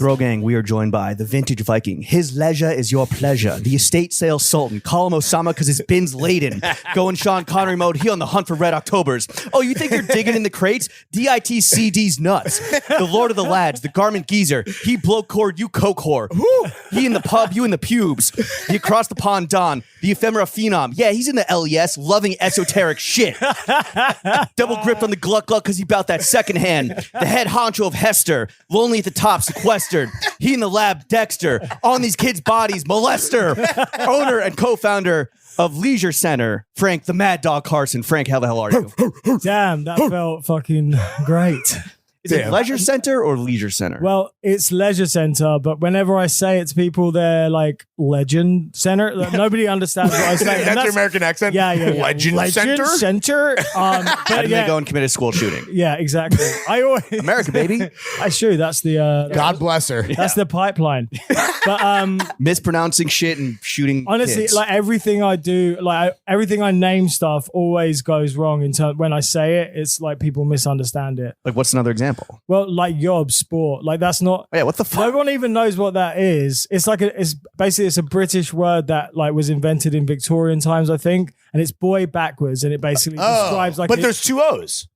Bro Gang, we are joined by the Vintage Viking. His leisure is your pleasure. The estate sale sultan. Call him Osama because his bin's laden. Going Sean Connery mode. He on the hunt for Red Octobers. Oh, you think you're digging in the crates? DITCD's nuts. The Lord of the Lads. The Garment Geezer. He Blokecore, you coke whore. He in the pub, you in the pubes. The across the pond Don. The ephemera phenom. Yeah, he's in the LES, loving esoteric shit. Double gripped on the gluck gluck because he bout that second hand. The head honcho of Hester. Lonely at the top, sequestered. He in the lab, Dexter. On these kids' bodies, molester. Owner and co-founder of Leisure Center, Frank the Mad Dog Carson. Frank, how the hell are you? Damn, that felt fucking great. Is it Leisure Center or Leisure Center? Well, it's Leisure Center, but whenever I say it to people, they're like Legend Center. Like, nobody understands what I say. That's your American accent? Yeah. Legend Center? Center. How did they go and commit a school shooting? Yeah, exactly. I always America, baby. That's true. That's the God bless her. That's the pipeline. But mispronouncing shit and shooting. Honestly, kids. like everything I do, everything I name stuff always goes wrong in terms when I say it. It's like people misunderstand it. Like, what's another example? Well, like yob sport, like that's not. Oh, yeah, what the fuck? No one even knows what that is. It's like it's basically a British word that like was invented in Victorian times, I think, and it's boy backwards, and it basically describes like. But there's two O's.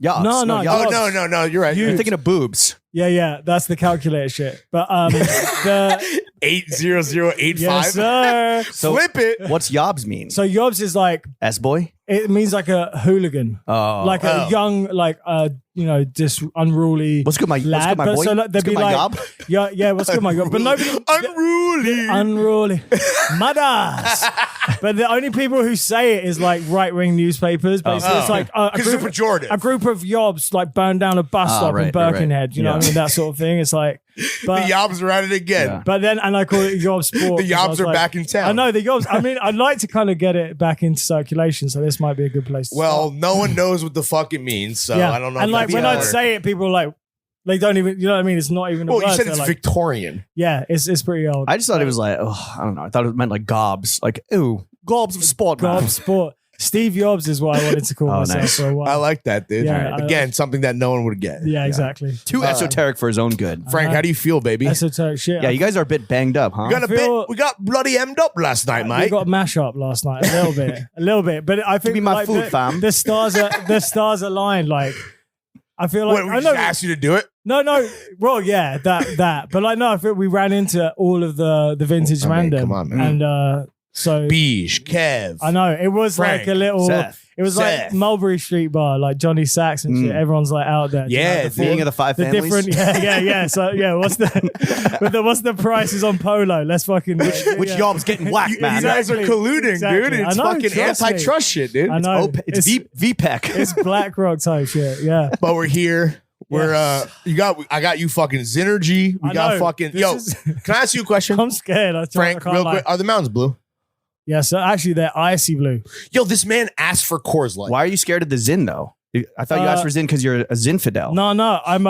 Yobs. No. Oh no. You're right. You're thinking of boobs. Yeah. That's the calculator shit. But the 80085. yes, sir. So Flip it. What's yobs mean? So yobs is like S-boy? it means like a hooligan, like a young, like just unruly. What's good, my lad. boy? So like, they'd What's be good, my like, yob? yeah, what's good, my yob? But nobody unruly, mothers. But the only people who say it is like right-wing newspapers. Basically, it's like because it's a pejorative. A group of yobs like burned down a bus stop in Birkenhead. You know what I mean? That sort of thing. It's like, but, the yobs are at it again. Yeah. But then, and I call it yob sport. The yobs are back in town. I know the yobs. I mean, I'd like to kind of get it back into circulation, so this might be a good place to Well, start. no one knows what the fuck it means, so I don't know. And if like that's when a I word. say it, people are like, they don't even, you know what I mean? It's not even a Well, word. you said They're it's like, Victorian. yeah, it's pretty old. I just thought it was like, I don't know. I thought it meant like gobs. Like, ooh, gobs of sport, man. Gob sport. Steve Jobs is what I wanted to call myself nice. for a while. I like that, dude. Yeah, Again, something that no one would get. Yeah, exactly. Too esoteric for his own good. Frank, how do you feel, baby? Esoteric shit. Yeah, you guys are a bit banged up, huh? We got bloody emmed up last night, We mate. got mash up last night a little bit. But I think me my like, food, fam. the stars aligned. Like I feel like What, I we know. just asked you to do it? No. Well, yeah, that. But like, no, I feel we ran into all of the vintage I mean, random, come on, man. and so Beige, Kev. I know it was Frank, like a little. Seth. It was Seth. like Mulberry Street Bar, like Johnny Sacks and shit. Everyone's like out there. Yeah, Being of the five the families. different, yeah. So yeah, what's the prices on Polo? Let's fucking Which yob's getting whacked, You man? guys are colluding, Exactly. dude. It's I know, fucking trust me. antitrust shit, dude. I know. It's VPEC. It's BlackRock type shit. Yeah. But we're here. We're I got you fucking Synergy. We I got know. fucking This Can I ask you a question? I'm scared. I Frank, can't real lie. quick. Are the mountains blue? Yeah, so actually they're icy blue. Yo, this man asked for Coors Light. Why are you scared of the Zin, though? I thought you asked for Zin because you're a Zinfidel. No, I'm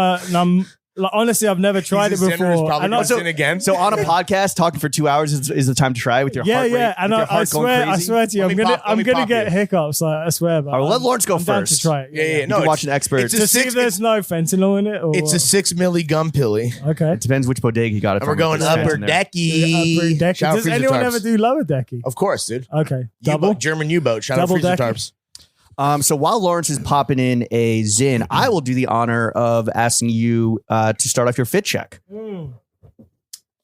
like, honestly, I've never tried it He's a sinner, he's before. probably And gonna also- sin again. So on a podcast, talking for 2 hours is the time to try with your heart rate, and with your heart going I crazy? swear to you, Let I'm me gonna pop- let me get pop you. hiccups. Like, I swear. But All right, let Lawrence go I'm down first. to try it. Yeah. You No, can watch an expert. it's a To see if there's no fentanyl in it. Or It's a 6 milli gum pilly. okay. It depends which bodega you got it And from. we're going If there's upper fans in there. decky. Upper decky. Shout out Does Freezer anyone Tarps. ever do lower decky? Of course, dude. Okay, double. German U-boat. Shout out Double Freezer decky. Tarps. So while Lawrence is popping in a Zin, I will do the honor of asking you to start off your fit check.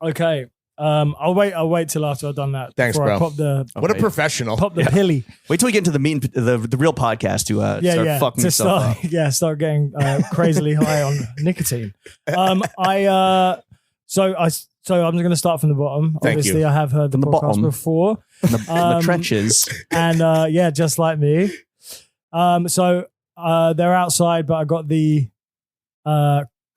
Okay. I'll wait till after I've done that. Thanks, before bro. I pop the What a Okay. professional. pilly. Wait till we get into the real podcast to start fucking to yourself start, up. start getting crazily high on nicotine. So I'm going to start from the bottom. Thank Obviously, you. I have heard the From the podcast bottom. before, In the trenches. and just like me. They're outside, but I got the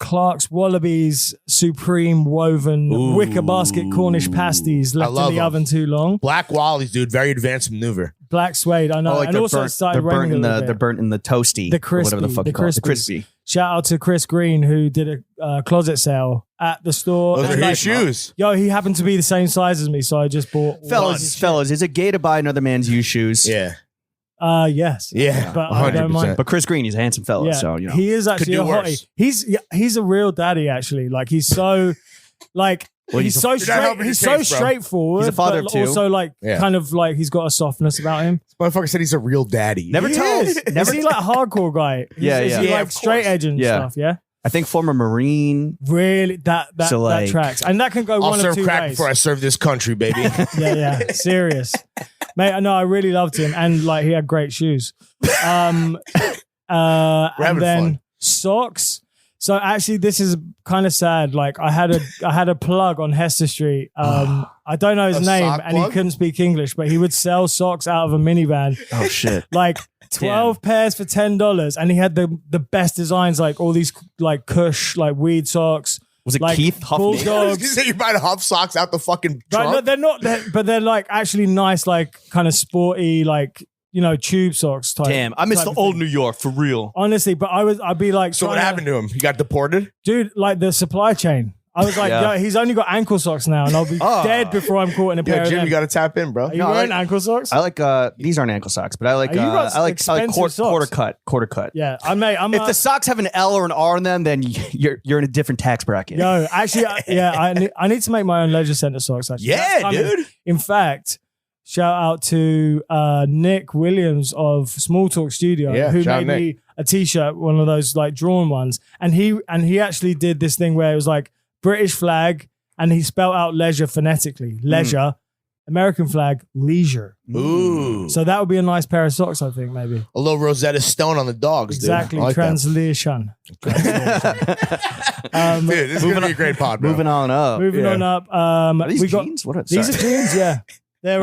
Clark's Wallabies Supreme Woven Ooh. Wicker Basket Cornish pasties left in love the them. oven too long. Black Wallies, dude. Very advanced maneuver. Black suede, I know. Oh, like and also it started they're burnt raining in a little they're bit. burnt in the toasty. The or whatever the crispy, fuck the you call it. The crispies. crispy. Shout out to Chris Green who did a closet sale at the store. Those And are like, his shoes. Yo, he happened to be the same size as me, so I just bought one. Fellas, is it gay to buy another man's used shoes? Yeah. Yes. Yeah. But I don't 100%. mind. But Chris Green, he's a handsome fella, Yeah, so you know. he is actually do a hottie. worse. He's a real daddy, actually. Like he's so Like Well, he's so You're not helping he's your so case, bro. straightforward. He's a father but of two. Also, like Yeah. kind of like he's got a softness about him. This motherfucker said he's a real daddy. Never He tells. is. Never. Is he like a hardcore guy? Yeah, Is yeah. he Yeah, like of straight course. edge and Yeah. stuff? Yeah. I think former Marine. Really, that So, like- tracks, and that can go I'll one of serve two crack ways. before I serve this country, baby. Yeah, serious, mate. I know. I really loved him, and like he had great shoes. And having then fun. socks. So actually, this is kind of sad. Like I had a plug on Hester Street. I don't know his A name, sock and he plug? couldn't speak English, but he would sell socks out of a minivan. Oh shit. Like 12 pairs for $10, and he had the best designs, like all these like Kush, like weed socks. Was it like Keith Huffman? Bulldogs. You say you're buying Huff socks out the fucking Right, trunk? no, they're not, but they're like actually nice, like kind of sporty, like tube socks type. Damn, I miss type the of old thing. New York for real. Honestly, but I'd be like, So what trying to- happened to him? He got deported? dude? Like the supply chain. I was like, Yeah. yo, he's only got ankle socks now, and I'll be dead before I'm caught in a pair Yeah, of Jim, them. you got to tap in, bro. Are you No, I wearing like- ankle socks? I like these aren't ankle socks, but I like You got I like expensive socks. quarter cut. Yeah, I'm If the socks have an L or an R in them, then you're in a different tax bracket. Yo, actually, I need to make my own leisure center socks. Actually, Yeah, That's coming. dude. In fact, shout out to Nick Williams of Small Talk Studio, Yeah, who shout out made me a T-shirt, one of those like drawn ones, and he actually did this thing where it was like British flag, and he spelled out leisure phonetically, leisure, American flag, leisure. Ooh. So that would be a nice pair of socks, I think, maybe. A little Rosetta Stone on the dogs, Exactly, dude. I like that. translation. Dude, this is going to be a great pod, bro. Moving on up. Moving Yeah. on up. Are these we got jeans? What are these are jeans, yeah. They're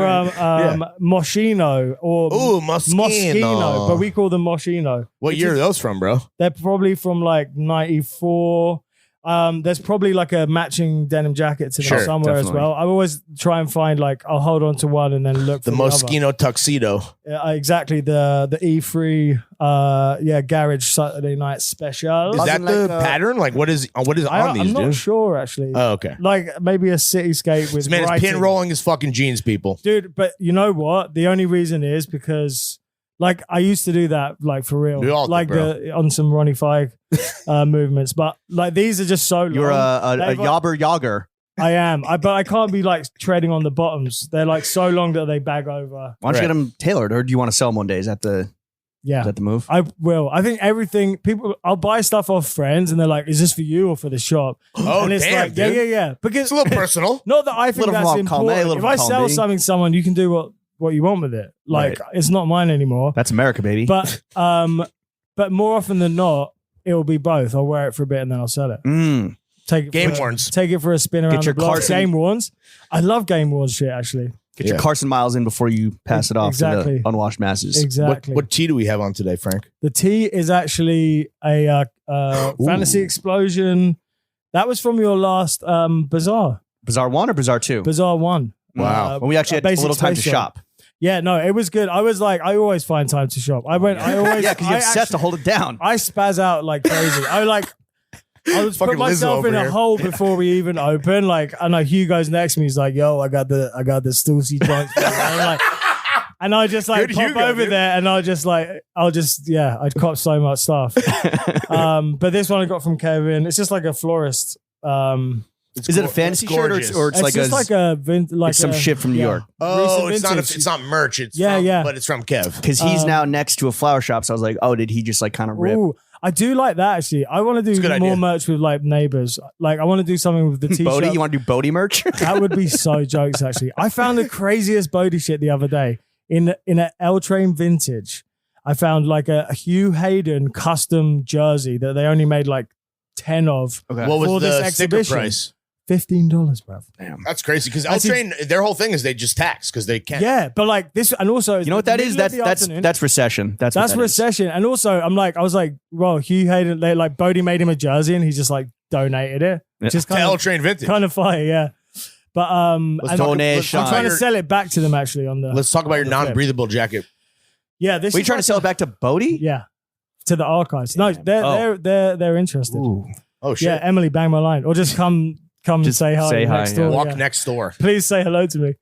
Moschino or Ooh, Moschino. but we call them Moschino. What year are those from, bro? They're probably from like 94. There's probably like a matching denim jacket to them Sure, somewhere as definitely. well. I always try and find like I'll hold on to one and then look for The the other. Moschino tuxedo. Exactly, the E3 garage Saturday night special. Is that Wasn't the like, pattern? Like, what is on these, I'm not dude? sure actually. Oh, okay. Like maybe a cityscape with This man is writing. pin rolling his fucking jeans, people. Dude, but you know what? The only reason is because, like, I used to do that, like, for real. We all did, like, bro. on some Ronnie Feig movements. But, like, these are just so long. You're a They've got- yobber yogger. I am. But I can't be, like, treading on the bottoms. They're, like, so long that they bag over. Why don't you Right. get them tailored, or do you want to sell them one day? Is that the Yeah. move? I will. I think everything, I'll buy stuff off friends and they're like, is this for you or for the shop? Oh, and it's damn, like, dude. yeah. Because It's a little personal. not that I think Little that's from column A, important. little If from I column sell B. something to someone, you can do what you want with it. Like, Right. it's not mine anymore. That's America, baby. But more often than not, it will be both. I'll wear it for a bit and then I'll sell it. Take it Game for, worns. Take it for a spin around your the block. Carson- Game worns. I love game worns shit actually. Get your Yeah. Carson miles in before you pass it off to Exactly. the unwashed masses. Exactly. What tea do we have on today, Frank? The tea is actually a fantasy explosion. That was from your last bazaar. Bizarre 1 or Bizarre 2? Bazaar 1. Wow. When we actually had a basic little time to space shop. Yeah, no, it was good. I was like, I always find time to shop. I always Yeah, because you have Seth to hold it down. I spaz out like crazy. I was Fucking put myself Lizzo in over a here. hole before we even open. Like, I know Hugo's next to me. He's like, "Yo, I got the Stussy joints." And I just like Good pop Hugo, over dude. there, and I'd cop so much stuff. But this one I got from Kevin. It's just like a florist. Is it a fantasy shirt or it's like just like a it's some shit from New York? Oh, recent it's not. vintage. It's not merch. It's Yeah, from, yeah. But it's from Kev. Because he's now next to a flower shop. So I was like, oh, did he just like kind of rip? Ooh, I do like that actually. I want to a do good more idea. merch with like neighbors. Like I want to do something with the t-shirt. Bode? You want to do Bode merch? That would be so jokes, actually. I found the craziest Bode shit the other day in an L Train vintage. I found like a Hugh Hayden custom jersey that they only made like 10 of. Okay. What For was this the sticker exhibition. price? $15, bruv. Damn. That's crazy because That's L-Train, their whole thing is they just tax because they can't. Yeah, but like this, and also You know what that is? That's recession. That's what that is. recession. And also, I was like, well, Hugh Hayden, they like Bode made him a jersey, and he just like donated it. Yeah. Just To kind of L-Train Vintage. fire, yeah. But Let's and talk- donation. I'm trying to your- sell it back to them actually on the. Let's talk about your on the flip. non-breathable jacket. Yeah, this. Were you is trying like to sell it back to Bode? Yeah, to the archives. No, they're interested. Ooh. Oh shit! Yeah, Emily, bang my line, or just come and Just say hi. say hi, next yeah. door. Walk yeah. next door. Please say hello to me.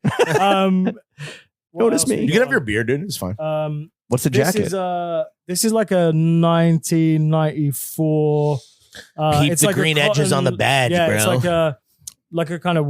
What Notice else me. we You got? can have your beer, dude. It's fine. What's the This jacket? is like a 1994. Peep it's the like a green edges on the badge, yeah, bro. it's like a like a kind of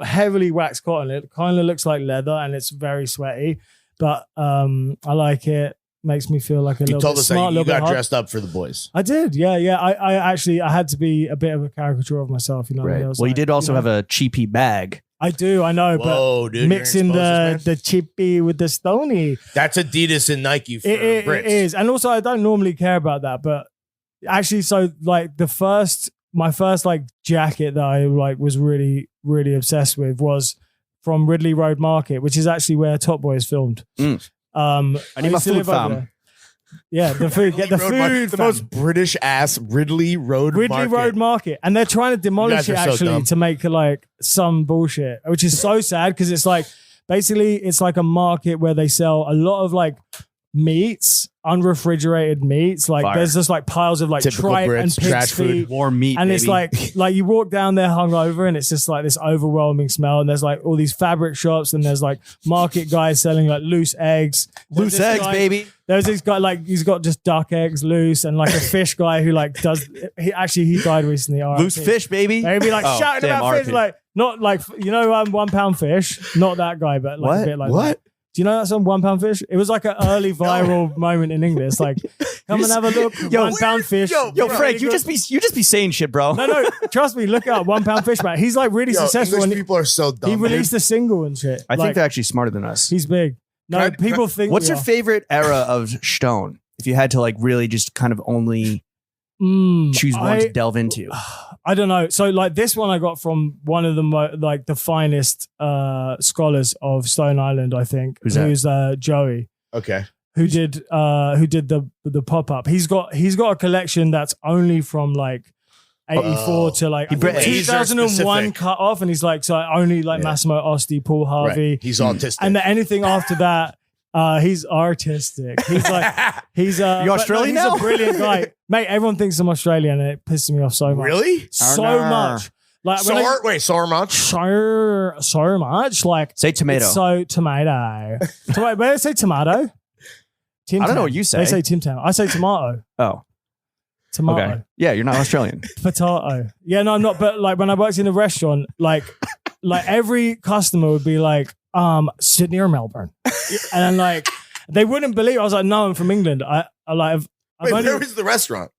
heavily waxed cotton. It kind of looks like leather and it's very sweaty, but I like it. Makes me feel like a You little told bit us smart. that you got hot. dressed up for the boys. I did, yeah. I had to be a bit of a caricature of myself, you know. Right. I was Well, you like, did also know, have a cheapy bag. I do, I know, Whoa, but dude, mixing you're gonna expose the this, chippy with the stony, That's Adidas and Nike for it Brits. is. And also, I don't normally care about that, but actually, so like my first like jacket that I like was really, really obsessed with was from Ridley Road Market, which is actually where Top Boy is filmed. I need my used to food live over fam. there. Yeah, the food. Get the food. The fam. most British ass Ridley Road Ridley Market. Road Market, and they're trying to demolish You it guys are so actually dumb. to make like some bullshit, which is so sad because it's like basically it's like a market where they sell a lot of like meats, unrefrigerated meats. Like Fire. there's just like piles of like Typical tripe Brits, and pig's trash food. feet. Warm meat, And baby. it's like you walk down there hungover and it's just like this overwhelming smell. And there's like all these fabric shops and there's like market guys selling like loose eggs. loose There's this eggs, guy- baby. There's this guy like he's got just duck eggs loose and like a fish guy who like does. He died recently. Loose RIP. fish, baby. They'd be like Oh, shouting damn, about fish, RIP. like not like £1 pound fish, not that guy, but like What? a bit like What? that. Do you know that song £1 fish? It was like an early viral moment in English. Like, come and have a look. Yo, £1 fish. yo, Yo, Yeah, Frank, you really just be saying shit, bro. good. No, trust me. Look it up £1 fish, man. He's like really Yo, successful. English And people are so dumb. he dude. released a single and shit. I Like, think they're actually smarter than us. he's big. No, Can I- people think. What's we your are. favorite era of Stone? If you had to like really just kind of only choose one to delve into. I don't know. So like this one I got from one of the like the finest scholars of Stone Island, I think. Who's that? Who's Joey, Okay. who did the pop up. He's got a collection that's only from like 84 to like I think British. 2001 Specific. cut off, and he's like so only like Yeah. Massimo Osti, Paul Harvey, Right. He's autistic. and then anything after that. He's artistic. He's like he's You but no, Australian he's now? a brilliant guy, mate. Everyone thinks I'm Australian, and it pisses me off so much. Really? So no. much. Like So much? so much. Like Say tomato. it's so tomato. Wait, they say tomato. Tim I don't know Tam. what you say. They say Tim Tam. I say tomato. Oh, Tomato. okay. Yeah, you're not Australian. Potato. Yeah, no, I'm not. But like when I worked in a restaurant, like every customer would be like, Sydney or Melbourne, and then like they wouldn't believe. I was like, no, I'm from England. I like I've Wait, only where was the restaurant?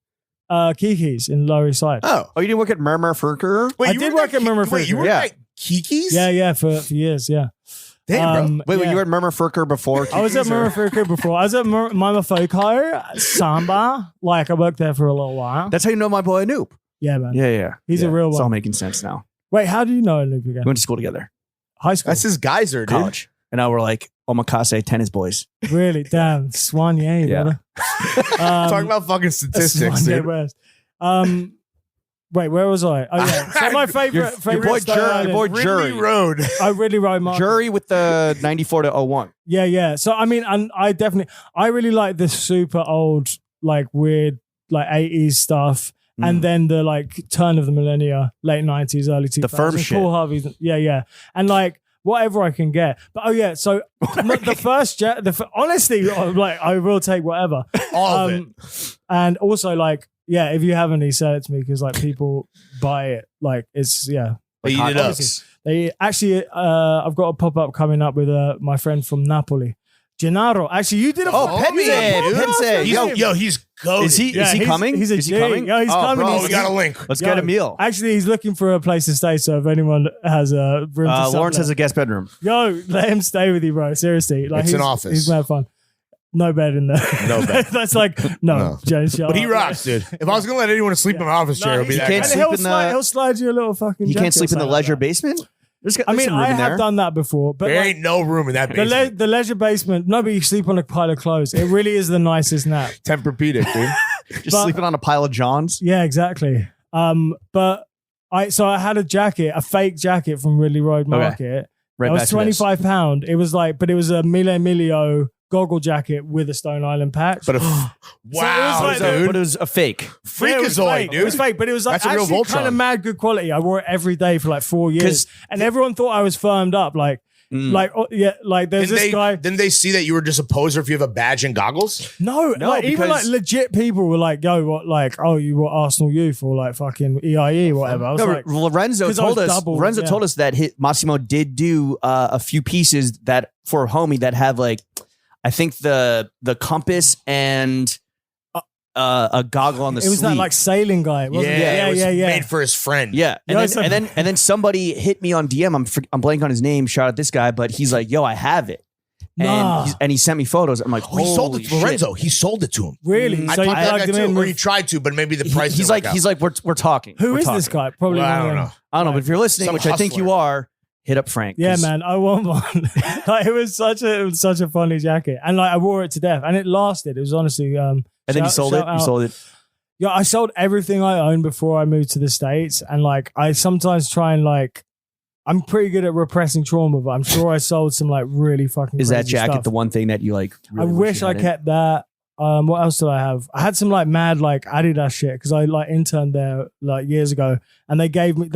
Kiki's in Lower East Side. Oh. Oh, you didn't work at Murmur Furker? Wait, I you did were work at Murmur Wait, you Furker. were Yeah. at Kiki's? Yeah, for years. Yeah. Damn, bro. Wait, yeah. you were at Murmur Furker before? I was at Kiki's, or- Murmur Furker before. I was at Mama Foco, Samba. Like I worked there for a little while. That's how you know my boy Anoop. Yeah, man. Yeah. He's Yeah. a real It's one. all making sense now. Wait, how do you know Anoop again? We went to school together, High school. That's his geyser, dude. college. And now we're like omakase tennis boys. Really? Damn. Swanye, Yeah. brother. Talking about fucking statistics, Swanye dude. West. Wait, where was I? Oh yeah. So my favorite boy Stone Jer- Island- your boy Ridley Jury. Road. I really ride Mark. Jury with the 94 to 01. Yeah. So I mean, and I really like the super old, like weird, like 80s stuff. And then the like turn of the millennia, late 90s, early 2000s. firm shit. Paul Harvey's, yeah. And like whatever I can get. But oh yeah, so the first honestly, like I will take whatever. All of it. And also like, yeah, if you have any, sell it to me because like people buy it. Like it's yeah. They eat hot it up. dogs. They actually, I've got a pop up coming up with my friend from Napoli, Gennaro. Actually, you did a Oh, fucking- you did a Pedze, podcast Pedze. with Yo, him. Yo, he's goated. Is he Yeah, coming? He's a is he G. coming? Yeah, he's coming. Bro, Oh, we got a link. let's get a meal. Actually, he's looking for a place to stay. So if anyone has a room, to Lawrence has sublet, a guest bedroom. yo, let him stay with you, bro. Seriously, like It's he's, an office. He's mad fun. No bed in there. No bed. That's like no. James, shut But he up. rocks, dude. If I was gonna let anyone sleep in my office chair, it'd be he that can't guy. and sleep he'll in slide, the- he'll slide you a little fucking. You jacket can't sleep in the or something like leisure that. basement? I mean, some I room in have there. done that before, but There like, ain't no room in that the, basement. the leisure basement. No, but you sleep on a pile of clothes. It really is the nicest nap. Tempur-Pedic, dude. Just But- sleeping on a pile of Johns? Yeah, exactly. But I had a jacket, a fake jacket from Ridley Road Market. Right It back was to this. £25. It was like, but it was a Mille Milio goggle jacket with a Stone Island patch. But like dude. But it was a fake. Yeah, it was Freakazoid, fake. dude. It was fake, but it was like That's a real actually Voltron. kind of mad good quality. I wore it every day for like 4 years, and everyone thought I was firmed up. Like Like, like there's this guy. Didn't they see that you were just a poser if you have a badge and goggles? No, like, even like because- legit people were like, yo, what, like, oh, you were Arsenal youth or like fucking EIE or whatever. I was No, like, Lorenzo 'cause I told was us. double, Lorenzo yeah. told us that Massimo did do a few pieces that for a homie that have like, I think the compass and a goggle on the it was sleeve. that like sailing guy, wasn't it? it was Yeah. made for his friend. Yeah, and Yeah, then somebody hit me on DM. I'm blanking on his name. Shout out this guy, but he's like, "Yo, I have it," Nah. and he sent me photos. I'm like, Oh, he sold "Holy it to Lorenzo. shit." He sold it to him. Really? I So you thought plugged that him too, in or with- he tried to, but maybe the price. He's didn't like, work out. we're talking. Who We're is this talking. guy? Probably Well, I one don't of know. them. I don't know, but if you're listening, Some which I think hustler. you are, hit up Frank. Yeah, 'cause- man, I want one. Like, it was such a funny jacket, and like I wore it to death, and it lasted. It was honestly. And then you sold it. shout You out- sold it. Yeah, I sold everything I owned before I moved to the States. And like, I sometimes try and like, I'm pretty good at repressing trauma, but I'm sure I sold some like really fucking Is that crazy jacket stuff. the one thing that you like? I really wish you I had in? kept that. What else did I have? I had some like mad like Adidas shit because I like interned there like years ago, and they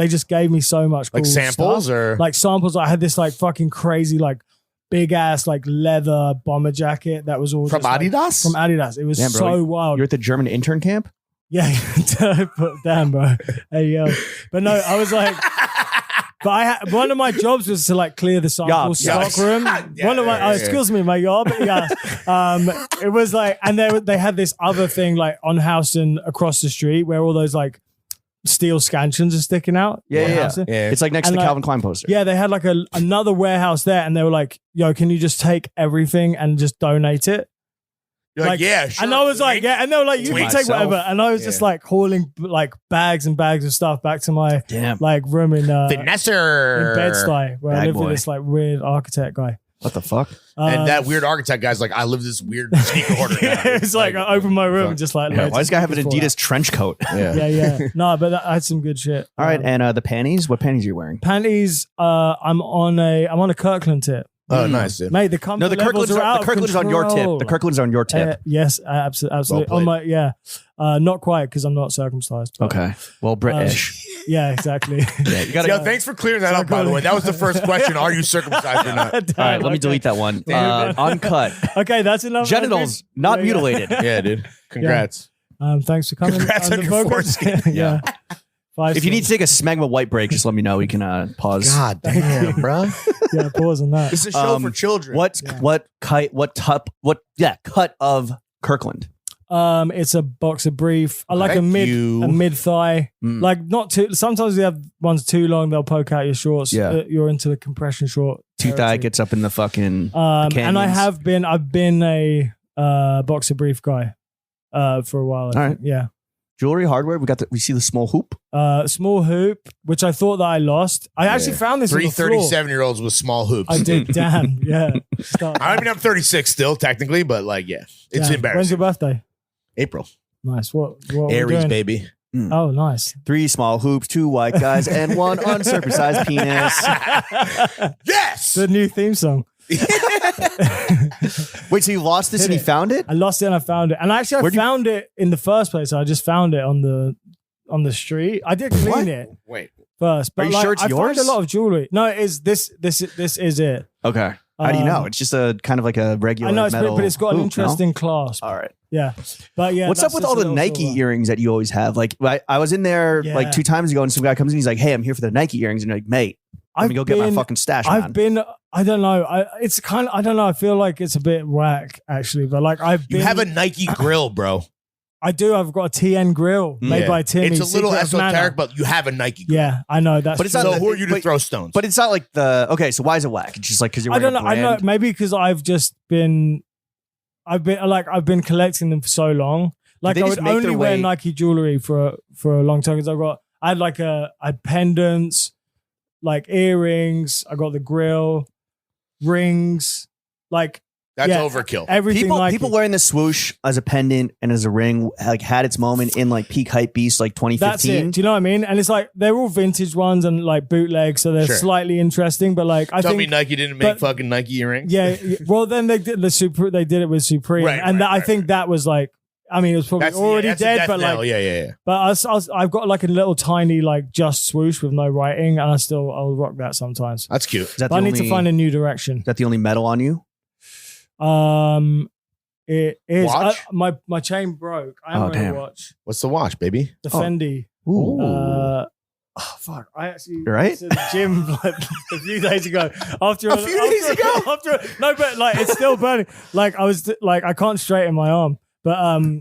just gave me so much cool like samples stuff. or Like samples. I had this like fucking crazy like big ass like leather bomber jacket that was all from just, like, Adidas. from Adidas. It was Damn, bro, so wild. You're at the German intern camp. Yeah, damn, bro. Hey, yo. But no, I was like, but I had one of my jobs was to like clear the sample Yeah. stock room. Yeah, One of my, yeah, yeah. excuse me, my job. Yeah. It was like, and they had this other thing like on Houston across the street where all those like steel scansions are sticking out. Yeah, on yeah, Houston. Yeah. It's like next And, to the like, Calvin Klein poster. Yeah, they had like another warehouse there, and they were like, "Yo, can you just take everything and just donate it?" You're like, yeah, sure. And I was like, yeah, and they were like, you can take Myself. whatever. And I was just like hauling like bags and bags of stuff back to my Damn. like room in Finesser. Bed-Stuy, where I Bag lived boy. with this like weird architect guy. What the fuck? And that weird architect guy's like, I live this weird sneaker hoarder guy. it's like I opened my room and just like, Yeah, loads why of does this guy have an sneakers fall Adidas trench coat? Yeah. out. Yeah. No, but I had some good shit. All right, and the panties. What panties are you wearing? Panties. I'm on a Kirkland tip, Oh, nice, dude. mate. The comfort No, the levels Kirkland's are out the Kirkland's on your tip. The Kirkland's on your tip. Yes, absolutely. Well On my not quite because I'm not circumcised. but, Okay. Well, British. Yeah, exactly. yeah, you gotta. Yo, thanks for clearing that up, by the way. That was the first question. Are you circumcised or not? All right, let me delete that one. Uncut. Okay, that's enough. Genitals not Yeah. mutilated. Yeah, dude. Congrats. Thanks for coming. Congrats on the your focus. foreskin. Yeah. If you need to take a smegma white break, just let me know. We can pause. God damn, bro. Yeah, pause on that. This is a show for children. What cut of Kirkland? It's a boxer brief. I like a Thank you. mid thigh. Mm. Like not too. Sometimes we have ones too long. They'll poke out your shorts. Yeah. You're into the compression short. Two thigh territory. gets up in the fucking. And I canyons. I've been a boxer brief guy for a while. I All think. right. Yeah. Jewelry, hardware. We see the small hoop. Small hoop, which I thought that I lost. I actually found this on Three the floor. 37-year-olds with small hoops. I did. Damn. Yeah. Start I mean, I'm 36 still, technically, but like, yeah, it's Damn. When's embarrassing. your birthday? April. Nice. What are we Aries, doing? baby. Oh, nice. 3 small hoops, 2 white guys, and 1 uncircumcised penis. Yes. The new theme song. Wait, so you lost this and you found it? I lost it and I found it. And actually, I found it in the first place. I just found it on the street. I did clean What? it Wait. first. But you like, sure it's I yours? find a lot of jewelry. No, it is this is it. Okay. How do you know? It's just a kind of like a regular I know, metal but it's got an hoop, no? interesting clasp. All right. Yeah. But yeah. What's up that's with just all a the little Nike silver. earrings that you always have? Like, I was in there Yeah. like 2 times ago, and some guy comes in. He's like, "Hey, I'm here for the Nike earrings," and you're like, "Mate, let me go get my fucking stash." I've man. been. I don't know. It's kind of. I don't know. I feel like it's a bit whack actually. But like I've been. You have a Nike grill, bro. I do. I've got a TN grill made Yeah. by Timmy. It's a little Secret of Mana. esoteric, but you have a Nike grill. Yeah, I know. That's But it's true. not So the- who are you to but- throw stones? But it's not like the okay. So why is it whack? It's just like because you're. I don't wearing know. a I brand. know. Maybe because I've been collecting them for so long. Like they I just would make only their wear way- Nike jewelry for a long time because I had pendants, like earrings. I got the grill, rings, like That's yeah, overkill. everything. People wearing the swoosh as a pendant and as a ring like had its moment in like peak hype beast like That's 2015. it. Do you know what I mean? And it's like they're all vintage ones and like bootleg, so they're Sure. slightly interesting. But like I Tell think me Nike didn't make but- fucking Nike earrings. Yeah, well, then they did it with Supreme, Right, and right, I right, think that was like I mean, it was probably already that's a dead, death but knell. like, yeah. but I've got like a little tiny like just swoosh with no writing, and I'll rock that sometimes. That's cute. Is that But I need to find a new direction. Is that the only metal on you? It is. Watch? My chain broke. I am wearing damn. a watch. What's the watch, baby? The Fendi. Ooh. Oh fuck! I actually You're right? went to the gym like a few days ago. After A few days ago? no, but like it's still burning. Like I was like I can't straighten my arm, but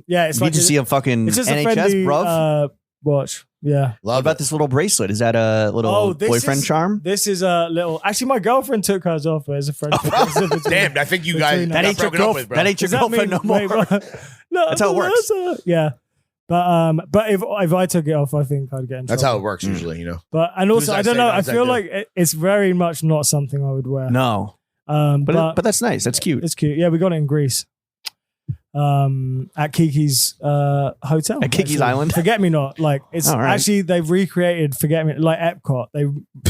yeah, it's You like need to see a fucking it's just NHS, a Fendi bruv. watch. Yeah. What Love about this little bracelet? Is that a little boyfriend charm? This is a little. Actually, my girlfriend took hers off as a friendship. Damn, I think you guys That ain't your broken up with, bro. That ain't your Does that girlfriend mean- no more. wait, what? No, That's how it works. Yeah. But if I took it off, I think I'd get in That's trouble. how it works usually, you know. But and also, As I I don't say, know. as I I feel do. like it's very much not something I would wear. No, but that's nice. That's cute. It's cute. Yeah, we got it in Greece. At Kiki's hotel. At Kiki's actually. Island? Forget Me Not. Like it's All right. actually they've recreated Forget Me like Epcot. They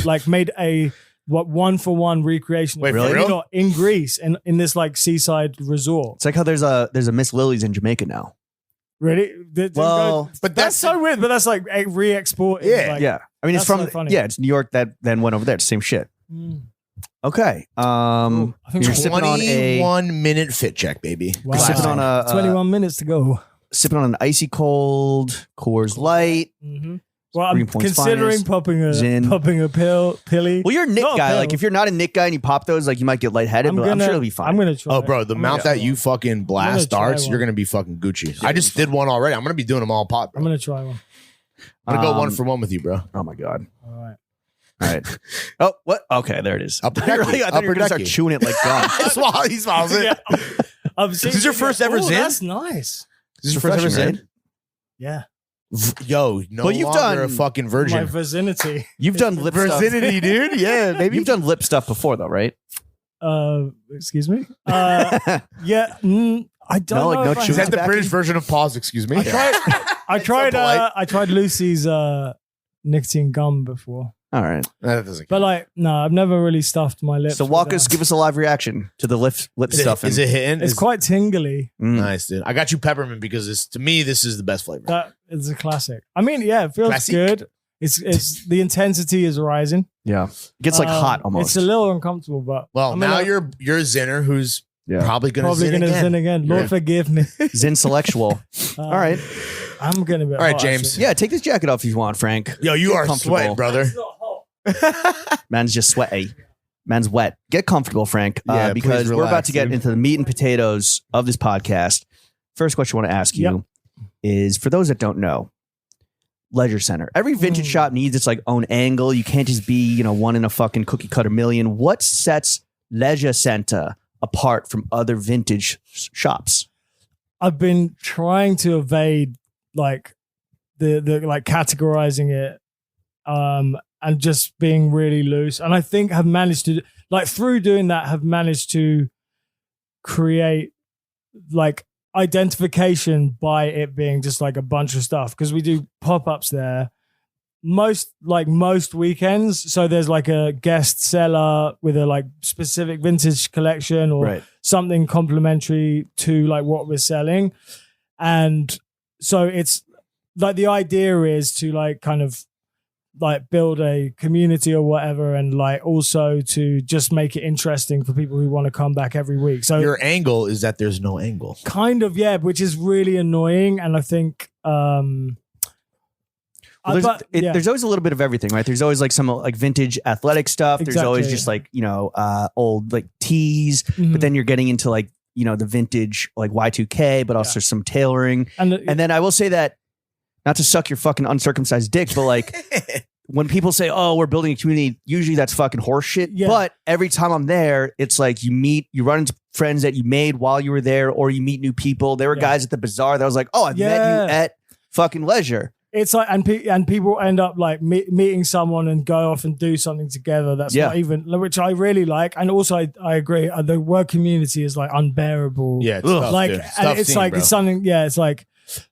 like made a 1-for-1 recreation. Wait, of for Forget Me real? Not in Greece in this like seaside resort. It's like how there's a Miss Lily's in Jamaica now. Really? Well, But that's so weird. But that's like re-exported. Yeah, like, yeah. I mean, it's that's from so funny. yeah, it's New York that then went over there. It's the same shit. Mm. Okay. I think You're we're sipping on a 21-minute fit check, baby. Wow. sipping on a 21 minutes to go. sipping on an icy cold Coors Light. Mm-hmm. Well, I'm Green Point's considering finest. Zin. popping a pilly. Well, you're a Nick Not a guy. pill. Like if you're not a Nick guy and you pop those, like you might get lightheaded, but I'm sure it'll be fine. I'm gonna try. Oh, bro, the I'm amount gonna that try you one. fucking blast try darts, one. you're gonna be fucking Gucci. I just did one already. I'm gonna be doing them all pot, bro. I'm gonna try one. I'm gonna go 1 for 1 with you, bro. Oh my god. All right. All right. Oh, what? Okay, there it is. Upper I thought decky. you were Upper gonna start decky. chewing it like gum. He smiles it. Yeah. This is your first ever Zin? That's nice. This is your first ever Refreshing, Zin? Yeah. Yo, no But you've longer a done- fucking My virgin. virginity. You've done lip stuff. Virginity, dude. Yeah, maybe. You've done lip stuff before, though, right? Excuse me. Yeah. I don't No, like, know. no if I Is chewing that have. the tobacco? British version of pause? Excuse me. I tried. polite. I tried Lucy's nicotine gum before, All right. That doesn't. but like, no, I've never really stuffed my lips. So with walk that. us, give us a live reaction to the lip stuff. Is it hitting? It's quite tingly. nice, dude. I got you peppermint because it's to me this is the best flavor. That is a classic. I mean, yeah, it feels Classic. good. It's the intensity is rising. Yeah. It gets like hot almost. It's a little uncomfortable, but Well, I'm now gonna- you're a zinner who's Yeah. probably gonna probably zin gonna again. sin again. Lord Yeah. forgive me. Zen selectual. All right. I'm gonna be All right, hot, James. actually. Yeah, take this jacket off if you want, Frank. Yo, you Get are comfortable. sweating, brother. It's not hot. Man's just sweaty. Man's wet. Get comfortable, Frank, Yeah, because please we're about relax, to get dude. into the meat and potatoes of this podcast. First question I want to ask you is, for those that don't know, Leisure Center. Every vintage shop needs its like own angle. You can't just be, one in a fucking cookie cutter million. What sets Leisure Center apart from other vintage shops? I've been trying to evade like the like categorizing it and just being really loose, and I think have managed to like through doing that have managed to create like identification by it being just like a bunch of stuff, because we do pop-ups there most weekends, so there's like a guest seller with a like specific vintage collection or something complementary to like what we're selling. And so it's like the idea is to like kind of like build a community or whatever, and like also to just make it interesting for people who want to come back every week. So Your angle is that there's no angle. kind of, yeah, which is really annoying. And I think There's always a little bit of everything, right? There's always like some like vintage athletic stuff. There's always Exactly, just like, old like tees, but then you're getting into like, the vintage like Y2K, but also some tailoring. and And then I will say that, not to suck your fucking uncircumcised dick, but like when people say, oh, we're building a community, usually that's fucking horseshit. Yeah. But every time I'm there, it's like you run into friends that you made while you were there, or you meet new people. There were guys at the bazaar that was like, oh, I've met you at fucking Leisure. it's like, and people end up like meeting someone and go off and do something together. That's not even, which I really like. And also I agree. The word community is like unbearable. Yeah, it's tough, like, dude. and tough it's scene, like, bro. it's something, it's like,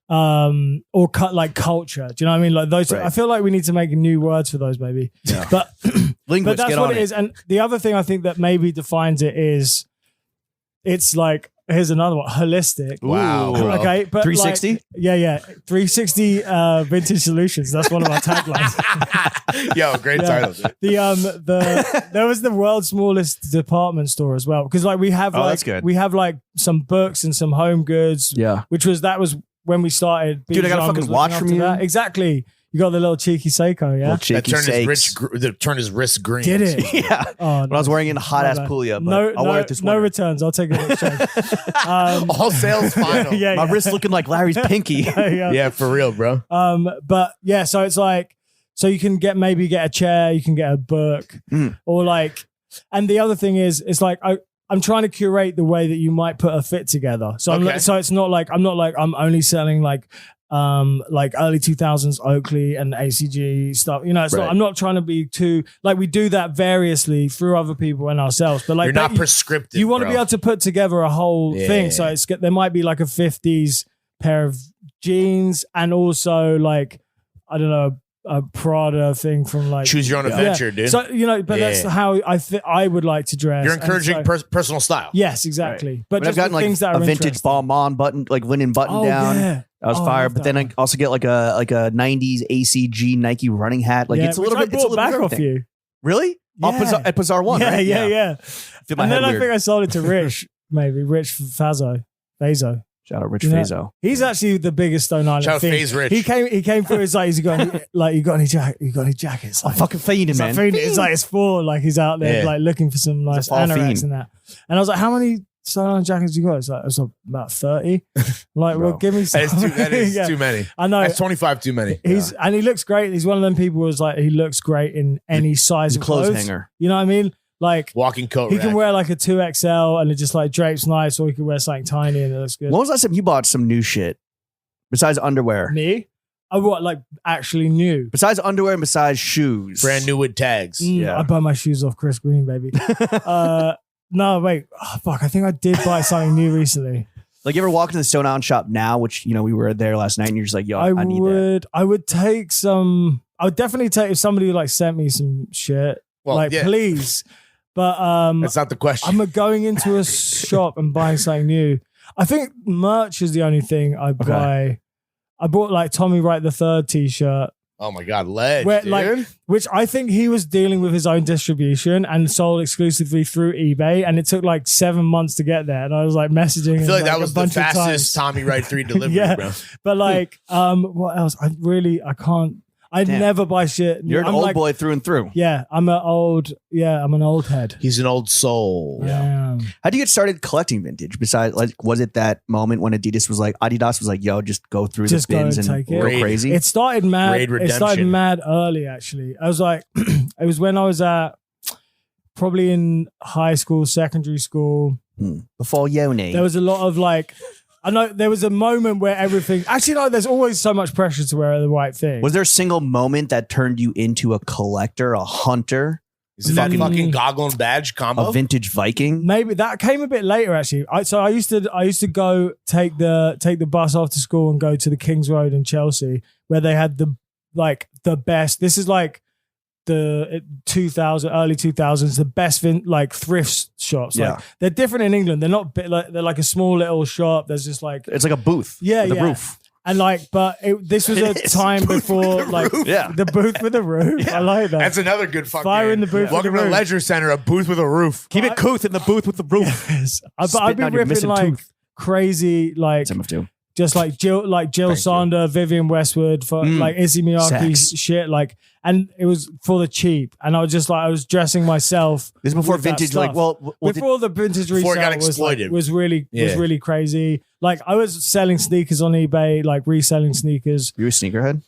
or like culture. Do you know what I mean? Like those, Right. I feel like we need to make new words for those maybe, but Linguists, that's get what on it is. And the other thing I think that maybe defines it is it's like, here's another one, holistic. Wow. Ooh. Okay, but 360? like, yeah, 360 vintage solutions. That's one of our taglines. Yo, great title. Dude. There was the world's smallest department store as well, because like we have that's good. we have like some books and some home goods. Yeah. that was when we started. Dude, I got a fucking watch from you. That. Exactly. You got the little cheeky Seiko, yeah. That turned his wrist green. Did it? Yeah. Oh, When I was wearing it in a hot ass bad. Puglia, but I'll wear it this no winter. returns. I'll take it in exchange. All sales final. Yeah, My wrist looking like Larry's pinky. yeah. Yeah, for real, bro. But yeah, so it's like, so you can get a chair, you can get a book, or like, and the other thing is, it's like I'm trying to curate the way that you might put a fit together. So so it's not like I'm only selling like early 2000s Oakley and ACG stuff. You know, it's not, I'm not trying to be too like, we do that variously through other people and ourselves, but like you're not prescriptive. You want to be able to put together a whole thing. So there might be like a 50s pair of jeans and also like, I don't know, a Prada thing from like choose your own adventure, dude. So you know, but that's how I would like to dress. You're encouraging personal style. Yes, exactly. Right. But I've just gotten the like things that a are vintage Balmain button, like linen button down. Yeah. That was fire. But then I also get like a 90s ACG Nike running hat. Like it's a little bit. It's a little back bit off you. Really? Yeah. At Bazaar One. Yeah, right? yeah. Feel my And head then I weird. think I sold it to Rich, maybe Rich Fazo. Shout out Rich You know, Fazo. He's actually the biggest Stone Island Shout out thing. Faze Rich. He came through. It's like, you got any jackets? I'm fucking fiending, It's man. like, it's like, it's for like, he's out there like looking for some nice fall anoraks fiend. and that. And I was like, how many Stone Island jackets you got? It's like, about 30. Like, well, give me some. That is Yeah. too many. I know. That's 25 too many. And he looks great. He's one of them people who's like, he looks great in any size of clothes clothes. hanger. You know what I mean? Like, Walking coat he rack. can wear like a 2XL and it just like drapes nice, or he can wear something tiny and it looks good. When was the last time you bought some new shit besides underwear? Me? Oh, what, like actually new? Besides underwear and besides shoes. brand new with tags. Yeah. I buy my shoes off Chris Green, baby. No, wait. Oh, fuck. I think I did buy something new recently. Like you ever walk into the Stone Island shop now, which, you know, we were there last night and you're just like, yo, I need that. I would take some. I would definitely take if somebody like sent me some shit. Well, like, please. But that's not the question. I'm going into a shop and buying something new. I think merch is the only thing I buy. I bought like Tommy Wright the Third t-shirt. Oh my God, ledge, Where, dude. like, which I think he was dealing with his own distribution and sold exclusively through eBay, and it took like 7 months to get there. And I was like messaging. I feel like that was a the bunch of times. fastest Tommy Wright 3 delivery, Yeah. bro. But like, what else? I can't. I never buy shit. You're an old boy through and through. Yeah, I'm an old head. He's an old soul. Yeah. How do you get started collecting vintage? Besides, like, was it that moment when Adidas was like, yo, just go through Just the go bins and and take it. go Raid. crazy? It started mad. Raid It started redemption. mad early, actually. I was like, it was when I was at probably in high school, secondary school. Before Yoni. There was a lot of like, I know there was a moment where everything, actually, no, there's always so much pressure to wear the right thing. Was there a single moment that turned you into a collector, a hunter, Is it that fucking goggle and badge combo? a vintage Viking? Maybe that came a bit later, actually. I used to go take the bus after school and go to the King's Road in Chelsea, where they had the best. This is like the early 2000s, the best thrift shops. Yeah. Like, they're different in England. They're not they're like a small little shop. There's just like, It's like a booth. Yeah, with a yeah. roof. and like, but this was a It is. time before like Yeah. the booth with the roof. I like that. That's another good fucking. Fire in the booth with Welcome the to the roof. Leisure Center, a booth with a roof. Keep it couth in the booth with the roof. Yes. But I'd Spitting be out your ripping missing like tooth. crazy, like Some of two. just like Jill Sander, Vivian Westwood for like Izzy Miyake Sex. shit, like, and it was for the cheap. And I was just like, I was dressing myself. This is before with that vintage, like, stuff. Before the vintage Before it got resale exploited. was really crazy. Like, I was selling sneakers on eBay, like reselling sneakers. you a sneakerhead?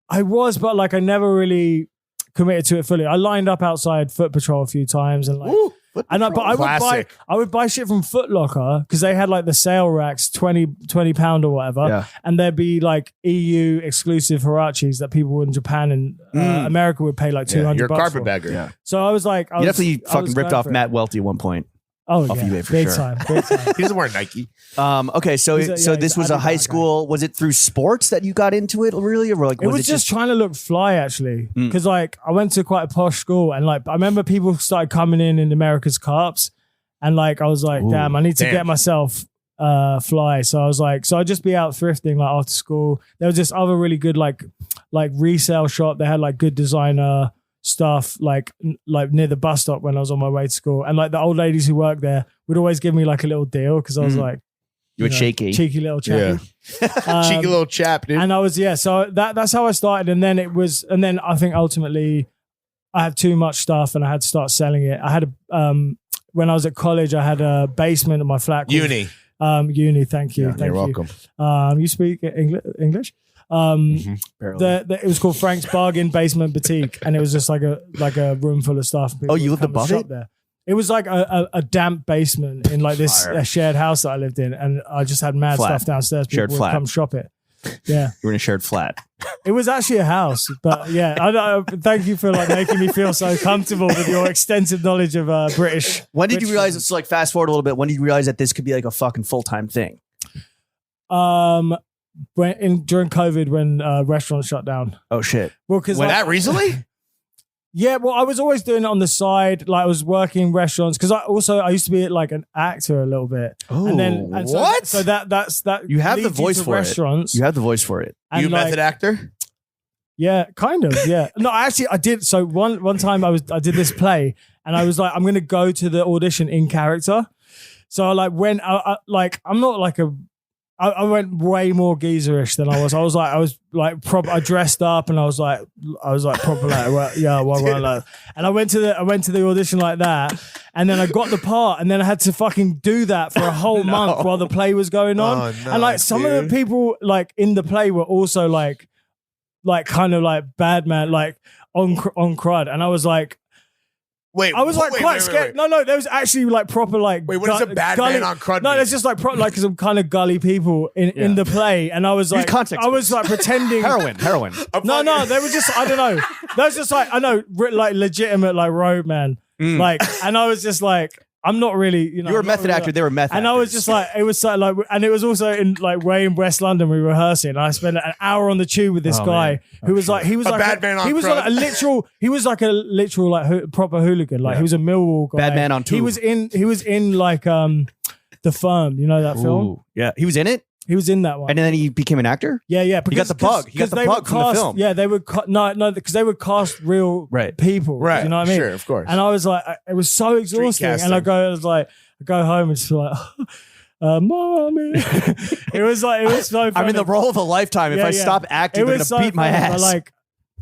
I was, but like I never really committed to it fully. I lined up outside Foot Patrol a few times and like. Woo. But I would buy shit from Foot Locker because they had like the sale racks, £20 or whatever, Yeah. and there'd be like EU exclusive Hirachis that people in Japan and America would pay like $200. You're a for. carpetbagger. Yeah. So I was like, You definitely fucking ripped off Matt Welty at one point. Oh off yeah, eBay for big sure. time, big time. He doesn't wear Nike. Okay, so He's this was a Adidas high guy. school. Was it through sports that you got into it, really, or like It was just trying to look fly, actually, because like I went to quite a posh school, and like I remember people started coming in America's Cups, And like, I was like, damn, I need to get myself fly. So I was like, so I'd just be out thrifting like after school. There was this other really good like resale shop. They had like good designer stuff like near the bus stop when I was on my way to school. And like the old ladies who worked there would always give me like a little deal because I was like, you were cheeky little chappy. Cheeky little chap, dude. And I was, so that's how I started. And then I think ultimately I had too much stuff and I had to start selling it. I had when I was at college, I had a basement in my flat. Uni. Uni. Thank you. You're welcome. You speak English? It was called Frank's Bargain Basement Boutique, and it was just like a room full of stuff. Oh, you lived above it? There. It was like a damp basement in like this shared house that I lived in, and I just had mad stuff downstairs. People would come shop it. Yeah, you were in a shared flat. It was actually a house, but yeah, I thank you for like making me feel so comfortable with your extensive knowledge of British. When did you realize? It's like fast forward a little bit. When did you realize that this could be like a fucking full-time thing? During COVID when restaurants shut down. Oh shit! Well, because that recently. Yeah, well, I was always doing it on the side. Like I was working in restaurants because I used to be like an actor a little bit. Oh, and what? So that's that. You have the voice for restaurants. it. You have the voice for it. And you a method actor? Yeah, kind of. Yeah. No, actually, I did. So one time I did this play, and I was like, I'm going to go to the audition in character. So I like went. I'm not like a. I went way more geezerish than I was. I was like proper. I dressed up and I was like proper like, well, yeah, well, and I went to the audition like that, and then I got the part, and then I had to fucking do that for a whole month while the play was going on. Oh, no, and like some of the people like in the play were also like kind of like bad man, like on crud, and I was like. Wait, I was like quite scared. Wait. No, there was actually like proper like. Wait, what is a bad man on crud? No, there's just like some kind of gully people in the play, and I was like, I was like pretending heroin. No, they were just I don't know. That was just like I know like legitimate like road man, like, and I was just like. I'm not really, you were a method actor. They were method actors. And I was just like, it was so like, and it was also in West London. We were rehearsing. And I spent an hour on the tube with this guy who was like, he was like bad man on he was like a literal like proper hooligan. Like he was a Millwall guy. Bad man on tube. He was in like The Firm. You know that film? Yeah, he was in it. He was in that one. And then he became an actor? Yeah. He got the bug. He got the bug from the film. Yeah, they would because they would cast real people. Right. You know what I mean? Sure, of course. And I was like, it was so exhausting. And I go home and just like, mommy. it was so funny. I'm in the role of a lifetime. If I stop acting, they're going to beat my ass. Like,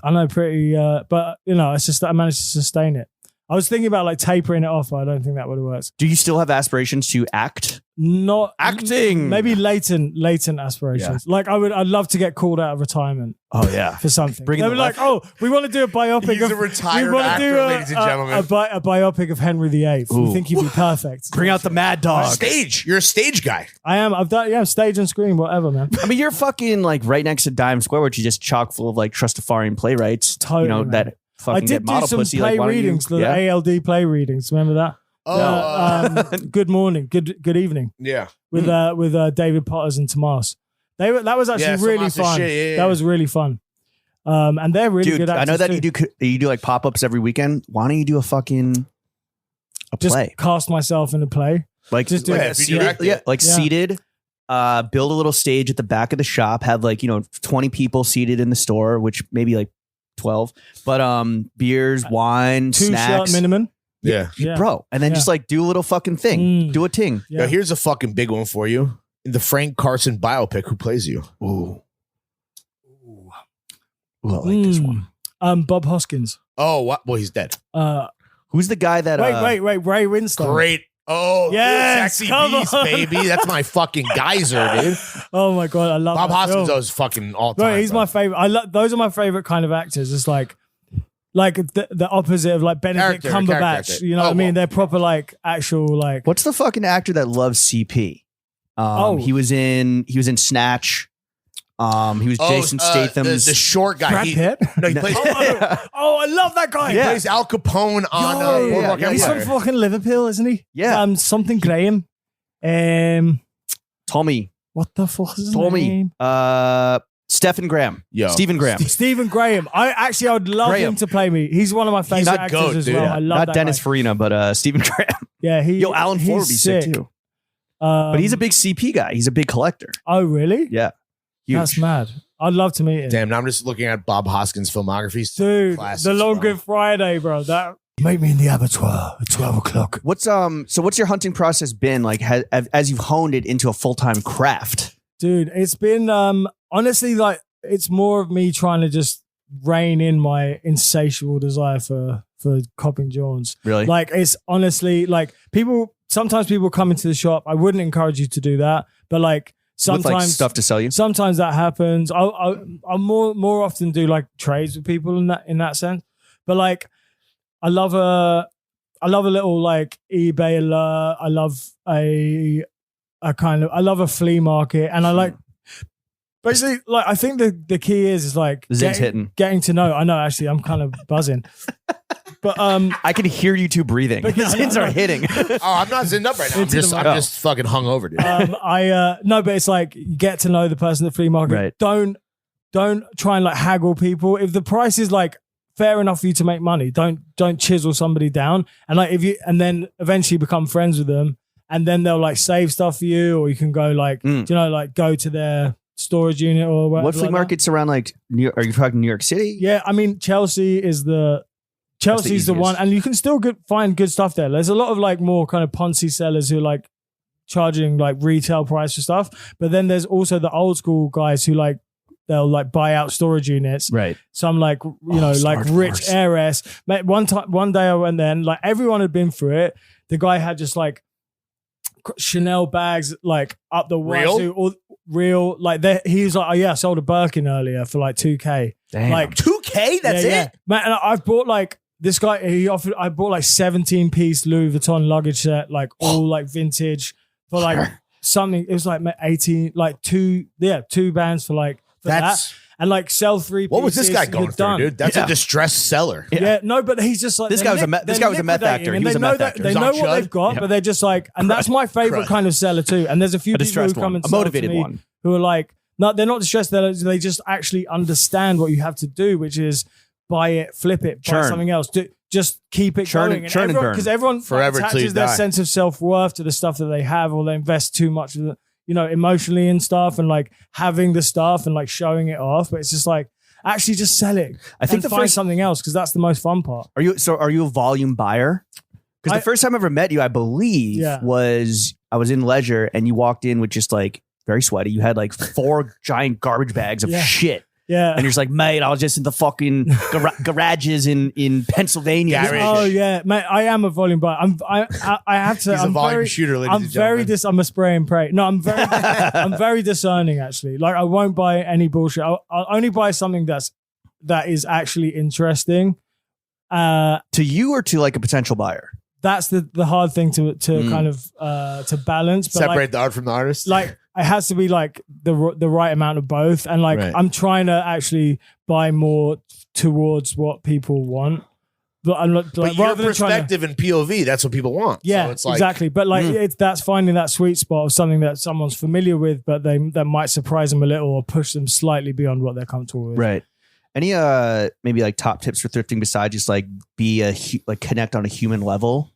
I know pretty, but it's just that I managed to sustain it. I was thinking about like tapering it off, but I don't think that would have worked. Do you still have aspirations to act? Not acting. Maybe latent aspirations. Like I'd love to get called out of retirement. Oh yeah, for something. They were like, oh, we want to do a biopic. He's a retired actor, ladies and gentlemen. A biopic of Henry VIII. We think he'd be perfect. Bring out the Mad Dog. Stage. You're a stage guy. I am. I've done stage and screen, whatever, man. I mean, you're fucking like right next to Dime Square, which is just chock full of like Trustafarian playwrights. Totally, man. That. I did do some pussy, play readings, the ALD play readings. Remember that? Oh, good morning, good evening. Yeah, with David Potters and Tomas. That was actually really fun. Shit, That was really fun. And they're really good actors. I know that you do like pop ups every weekend. Why don't you do a play? Just cast myself in a play. Like just do seated. Seated. Build a little stage at the back of the shop. Have 20 people seated in the store, which maybe like 12, but beers, wine, 2 snacks shot minimum. Yeah, bro, and then just like do a little fucking thing, do a ting. Yeah. Now here's a fucking big one for you: in the Frank Carson biopic, who plays you? Ooh, I like this one. Bob Hoskins. Oh, what? Well, he's dead. Who's the guy that? Wait, Ray Winstone. Great. Oh, yes, Sexy Beast, baby. That's my fucking geyser, dude. Oh my god, I love Bob Hoskins. Film. Is fucking all time. Bro, he's my favorite. Those are my favorite kind of actors. It's like the opposite of like Benedict Cumberbatch. You know what I mean? They're proper like actual like. What's the fucking actor that loves CP? He was in Snatch. He was Jason Statham's the short guy. Brad Pitt? No, he plays. I love that guy. He plays Al Capone on Boardwalk Empire. He's from fucking Liverpool, isn't he? Yeah. Something Graham. Tommy. What the fuck is his name? Stephen Graham. Stephen Graham. Stephen Graham. I would love him to play me. He's one of my favorite actors as well. I love Not that Dennis guy. Farina, but Stephen Graham. Yeah, Yo, Alan Ford would be he's sick too. But he's a big CP guy. He's a big collector. Oh, really? Yeah. Huge. That's mad. I'd love to meet him. Damn, now I'm just looking at Bob Hoskins' filmography. Dude, Classics, the Long bro. Good Friday, bro. That meet me in the abattoir at 12 o'clock. What's your hunting process been like as you've honed it into a full-time craft? Dude, it's been honestly like it's more of me trying to just rein in my insatiable desire for copping Johns. Really? Like it's honestly like sometimes people come into the shop. I wouldn't encourage you to do that, but like sometimes with like stuff to sell you. Sometimes that happens. I'll more often do like trades with people in that sense. But like I love a little like eBay alert. I love I love a flea market, and I like basically like I think the key is like getting to know. I know actually I'm kind of buzzing. But I can hear you two breathing. The zins are hitting. Oh, I'm not zinned up right now. I'm just fucking hungover, dude. No, but it's like you get to know the person at the flea market. Right. Don't try and like haggle people. If the price is like fair enough for you to make money, don't chisel somebody down. And like and then eventually become friends with them, and then they'll like save stuff for you, or you can go like like go to their storage unit or whatever. What flea markets around like are you talking New York City? Yeah, I mean Chelsea's the one, and you can still find good stuff there. There's a lot of like more kind of Ponzi sellers who are like charging like retail price for stuff, but then there's also the old school guys who like they'll like buy out storage units. Right. Some like like rich heiress. Mate, one day I went there and like everyone had been through it. The guy had just like Chanel bags like up the wazoo, all real. Like he was like, oh yeah, I sold a Birkin earlier for like $2,000. Damn. Like $2,000? That's it? Yeah. Man, and I've bought like this guy. I bought like 17-piece Louis Vuitton luggage set, like all like vintage for like something. It was like 18, like two bands for like that. And like sell 3 pieces. What was this guy going through, done. dude? That's a distressed seller. Yeah, no, but he's just like this guy was a meth actor. He was a meth actor. They know what they've got, but they're just like, and that's my favorite kind of seller too. And there's a few people who come and a sell motivated to me one who are like, no, they're not distressed. They just actually understand what you have to do, which is buy it, flip it, buy something else. Just keep it going. Churn and burn. Because everyone Forever attaches their sense of self-worth to the stuff that they have, or they invest too much emotionally in stuff and like having the stuff and like showing it off. But it's just like, actually just sell it. I think find something else, because that's the most fun part. Are you a volume buyer? Because the first time I ever met you, I believe, was I was in leisure and you walked in with just like very sweaty. You had like 4 giant garbage bags of shit. Yeah. And you're just like, mate, I was just in the fucking garages in Pennsylvania. Oh yeah, mate, I am a volume buyer. I have to. He's a volume shooter, ladies and gentlemen. I'm a spray and pray. No, I'm very discerning actually. Like I won't buy any bullshit. I'll only buy something that is actually interesting. To you or to like a potential buyer? That's the hard thing to kind of to balance. But separate like, the art from the artist. Like it has to be like the right amount of both, and like I'm trying to actually buy more towards what people want. But I'm not, like, but your perspective and POV, that's what people want. Yeah, so it's like, exactly. But like that's finding that sweet spot of something that someone's familiar with, but that might surprise them a little or push them slightly beyond what they're comfortable with. Right. Any maybe like top tips for thrifting besides just like like connect on a human level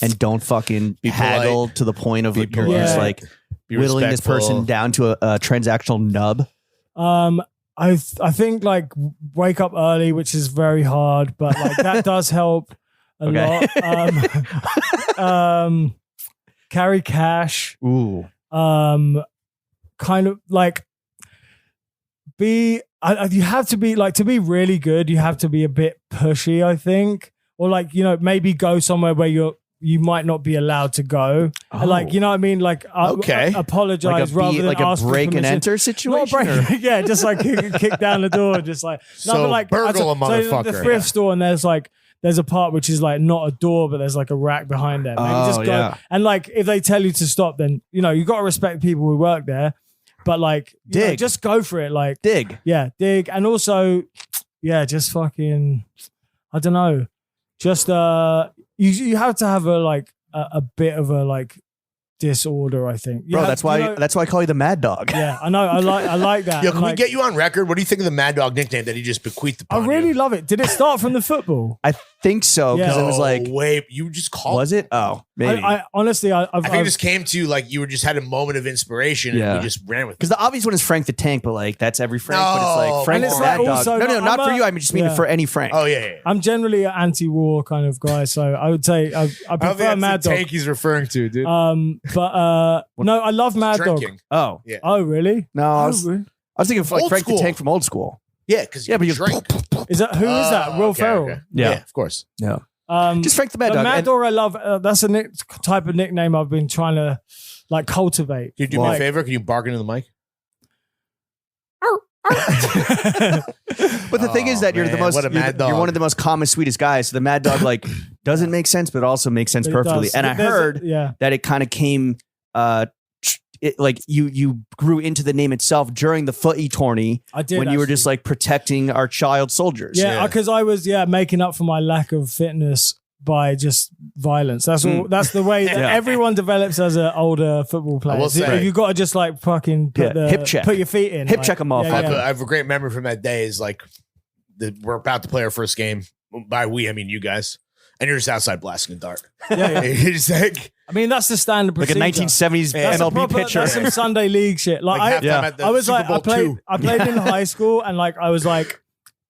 and don't fucking haggle to the point of like, you're just like whittling this person down to a transactional nub? I think like wake up early, which is very hard, but like that does help a lot. Carry cash. Ooh. Kind of like you have to be like, to be really good, you have to be a bit pushy, I think, or like, maybe go somewhere where you might not be allowed to go. Like, you know what I mean? Like, apologize like rather than like ask a break for and enter situation. Yeah, just like kick down the door, just like but like burgle a motherfucker. So the thrift store, and there's a part which is like not a door, but there's like a rack behind there. Maybe just go. And like, if they tell you to stop, then you got to respect people who work there. But like, just go for it. Like dig, and also, just fucking, I don't know, just you have to have a bit of a like disorder, I think. Bro, that's why I call you the Mad Dog. Yeah, I know. I like that. Yo, can we get you on record? What do you think of the Mad Dog nickname that he just bequeathed upon I really you? love it. Did it start from the football? I think so, because it was like, wait, you just called was it? Oh, Maybe. I honestly, I think it just came to like you were just had a moment of inspiration and you just ran with it. Because the obvious one is Frank the Tank, but like that's every Frank. But it's like Frank and the it's Mad like Dog. also- No, not for you. I just mean yeah. for any Frank. Oh yeah. I'm generally an anti-war kind of guy, so I would say I I don't think prefer that's Mad the Dog. tank he's referring to, dude. But no, I love Mad Dog. Drinking. Oh. Yeah. Oh, really? No, I was really? thinking of like Old Frank school. the Tank from old school. Yeah, because Yeah, but you drink. Is that who is that? Will Ferrell. Okay. Yeah. Yeah, of course. Yeah. Just Frank the Mad But Dog. Mad And- Dog, I love. That's a type of nickname I've been trying to like cultivate. Can you do me a favor? Can you bark into the mic? But the thing is that you're the man, most what a mad you're dog. one of the most common, sweetest guys. So the Mad Dog like doesn't make sense, but also makes sense It perfectly. does. And I There's heard yeah. that it kind of came like you grew into the name itself during the footy tourney I did when you were actually. just like protecting our child soldiers. Yeah, because I was making up for my lack of fitness by just violence. That's all. That's the way that everyone develops as an older football player. will say- You got to just like fucking put the hip check. put your feet in, Hip like, check 'em off. I have a great memory from that day. Is like we're about to play our first game. By we, I mean you guys. And you're just outside blasting a dart. Yeah. You're just like I mean, that's the standard Like a procedure. 1970s That's a MLB proper- pitcher. That's some Sunday league shit. Like halftime at the I was Super like, Bowl II. I played in high school, and like I was like,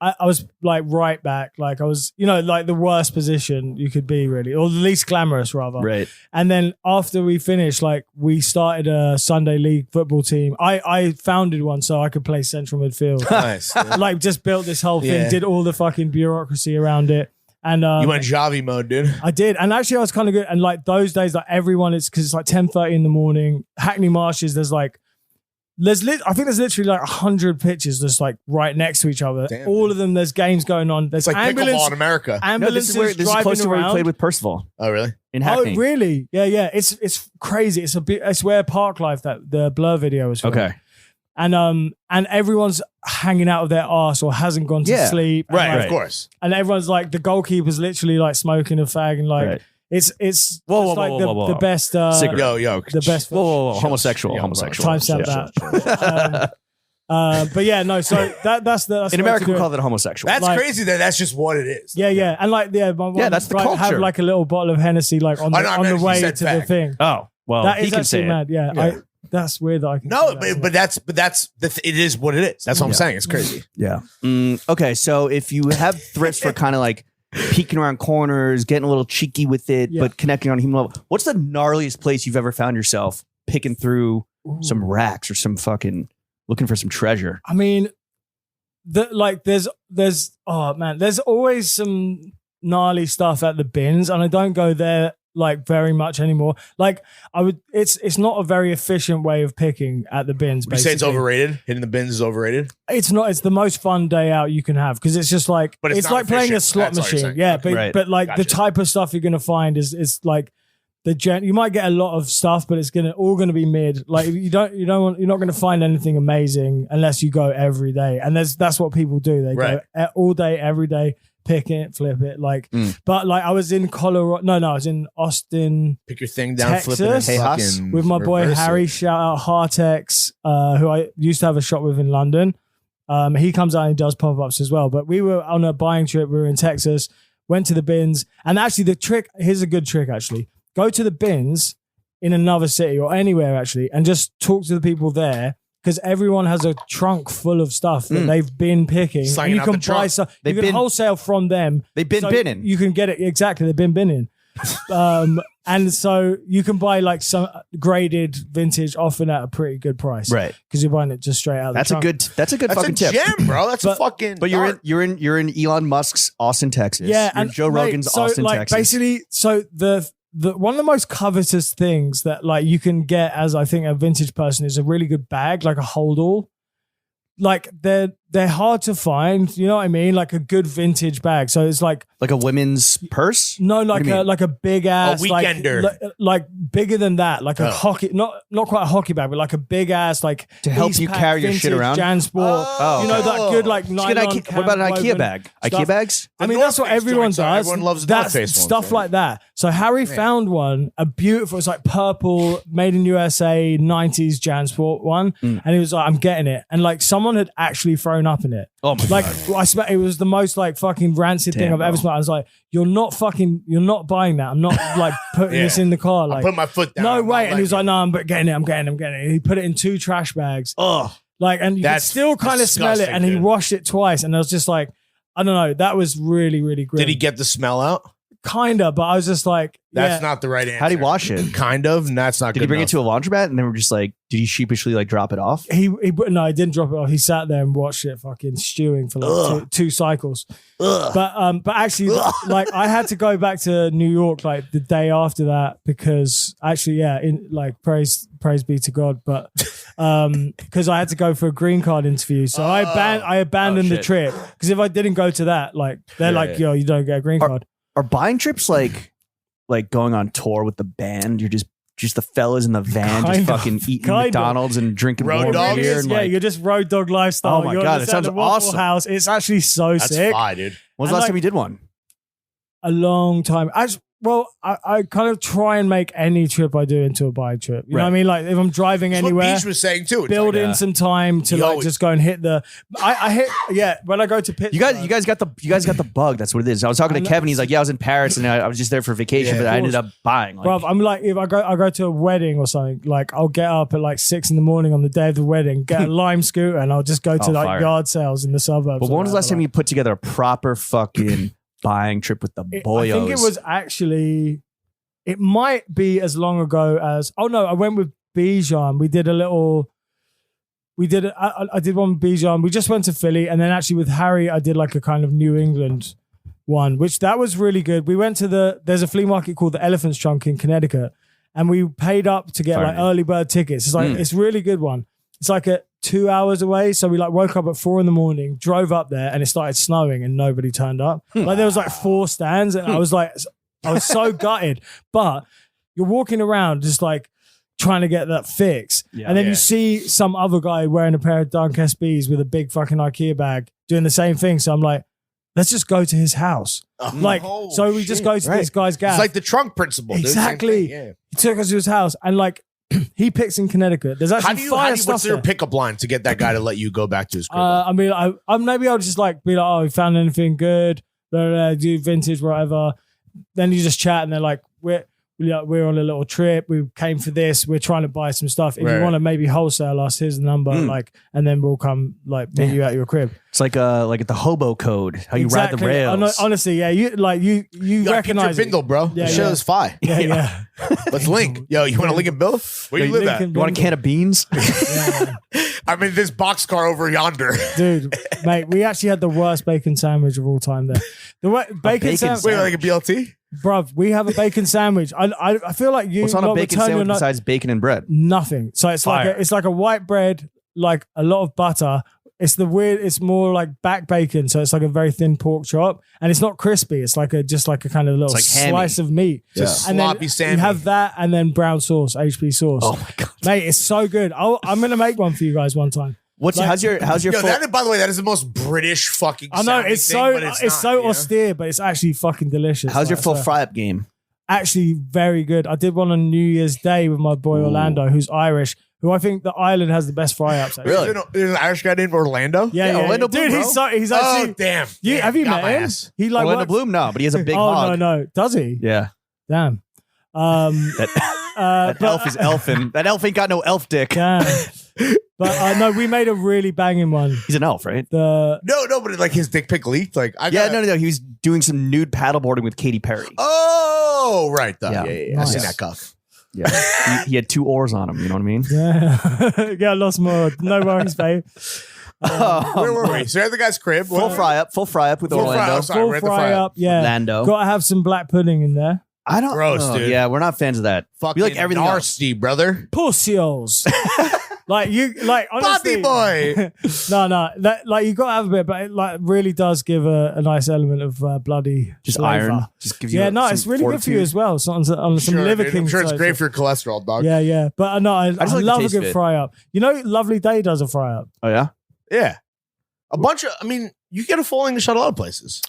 I was like right back, like I was, like the worst position you could be, really, or the least glamorous, rather. Right. And then after we finished, like we started a Sunday league football team. I founded one so I could play central midfield. nice. Like just built this whole thing, Yeah. did all the fucking bureaucracy around it. And You went Javi mode, dude. I did. And actually I was kind of good. And like those days, like everyone, it's because it's like 10:30 in the morning. Hackney Marshes, I think there's literally like 100 pitches just like right next to each other. Damn, all man. of them, there's games going on. There's It's like pickleball in America. No, ambulances this is driving close to where we around. played with Percival Oh, really? in Hackney. Oh, really? Yeah. It's crazy. It's where Park Life, that the Blur video was filmed. Okay. And everyone's hanging out of their arse or hasn't gone to sleep. And, Right, like, of course. And everyone's like, the goalkeeper's literally like smoking a fag and like Right. it's Whoa, just whoa, like whoa, whoa. the best Cigarette. Yo. the best Whoa. Homosexual. Yo, Homosexual. timestamp that. But yeah, no. So that's the In America, we call it homosexual. That's Like- crazy that that's just what it is. yeah, and like my mum that's the like, have culture. like a little bottle of Hennessy like on Oh, no, I the meant he way said to the fag. thing. Oh, well, That he is can say actually it. mad. Yeah, Yeah. that's weird that I can. No, say that. but that's it is what it is. That's what I'm saying. It's crazy. Yeah. Okay, so if you have thrifts for kind of like peeking around corners, getting a little cheeky with it, Yeah. but connecting on a human level, what's the gnarliest place you've ever found yourself picking through some racks or some fucking looking for some treasure? I mean, there's oh man, there's always some gnarly stuff at the bins, and I don't go there like very much anymore. Like it's not a very efficient way of picking at the bins. Would you say it's basically. overrated? Hitting the bins is overrated? It's not. It's the most fun day out you can have because it's just like But it's not like playing a efficient. slot That's all you're machine. saying. Yeah, Okay. but Right. but like the Gotcha. type of stuff you're gonna find is like you might get a lot of stuff, but it's all gonna be mid. Like you're not gonna find anything amazing unless you go every day, and that's what people do. They Right. go all day, every day, pick it, flip it. Like, but like I was in Colorado. No, I was in Austin. Pick your thing down, flip it, and Texas? Hey, Huss. fucking With my boy reverse Harry, it. shout out Hartex, who I used to have a shop with in London. He comes out and does pop-ups as well. But we were on a buying trip. We were in Texas, went to the bins. And actually here's a good trick actually. Go to the bins in another city or anywhere actually and just talk to the people there because everyone has a trunk full of stuff that they've been picking. Slanging And you out can the buy trunk. stuff. You They've can been- wholesale from them. They've been So binning. You can get it. Exactly. They've been binning. And so you can buy like some graded vintage often at a pretty good price. Right. Because you're buying it just straight out of That's the a trunk. good That's fucking a tip. gem, bro. That's a fucking. But you're dart. in Elon Musk's Austin, Texas. Yeah. You're And Joe mate, Rogan's so, Austin, like, Texas. Basically, so the one of the most covetous things that like you can get as I think a vintage person is a really good bag, like a hold all. Like they're hard to find, you know what I mean? Like a good vintage bag. So it's like a women's purse. no, like do you mean? a big ass, weekender. like bigger than that, like a hockey, not quite a hockey bag, but like a big ass, like To help you Eastpak carry your shit vintage around? Jansport. Oh, you know okay. that good like Just get nylon. Ikea- what about an IKEA woven bag? IKEA stuff. bags? I mean, The that's what North Face everyone joints are- does. everyone loves the North That's Face ones, stuff right? like that. So Harry found one, a beautiful, it's like purple, made in USA, 90s Jansport one. And he was like, I'm getting it. And like someone had actually thrown thrown up in it. Oh my Like god. I smell, it was the most like fucking rancid thing Damn, I've ever bro. smelled. I was like, you're not buying that. I'm not like putting Yeah. this in the car. I Like, put my foot down. no I'm not way. And he was like, letting no, I'm getting it. I'm getting it. He put it in 2 trash bags. Oh, Like, and you could That's still kind of smell it. disgusting, And he dude. washed it twice. And I was just like, I don't know. That was really, really you. grim. Did he get the smell out? Kinda, but I was just like, That's yeah. not the right answer. how'd he wash it? Kind of, and that's not Did good he bring enough. it to a laundromat and then we're just like, did he sheepishly like drop it off? He didn't drop it off. He sat there and watched it fucking stewing for like two cycles. Ugh. But actually, like I had to go back to New York like the day after that because actually, yeah, in like praise be to God, but because I had to go for a green card interview, so I abandoned the shit. trip because if I didn't go to that, like they're like, yo, you don't get a green card. Are buying trips like going on tour with the band? You're just the fellas in the van, just Kind of. fucking eating Kind of. McDonald's and drinking Road warm dogs? beer. And Yeah, like, you're just road dog lifestyle. Oh my You're God, just it at sounds the Waffle awesome. House. It's actually so That's sick. fine, dude. when's And the last like- time you did one? A long time. I kind of try and make any trip I do into a bike trip. You know what I Right. mean? Like if I'm driving That's what anywhere, Beach was saying too. It's build like, in some time to Yo, like just go and hit the. I hit when I go to Pittsburgh. You guys got the bug. That's what it is. I was talking to Kevin. He's like, yeah, I was in Paris and I was just there for vacation, Yeah, but of I ended up buying. Like, Bruv, I'm like, if I go to a wedding or something, like I'll get up at like 6 a.m. on the day of the wedding, get a Lime scooter, and I'll just go to Oh, like fire. yard sales in the suburbs. but when was the last time Like, you put together a proper fucking buying trip with the boyos? I think it was actually. It might be as long ago as. Oh no, I went with Bijan. We did a little. I did one with Bijan. We just went to Philly, and then actually with Harry, I did like a kind of New England one, which that was really good. We went to there's a flea market called the Elephant's Trunk in Connecticut, and we paid up to get Fire, like man. early bird tickets. It's like it's a really good one. It's like 2 hours away, so we like woke up at 4 a.m, drove up there, and it started snowing, and nobody turned up. Like there was like 4 stands, and I was so gutted. But you're walking around just like trying to get that fix, and then you see some other guy wearing a pair of Dunk SBs with a big fucking IKEA bag doing the same thing. So I'm like, let's just go to his house. Like, Oh, so we just go to this guy's gaff. It's like the trunk principle. Dude. Same Exactly. thing, yeah. He took us to his house, and like he picks in Connecticut. There's actually fire stuff what's your there. pickup line to get that guy to let you go back to his crib? I mean, I maybe I'll just like be like, oh, we found anything good? Blah, blah, blah, do vintage, whatever. Then you just chat, and they're like, we're on a little trip. We came for this. We're trying to buy some stuff. If you Right. want to maybe wholesale us, here's the number. Like, and then we'll come like meet you at your crib. It's like at the hobo code, how you ride the rails. Honestly, yeah, you you gotta recognize keep your bindle, bro. Yeah, the show yeah. is fire. Yeah. Let's link. Yo, you want to link and bill? Where you live at? Lincoln You want a can of beans? Yeah, I'm in this boxcar over yonder. dude, mate, we actually had the worst bacon sandwich of all time there. Bacon bacon sandwich, Wait, like a BLT? bruv, we have a bacon sandwich. I feel like you What's on a lot would bacon turn your sandwich no- besides bacon and bread? nothing. So it's Fire. like a white bread, like a lot of butter. It's more like back bacon, so it's like a very thin pork chop, and it's not crispy. It's like just like a kind of little like hammy. slice of meat. Just And sloppy then Sammy. you have that, and then brown sauce, HP sauce. Oh my god! Mate, it's so good. I'm gonna make one for you guys one time. How's your Yo, full, by the way, that is the most British fucking. I know sounding it's thing, so but it's not, so you know? austere, but it's actually fucking delicious. how's your Like, full so- fry up game? Actually, very good. I did one on New Year's Day with my boy Orlando, who's Irish, who I think the island has the best fry ups. Actually. Really? There's an Irish guy named Orlando. Yeah, Orlando Bloom, dude, bro. he's Oh actually. damn! Have you Got met my him? ass. He like Orlando works- Bloom? No, but he has a big Oh hog. no, does he? Yeah, Damn. that elf is elfin. That elf ain't got no elf dick. Damn. But no, we made a really banging one. He's an elf, right? The No, but like his dick pic leaked. Like I Yeah, got no. He was doing some nude paddleboarding with Katy Perry. Oh, right. Yeah. Yeah. I seen Nice. that cuff. Yeah, he had 2 oars on him. You know what I mean? yeah, yeah, lost more. No worries, babe. Where were we? So you're at the guy's crib. Full fry up with Full fry Orlando. up. Sorry, Full we're at the fry fry up. Yeah, Orlando. got to have some black pudding in there. I don't. Gross, oh, dude. Yeah, we're not fans of that. Fucking We like everything else. nasty, brother. Pussies. Like honestly, Body boy. no, that like you got to have a bit, but it like really does give a nice element of bloody Just flavor. iron. Just gives you. Yeah, no, some it's really good for you fortitude. as well. So on some Sure, liver dude. king. I'm sure it's side great stuff. for your cholesterol, dog. Yeah, but no, I just like the love a taste good of it. fry up. You know, Lovely Day does a fry up. Oh yeah. Yeah. A bunch of, I mean, you get a full English at a lot of places.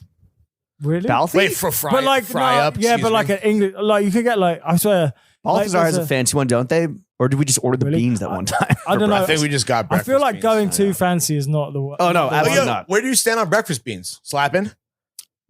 Really? Balthy? Wait, for fry, but like fry no, up. yeah, excuse but like me. an English, like you could get like I swear. Balthazar like, has a there's fancy one, don't they? Or did we just order the Really? beans that one time? I don't know. I think we just got I breakfast feel like beans. going too fancy is not the. Oh, no, the absolutely way. not. Where do you stand on breakfast beans? Slapping?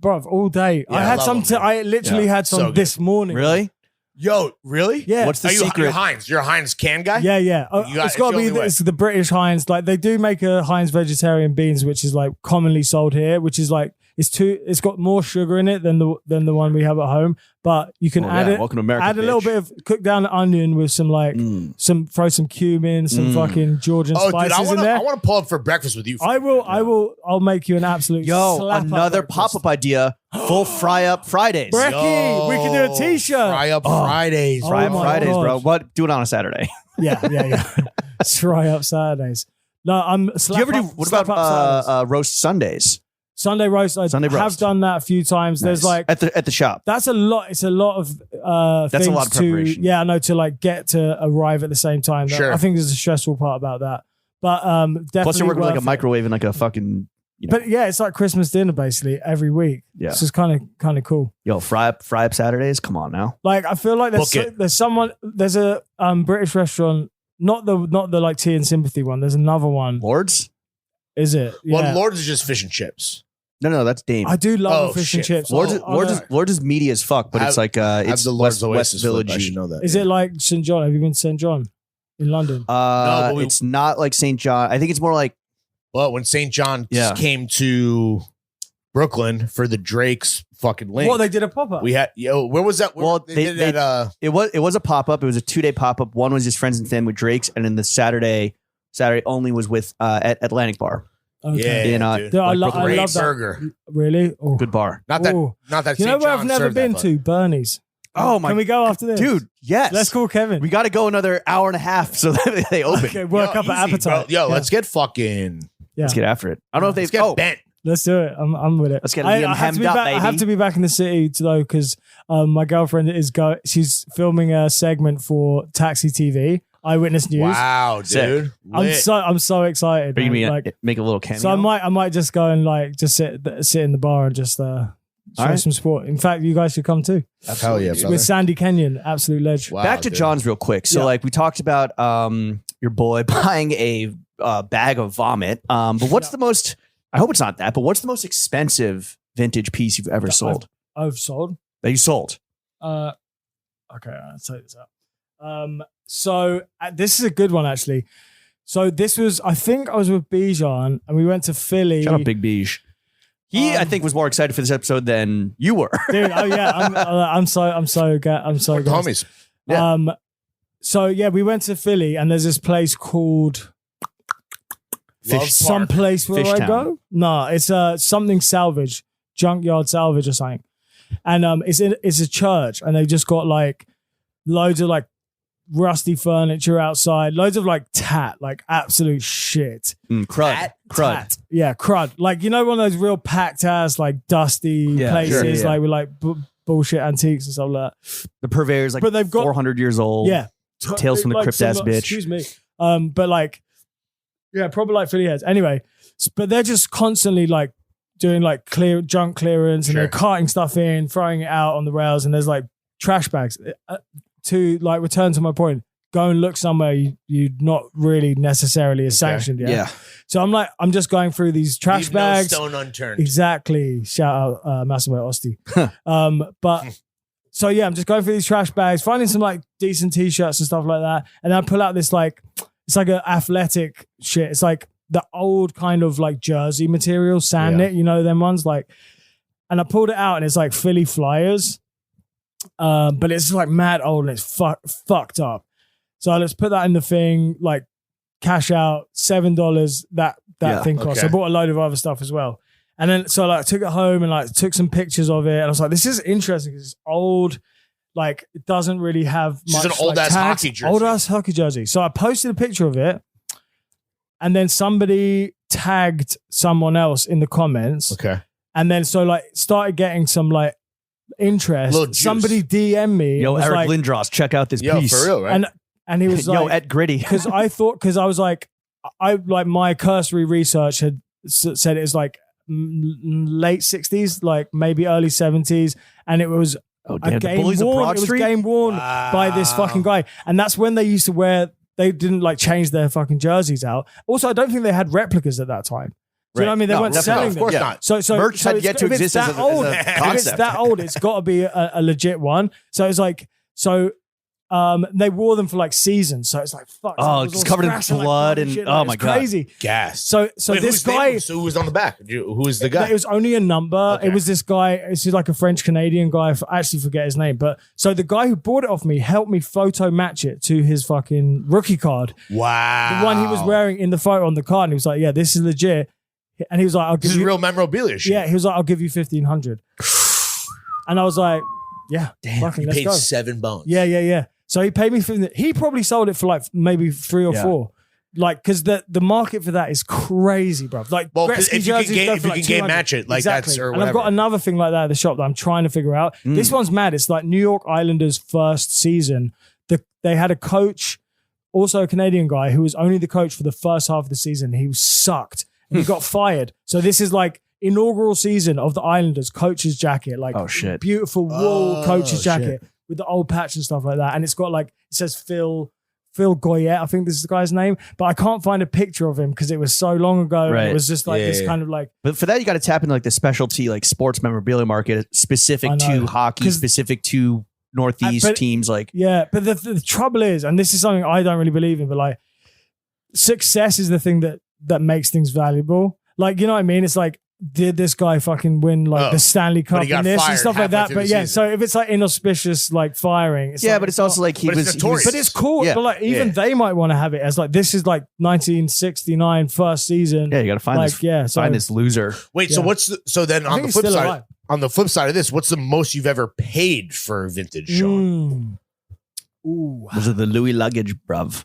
Bruv, all day. Yeah, I I had love some. them, I literally had some So good. this morning. Really? Yo, really? Yeah. What's the Are you secret? Heinz? You're a Heinz can guy? Yeah, yeah. You got- It's got to it's the be only way. it's the British Heinz. Like they do make a Heinz vegetarian beans, which is like commonly sold here, which is like it's got more sugar in it than the one we have at home. But you can Oh, add yeah. it. Welcome to America, Add a little bitch. bit of cooked down onion with some like throw some cumin, some fucking Georgian Oh, dude, spices in I there. want to pull up for breakfast with you. I'll make you an absolute Yo, slap another up pop-up idea. Full fry-up Fridays. Brekkie, we can do a t-shirt. Fry up Fridays. Fry-up my Fridays, God. bro. What? Do it on a Saturday. Yeah. Fry up Saturdays. No, I'm. Do you ever do, what about roast Sundays? Sunday roast? I Sunday have roast. done that a few times. There's Nice. like at the shop. that's a lot. It's a lot of That's things a lot of preparation. to to like get to arrive at the same time. Sure. I think there's a stressful part about that. But definitely. Plus, you're working with like a worth it. microwave and like a fucking. But yeah, it's like Christmas dinner basically every week. Yeah. It's just kind of cool. Yo, fry up Saturdays. Come on now. Like I feel like Book it. there's a British restaurant, not the like Tea and Sympathy one. There's another one. Lords? Is it? Well, Yeah. Lords is just fish and chips. No, that's Dame. I do love Oh, the fish and shit. chips. Lords, Oh, Lords, no. is, Lords is meaty as fuck, but it's like I have it's the Lord's West Oasis flip. I Village. should know that. Is it like St. John? Have you been to St. John in London? but we- It's not like St. John. I think it's more like Well, when St. John Yeah. came to Brooklyn for the Drake's fucking link, Well, they did a pop up. we had where was that? Where, Well, they, they- did it at, it was a pop up. It was a 2-day pop up. One was just friends and family with Drake's, and then the Saturday only was with at Atlantic Bar. Okay. yeah, in, dude. Dude, I like love that. burger. Really? Oh. Good bar. Not that. Oh. Not that. You know St. where I've John never served that, been but- to? Bernie's. Oh my! Can we go after this? Dude, yes. Let's call Kevin. We got to go another hour and a half so that they open. Okay, work Yo, up an easy, appetite. bro. Yo, Yeah. let's get fucking. Yeah. Let's get after it. I don't know if Let's they've. get bent. Let's do it. I'm with it. Let's get I Liam have to hemmed be up, back. I have baby. to be back in the city though because my girlfriend is she's filming a segment for Taxi TV, Eyewitness News. Wow, Sick. dude. I'm Lit. so excited. Are you man. gonna Like, make a little cameo? so I might just go and like just sit in the bar and just show right. some support. In fact, you guys should come too. Hell yeah, brother. With Sandy Kenyon, absolute ledge. Wow, Back to dude. John's real quick. So Yeah. like we talked about your boy buying a bag of vomit. But what's the most? I hope it's not that. But what's the most expensive vintage piece you've ever sold? I've sold. That you sold? Okay, I'll take this out. So this is a good one actually. So this was, I think I was with Bijan and we went to Philly. Shout out Big Beige. He, I think, was more excited for this episode than you were. Dude, oh yeah, I'm so We're gassed. homies. Yeah. So yeah, we went to Philly and there's this place called Love some Park. place where Fish I Town. go. No, it's something salvage, junkyard salvage or something. And it's a church and they've just got like loads of like rusty furniture outside, loads of like like absolute shit. Crud. Tat. Yeah, crud. Like, you know, one of those real packed ass, like dusty Yeah, places, sure, yeah. like with like bullshit antiques and stuff like that. The purveyor's like But they've got- 400 years old. Yeah. Tales from the Like Crypt ass some- bitch. Excuse me. But like, yeah, probably like Philly heads. Anyway, but they're just constantly like doing like junk clearance and Sure. they're carting stuff in, throwing it out on the rails, and there's like trash bags. To like return to my point, go and look somewhere you're not really necessarily is sanctioned yet. Yeah. So I'm just going through these trash Leave bags. No stone unturned. Exactly. Shout out Massimo Osti. But so yeah, I'm just going through these trash bags, finding some like decent t-shirts and stuff like that. And I pull out this like, it's like an athletic shit. It's like the old kind of like jersey material, sand knit, you know, them ones like, and I pulled it out and it's like Philly Flyers. But it's like mad old and it's fucked up. So let's put that in the thing, like cash out $7 that Yeah, thing cost. okay. I bought a load of other stuff as well. And then so like I took it home and like took some pictures of it. And I was like, this is interesting because it's old. Like it doesn't really have It's much. just an old like, ass tags. hockey jersey. Old ass hockey jersey. So I posted a picture of it. And then somebody tagged someone else in the comments. Okay. And then so like started getting some like interest. Little juice. Somebody DM me. Yo, and was Eric like, Lindros, check out this Yo, piece. for real, right? and he was Yo, like, at Gritty. because I was like, I like my cursory research had said it was like late 60s, like maybe early 70s, and it was Oh, a damn. The game bullies of worn. Broad It was Street? game worn by this fucking guy, and that's when they used to wear. They didn't like change their fucking jerseys out. Also, I don't think they had replicas at that time. Do you know what I mean? They weren't selling of them. course not. So Merch had it's- yet to if it's exist as that a old, if it's concept. that old, it's got to be a legit one. So it's like they wore them for like seasons. So it's like fuck. Oh, it was it's all covered in scratching like blood blood and- shit. oh Like, my it's God. crazy. Gas. So Wait, this whose name guy. was- who was on the back? Who is the guy? It was only a number. Okay. It was this guy. It's like a French Canadian guy. I actually forget his name. But so the guy who bought it off me helped me photo match it to his fucking rookie card. Wow. The one he was wearing in the photo on the card. And he was like, yeah, this is legit. And he was like, I'll give This is you real memorabilia shit. Yeah, he was like, I'll give you 1,500. And I was like, yeah, fucking He let's paid go. $7. Yeah. So he paid me for he probably sold it for like maybe 3 or 4. Like, because the market for that is crazy, bro. Like, Well, 'cause Gretzky if you can jerseys game- go if for you like can game 200. match it, like Exactly. that's or And I've got whatever. another thing like that at the shop that I'm trying to figure out. This one's mad. It's like New York Islanders' first season. They had a coach, also a Canadian guy, who was only the coach for the first half of the season. He sucked. And he got fired. So this is like inaugural season of the Islanders coach's jacket, like Oh, shit. beautiful wool coach's shit. jacket with the old patch and stuff like that. And it's got like, it says Phil Goyette, I think this is the guy's name, but I can't find a picture of him because it was so long ago. And Right. it was just like this Yeah. kind of like, But for that, you got to tap into like the specialty, like sports memorabilia market specific I know. to hockey, 'Cause- specific to Northeast but- teams. Like, yeah. But the trouble is, and this is something I don't really believe in, but like success is the thing that makes things valuable. Like, you know what I mean? It's like, did this guy fucking win like the Stanley Cup he got and this and fired stuff like halfway that? through But the yeah, season. so if it's like inauspicious like firing, it's yeah, like, but it's also like he but it's was, notorious. But it's cool. Yeah. But like even Yeah. they might want to have it as like this is like 1969 first season. yeah, you got to find like this, yeah. So find this loser. Wait, so Yeah. what's so then I on think the he's flip still side? alive. On the flip side of this, what's the most you've ever paid for vintage, Sean? Ooh. Those are the Louis luggage, bruv.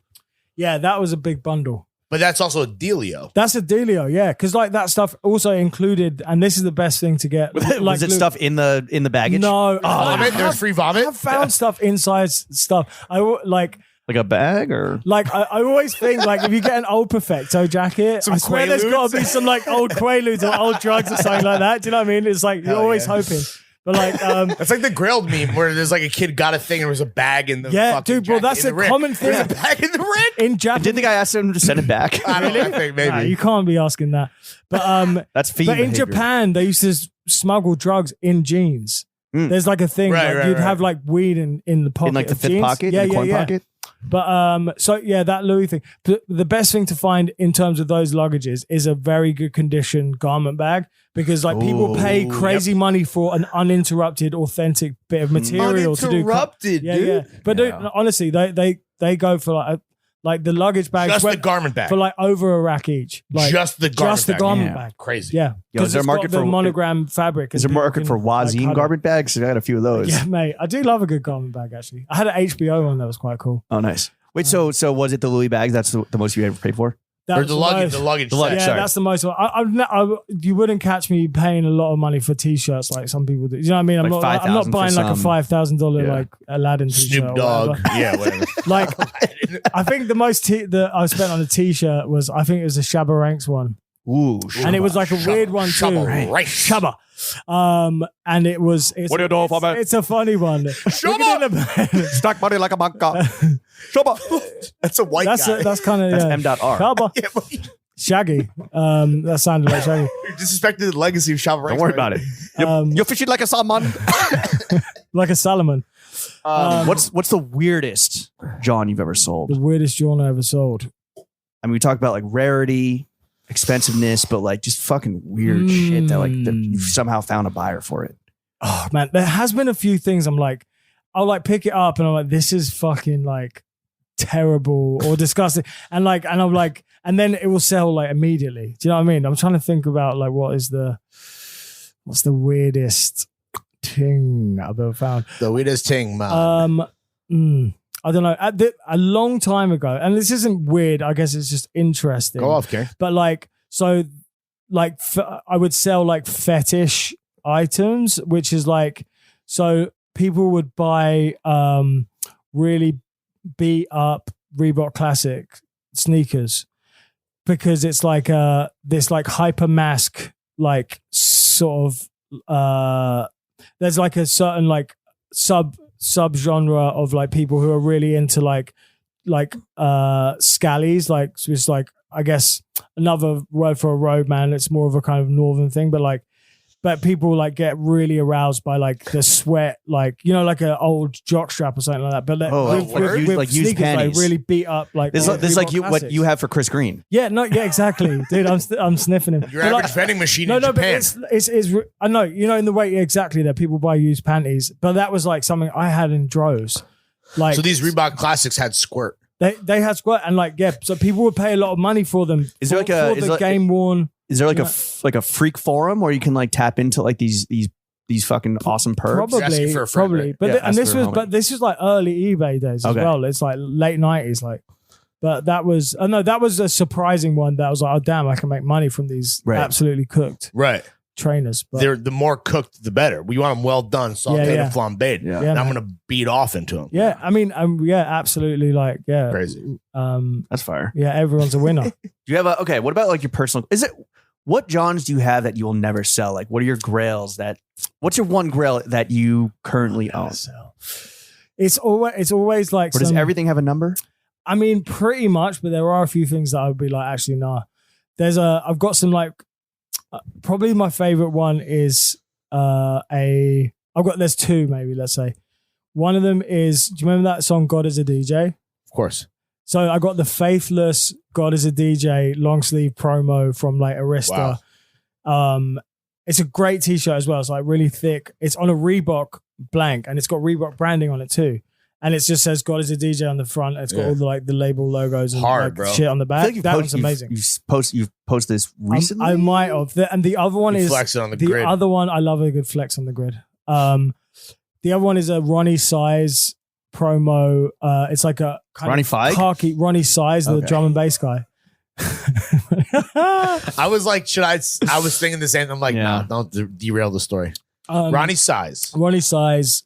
Yeah, that was a big bundle. But that's also a dealio. That's a dealio, yeah. Because like that stuff also included, and this is the best thing to get. Like, was it Luke- stuff in the baggage? No, Vomit? There's free vomit? I've found stuff inside stuff. Like Like a bag or I always think like if you get an old Perfecto jacket, Some I swear there's got to be Quaaludes? some like old Quaaludes or old drugs or something like that. Do you know what I mean? It's like you're Hell always yeah. hoping. But like, That's like the grilled meme where there's like a kid got a thing and there was a bag in the yeah, fucking dude, bro, jacket that's in a the Rick. common thing There's a bag in the Rick? in Japan. did the guy ask him to send it back? I don't know. I think maybe. Nah, you can't be asking that. But That's fiend but in behavior. Japan, they used to smuggle drugs in jeans. Mm. There's like a thing, Right, like right, you'd right. have like weed in the pocket, in like the of fifth jeans. pocket, yeah, in the yeah, coin yeah. pocket. But so yeah, that Louis thing. The best thing to find in terms of those luggages is a very good condition garment bag because like people pay Ooh, crazy money for an uninterrupted, authentic bit of material to do. Uninterrupted, Yeah, dude. yeah. But dude, Yeah. honestly, they go for like the luggage bags Just the went garment bag. for like over a rack each. Like just the garment bag. garment Yeah. bag. Crazy. Yeah, Yo, is there a it's market got the for- monogram fabric? Is and there a people market can, for like, Wazine cut it. garment bags? I got a few of those. Yeah, mate. I do love a good garment bag. Actually, I had an HBO one that was quite cool. Oh, nice. Wait, so was it the Louis bags? That's the most you ever paid for? That Or was the luggage. most- The luggage. The luggage, set. Yeah, sorry. that's the most. You wouldn't catch me paying a lot of money for t-shirts like some people do. You know what I mean? I'm Like not. I'm not $5,000 buying for like a some. $5,000 Yeah. like Aladdin t-shirt. Snoop or Dogg. whatever. Yeah, whatever. Like, I think the most that I spent on a t-shirt was I think it was a Shabba Ranks one, Ooh, and it was like a weird one too. Shabba Ranks. Shabba. And it's What do you know, Bobby? it's a funny one. Shabba! stack money like a banker. That's a white guy. That's kind of That's yeah. M.R. Shabba. Yeah, but you Shaggy. That sounded like Shaggy. disrespected the legacy of Shabba Ranks. Don't worry about it. You're fishing like a salmon. Like a Salomon. What's the weirdest John you've ever The sold? weirdest John I ever sold. I mean, we talk about like rarity, expensiveness, but like just fucking weird shit that that you've somehow found a buyer for it. Oh man, there has been a few things I'm like, I'll like pick it up and I'm like, this is fucking like terrible or disgusting. And I'm like, and then it will sell like immediately. Do you know what I mean? I'm trying to think about like what's the weirdest thing I've ever found. The weirdest thing, man. I don't know. A long time ago, and this isn't weird. I guess it's just interesting. Go off, Kerry. But like, so like I would sell like fetish items, which is like, so people would buy really beat up Reebok Classic sneakers because it's like this like hyper mask, like sort of, there's like a certain like subgenre of like people who are really into like scallies, like so it's like I guess another word for a roadman. It's more of a kind of northern thing, but people like get really aroused by like the sweat, like like an old jock strap or something like that. But with used sneakers, panties. like really beat up, like This is like what classics. you have for Chris Green. Yeah, no, yeah, exactly, dude. I'm sniffing him. Your But, average like, vending machine in no, Japan. but it's I know, in the way exactly that people buy used panties, but that was like something I had in droves. Like So these Reebok Classics had squirt. They had squirt and like so people would pay a lot of money for them. Is there game worn? Is there like a freak forum where you can like tap into like these fucking awesome perks? asking for a friend, Probably. right? But Yeah, this was like early eBay days as Okay. well. It's like late 90s, like. But that was a surprising one. That was like, oh damn, I can make money from these absolutely cooked Right. trainers. But They're the more cooked, the better. We want them well done, sauteed Yeah. and flambéed. Yeah. And I'm gonna beat off into them. yeah, I mean, absolutely, like, yeah, Crazy. That's fire. yeah, everyone's a winner. Do you have what about like your personal? What Johns do you have that you will never sell? Like, what are your grails what's your one grail that you currently own? So, it's always like, Or does everything have a number? I mean, pretty much, but there are a few things that I would be like, actually, nah. I've got some like, probably my favorite one is there's two maybe, let's say. One of them is, do you remember that song God is a DJ? Of course. So I got the Faithless God is a DJ long sleeve promo from like Arista. Wow. It's a great t-shirt as well. It's like really thick. It's on a Reebok blank and it's got Reebok branding on it too. And it just says God is a DJ on the front. It's got all the label logos and Hard, like bro. shit on the back. That one's amazing. You've posted this recently? I might have. And the other one is Flex it on the the grid. other one. I love a good flex on the grid. The other one is a Ronnie Size promo. It's like a kind Ronnie of Fike? khaki Ronnie Size, the Okay. drum and bass guy. I was like, I was thinking the same. I'm like, Yeah. no, don't derail the story. Ronnie Size. Ronnie Size.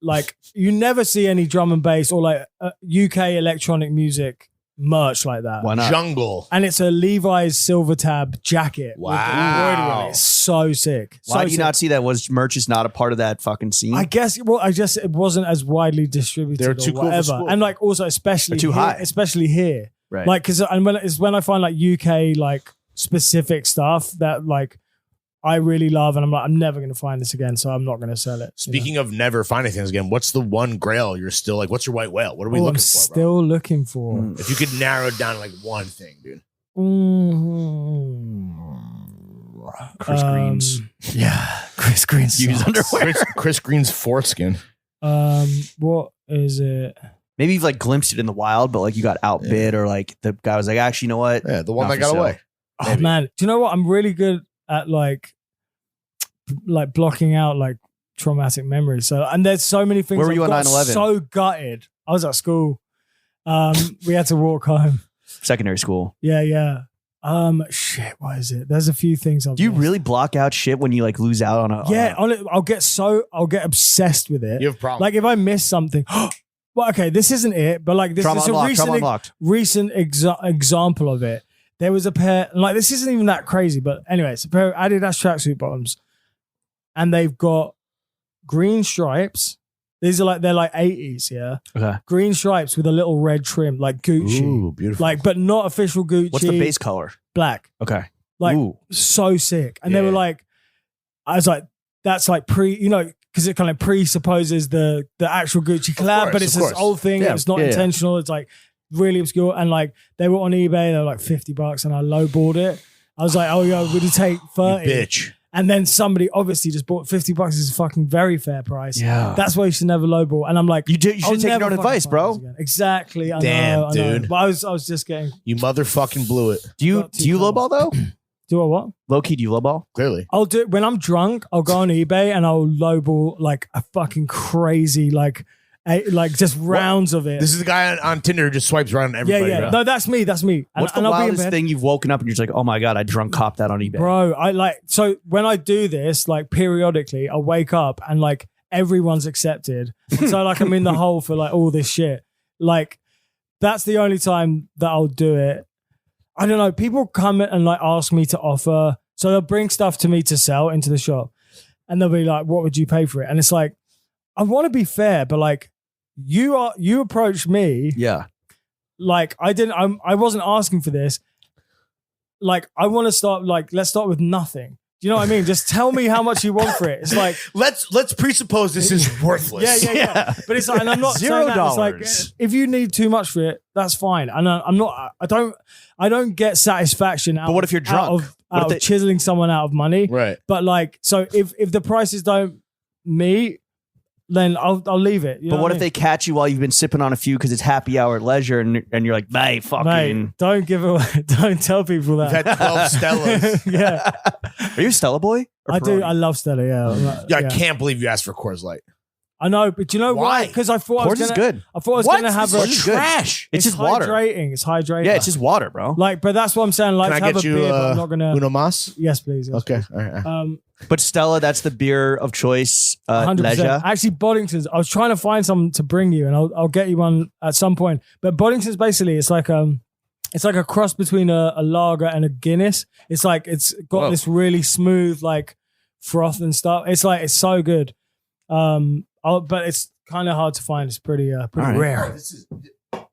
Like you never see any drum and bass or like UK electronic music merch like that. Why not? Jungle. And it's a Levi's silver tab jacket. with embroidery on it. It's so sick. Why do you sick. not see that? Was merch is not a part of that fucking scene? I guess it wasn't as widely distributed. They're too or cool for whatever. school. And like also especially They're too here, high. especially here. Right. Like because when I find like UK like specific stuff that like I really love and I'm like I'm never going to find this again, so I'm not going to sell it. Speaking of never finding things again, what's the one grail you're still like? What's your white whale? What are we I'm looking for, bro? still looking for. If you could narrow it down to like one thing, dude. Chris Green's Yeah, Chris Green's used sucks. underwear. Chris Green's foreskin. What is it? Maybe you've like glimpsed it in the wild, but like you got outbid, or like the guy was like, actually, you know what? Yeah, the one Not that for got sale. away. Oh Maybe. man, do you know what? I'm really good at like blocking out like traumatic memories. So and there's so many things. Where were you I've on got 9/11? So gutted. I was at school. We had to walk home. Secondary school. Yeah. Shit. What is it? There's a few things. Do you really block out shit when you like lose out on a? Yeah. I'll get obsessed with it. You have problems. Like if I miss something. Well, okay, this isn't it, but like this Trauma is a unlocked. Trauma unlocked. recent example of it. There was a pair, like this isn't even that crazy, but anyway, it's a pair of Adidas tracksuit bottoms, and they've got green stripes. They're like 80s, yeah. Okay. Green stripes with a little red trim, like Gucci, Ooh, beautiful. like but not official Gucci. What's the base color? Black, Okay. like Ooh. so sick. And they were Yeah. like, I was like, that's like because it kind of presupposes the actual Gucci collab, course, but it's of this course. old thing. Yeah, It's not yeah. intentional. It's like really obscure. And like they were on eBay, they were like $50 and I lowballed it. I was like, oh yeah, would you take 30? bitch. And then somebody obviously just bought $50 is a fucking very fair price. Yeah. That's why you should never lowball. And I'm like, You should I'll take your never own fucking advice, find bro. this again. Exactly. I Damn, know, I know. dude. But I was just getting, You motherfucking blew it. Do you Got too do you close. lowball though? do I what? Low key, do you lowball? Clearly. I'll do it when I'm drunk. I'll go on eBay and I'll lowball like a fucking crazy, like just rounds of it. This is the guy on Tinder who just swipes right on Yeah, everybody. yeah. bro. No, that's me. That's me. What's the I'll be in wildest bed. thing you've woken up and you're just like, oh my god, I drunk copped that on eBay? Bro, I like, so when I do this, like periodically, I'll wake up and like everyone's accepted. So like I'm in the hole for like all this shit. Like that's the only time that I'll do it. I don't know. People come and like ask me to offer. So they'll bring stuff to me to sell into the shop and they'll be like, what would you pay for it? And it's like, I want to be fair, but like you approached me. Yeah. Like I wasn't asking for this. Like I want to start, like, let's start with nothing. Do you know what I mean? Just tell me how much you want for it. It's like, let's presuppose this is worthless. Yeah. But it's like, and I'm not saying that. It's like, if you need too much for it, that's fine. And I don't get satisfaction out. But what if you're drunk? Out of chiseling someone out of money. Right. But like, so if the prices don't meet, then I'll leave it. You know But what if I mean? they catch you while you've been sipping on a few because it's happy hour at leisure and you're like, mate, fucking. Mate, don't give away. Don't tell people that. You've had 12 Stellas. Yeah, Are you a Stella boy? Or I do. Peroni? I love Stella. Yeah, Yeah, I can't believe you asked for Coors Light. I know, but do you know why? Why? Because I thought I was Coors is gonna, good. I thought I was What? gonna have This a is trash. It's just water. hydrating. It's hydrating. Yeah, it's just water, bro. like, but that's what I'm saying. Like, Can to I have get a you beer, but I'm not gonna. Uno Mas? Yes, please. Yes, Okay. please. All right. But Stella, that's the beer of choice. 100%. Leisure. Actually, Boddington's. I was trying to find some to bring you, and I'll get you one at some point. But Boddington's basically it's like a cross between a lager and a Guinness. It's like it's got this really smooth like froth and stuff. It's like it's so good. But it's kind of hard to find. It's pretty right. rare.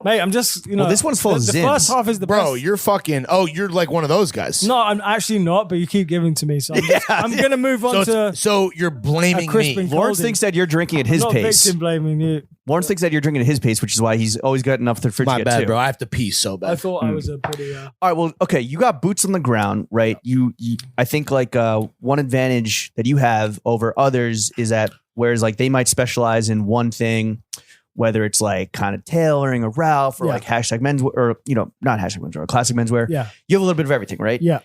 Mate, I'm just Well, this one's full of the zins. first half is the Bro, best. you're fucking. Oh, you're like one of those guys. No, I'm actually not. But you keep giving to me, so I'm gonna move on to. So you're blaming a crisp me. and Lawrence cold. thinks that you're drinking at his not pace. victim blaming you. Lawrence thinks that you're drinking at his pace, which is why he's always got enough to the fridge to My get bad, two. bro. I have to pee so I bad. thought I was a pretty. All right, well, okay, you got boots on the ground, right? You I think like one advantage that you have over others is that whereas like they might specialize in one thing, whether it's like kind of tailoring or Ralph or like hashtag men's or not hashtag menswear, classic menswear. Yeah. You have a little bit of everything, right? Yeah.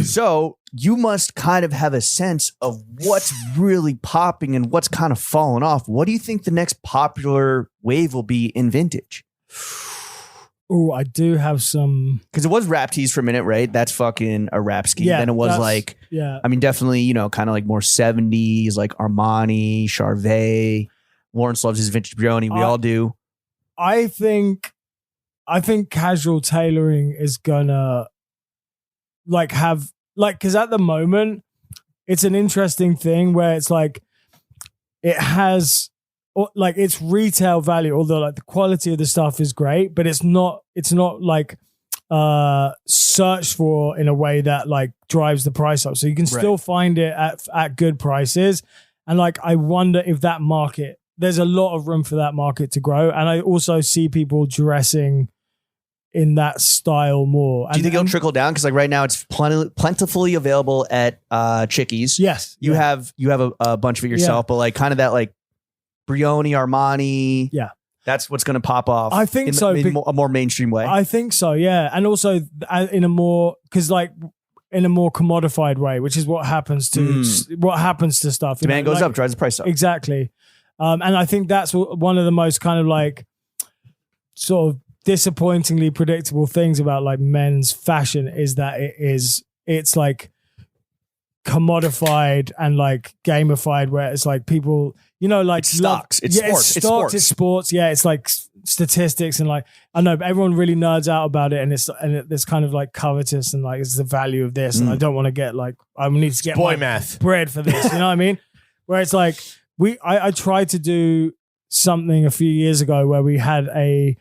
So you must kind of have a sense of what's really popping and what's kind of falling off. What do you think the next popular wave will be in vintage? Oh, I do have some. Because it was rap tees for a minute, right? That's fucking a rap scheme. Yeah, Then it was that's- like, Yeah. I mean, definitely, kind of like more 70s, like Armani, Charvet. Lawrence loves his vintage Brioni. We all do. I think casual tailoring is gonna like have like because at the moment it's an interesting thing where it's like it has like its retail value, although like the quality of the stuff is great, but it's not like searched for in a way that like drives the price up. So you can still find it at good prices. And like I wonder if that market, there's a lot of room for that market to grow. And I also see people dressing in that style more. Do you think it'll trickle down? Because like right now it's plentifully available at Chickies. Yes. You have a bunch of it yourself, but like kind of that like Brioni, Armani. Yeah. That's what's going to pop off. I think so. In a more mainstream way. I think so, yeah. And also in a more, because like in a more commodified way, which is what happens to stuff. Demand goes up, drives the price up. Exactly. And I think that's one of the most kind of like sort of disappointingly predictable things about like men's fashion is that it's like commodified and like gamified, where it's like people, like it's stocks, it's sports, it's sports. Yeah, it's like statistics and like I know, but everyone really nerds out about it, and it's kind of like covetous and like it's the value of this, and I don't want to get like I need to get boy my math bread for this. You know what I mean? Where it's like I tried to do something a few years ago where we had a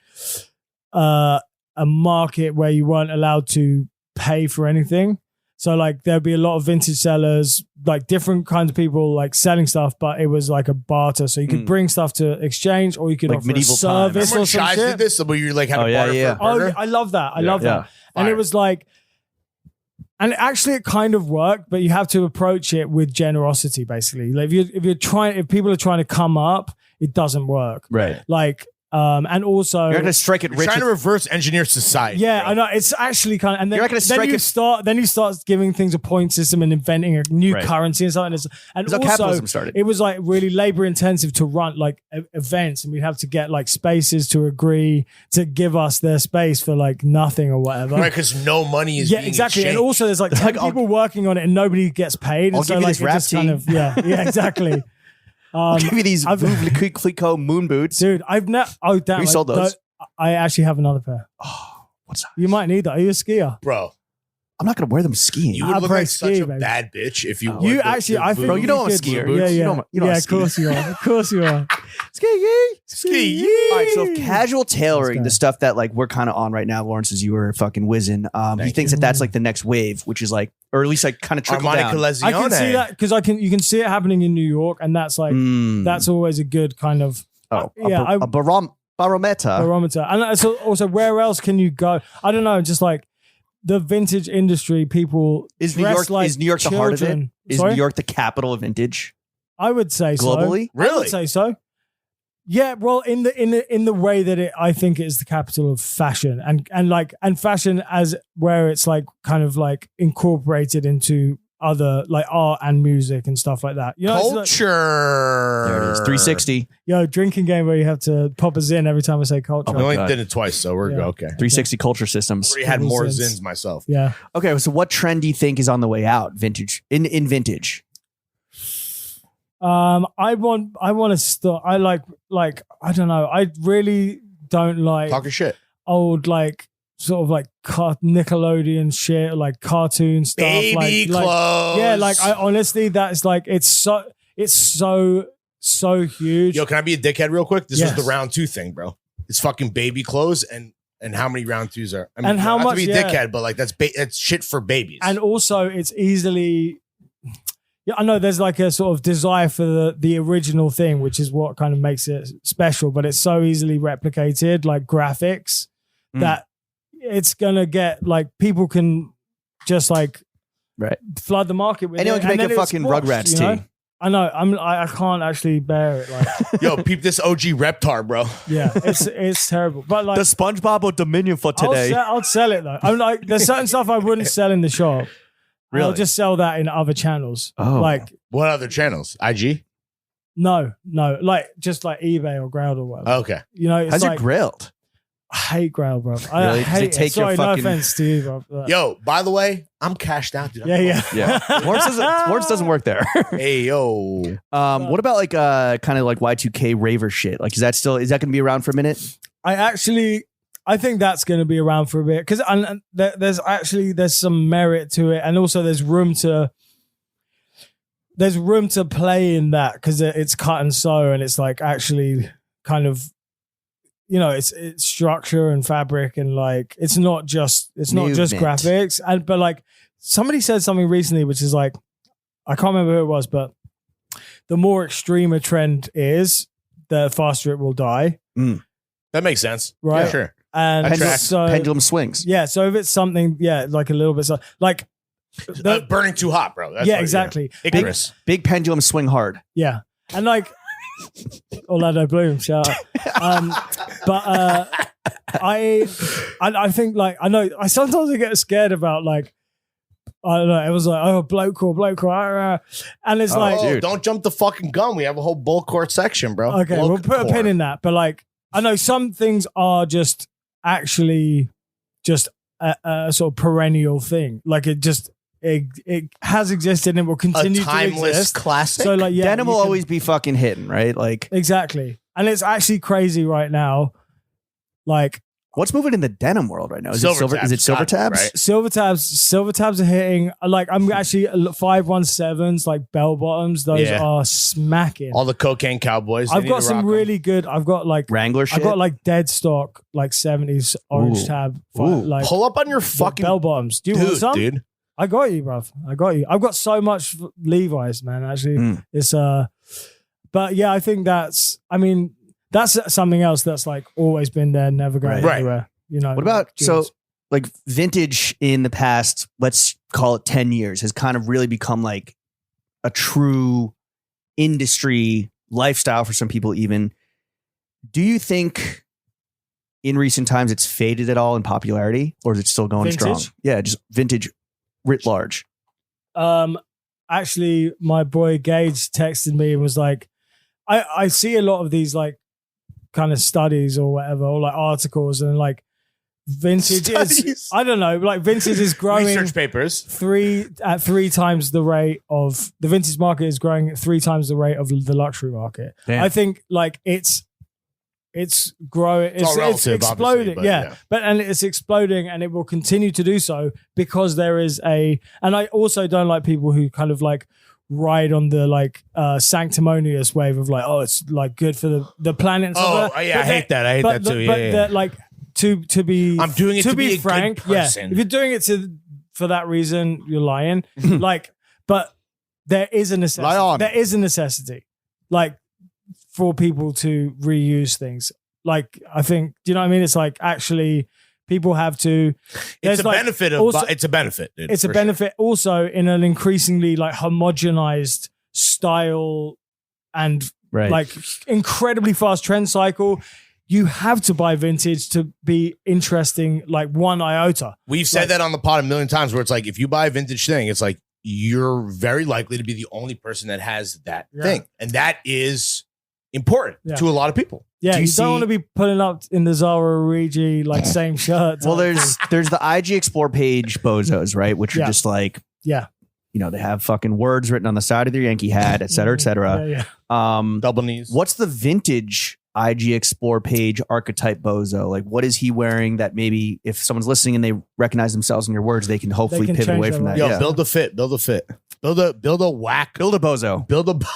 market where you weren't allowed to pay for anything. So like there'd be a lot of vintage sellers, like different kinds of people like selling stuff, but it was like a barter. So you could bring stuff to exchange, or you could Like offer medieval a service Remember or some Chais shit. did this, where you like had a barter for a Oh, burger? I love that. I love that. And Fire. it was like, and actually it kind of worked, but you have to approach it with generosity, basically. Like if people are trying to come up, it doesn't work. Right. Like, and also You're not going to strike it You're rich. trying to reverse engineer society. yeah, bro. I know. It's actually kind of, and then, You're not gonna strike then you start giving things a point system and inventing a new Right. currency and something. And That's how also, capitalism started. it was like really labor intensive to run like events, and we'd have to get like spaces to agree to give us their space for like nothing or whatever. Right, because no money is Yeah, being exactly. And exchanged. also, there's like 10 people working on it, and nobody gets paid. I'll And so give you like this it rap just kind tee. of yeah, exactly. I'll give you these I've- Fleetco moon boots. Dude, I've never. Oh damn! You sold those? I actually have another pair. Oh, what's that? You might need that. Are you a skier? Bro, I'm not going to wear them skiing. you would I'll look break like such ski, a baby. bad bitch if you. You wore actually, I think Bro, you know I'm a could- skier. Yeah, yeah, You know I'm yeah. a Of course you are. Of course you are. All right, so casual tailoring, go. the stuff that like we're kind of on right now, Lawrence, as you were fucking whizzing. He thinks that that's like the next wave, which is like, or at least like kind of trickle down. I can see that because you can see it happening in New York, and that's like that's always a good kind of a barometer. And so also, where else can you go? I don't know, just like the vintage industry, people Is New York like is New York the heart of it? children. Is Sorry? New York the capital of vintage I would say globally? so. I would say so. Yeah, well, in the way that I think it is the capital of fashion and fashion as where it's like kind of like incorporated into other like art and music and stuff like that. You know, Culture. it's There it is. 360. drinking game where you have to pop a zin every time I say culture. We only God. did it twice, so we're Yeah. okay. 360 culture systems. Already had more Sense. zins myself. Yeah. Okay, so what trend do you think is on the way out? Vintage in vintage. I want to start. I like I don't know. I really don't like Talking shit. old like sort of like Nickelodeon shit, like cartoon stuff, Baby like clothes. yeah, like I honestly, that's like it's so huge. Yo, can I be a dickhead real quick? This Yes. was the round 2 thing, bro. It's fucking baby clothes and how many round 2s are? I mean, And how not much- to be a yeah. dickhead, but like that's shit for babies. And also, it's easily. Yeah, I know there's like a sort of desire for the original thing, which is what kind of makes it special. But it's so easily replicated, like graphics, that it's gonna get like people can just like Right. flood the market with Anyone it. can and make a then it's fucking squashed, Rugrats you know? tee. I know. I can't actually bear it. Like, Yo, peep this OG Reptar, bro. yeah, it's terrible. But like, The SpongeBob or Dominion for today. I'll sell it though. I'm like, there's certain stuff I wouldn't sell in the shop. Really? I'll just sell that in other channels. Oh. Like, What other channels? IG? no, like just like eBay or Ground or whatever. Okay. You know, it's How's like it grilled? I hate Ground, bro. Really? I Does hate it take it. Sorry, your no fucking- offense to you, bro. But- Yo, by the way, I'm cashed out, dude. yeah. Yeah. Lawrence doesn't work there. Hey, yo. What about like kind of like Y2K raver shit? Like is that going to be around for a minute? I think that's going to be around for a bit because there's some merit to it, and also there's room to play in that because it's cut and sew, and it's like actually kind of, you know, it's structure and fabric, and like it's not just Movement. graphics, but like somebody said something recently, which is like I can't remember who it was, but the more extreme a trend is, the faster it will die. That makes sense. Right. Yeah, sure. And so Pendulum swings. yeah, so if it's something, like a little bit, like Burning too hot, bro. That's yeah, what- exactly. Icarus. Big pendulum swing hard. Yeah, and like Orlando Bloom, shout out. But I think like I sometimes get scared about like I don't know. It was like Blokecore, and it's like Oh, don't jump the fucking gun. We have a whole Blokecore section, bro. okay, we'll put a pin in that. But like I know some things are just actually just a sort of perennial thing. Like it has existed and will A continue to timeless exist. classic. So like yeah, Denim you will can- always be fucking hidden, right? Like exactly, and it's actually crazy right now. Like what's moving in the denim world right now? Is Silver it silver? tabs, Is it silver got it, tabs? right? silver tabs are hitting. Like I'm actually 517s, like bell bottoms. Those Yeah. are smacking. All the cocaine cowboys. they I've need got to some rock 'em. really good. I've got like Wrangler shit. I've got like dead stock, like 70s orange Ooh. tab, Ooh. like Pull up on your fucking bell bottoms. Do you want dude, some? dude. I got you, bruv. I got you. I've got so much Levi's, man. Actually, it's but yeah, I think that's something else that's like always been there, never going Right. anywhere. You know. What about so jeans. like vintage in the past, let's call it 10 years, has kind of really become like a true industry lifestyle for some people even. Do you think in recent times it's faded at all in popularity or is it still going Vintage? strong? Yeah, just vintage writ large. Actually, my boy Gage texted me and was like, I see a lot of these like kind of studies or whatever, or like articles, and like vintage is, Studies. I don't know, like vintage is growing Research papers. three times the rate of the vintage market is growing at 3 times the rate of the luxury market. Damn. I think like it's growing, all relative, it's exploding, obviously, but yeah. But and it's exploding, and it will continue to do so because there is and I also don't like people who kind of like ride on the like sanctimonious wave of like, oh, it's like good for the planet and stuff like that. Yeah, I hate that. I hate that too. But like to be I'm doing it to be a frank, good person. if you're doing it for that reason, you're lying. Like, but there is a necessity. Lie on. There is a necessity, like, for people to reuse things. Like, I think, do you know what I mean? It's like actually people have to. It's a like benefit of. also, It's a benefit. Dude, it's a benefit also in an increasingly like homogenized style and like incredibly fast trend cycle. You have to buy vintage to be interesting, like one iota. We've said that on the pod a million times where it's like, if you buy a vintage thing, it's like, you're very likely to be the only person that has that thing. And that is important to a lot of people. Yeah, you don't want to be pulling up in the Zara Origi, like same shirt. Well, there's the IG Explore page bozos, right? Which are just like, you know, they have fucking words written on the side of their Yankee hat, et cetera, et cetera. Double knees. What's the vintage IG Explore page archetype bozo? Like, what is he wearing that maybe if someone's listening and they recognize themselves in your words, they can hopefully pivot away from that? Yo, build a fit. Build a fit. Build a whack. Build a bozo. Build a boat.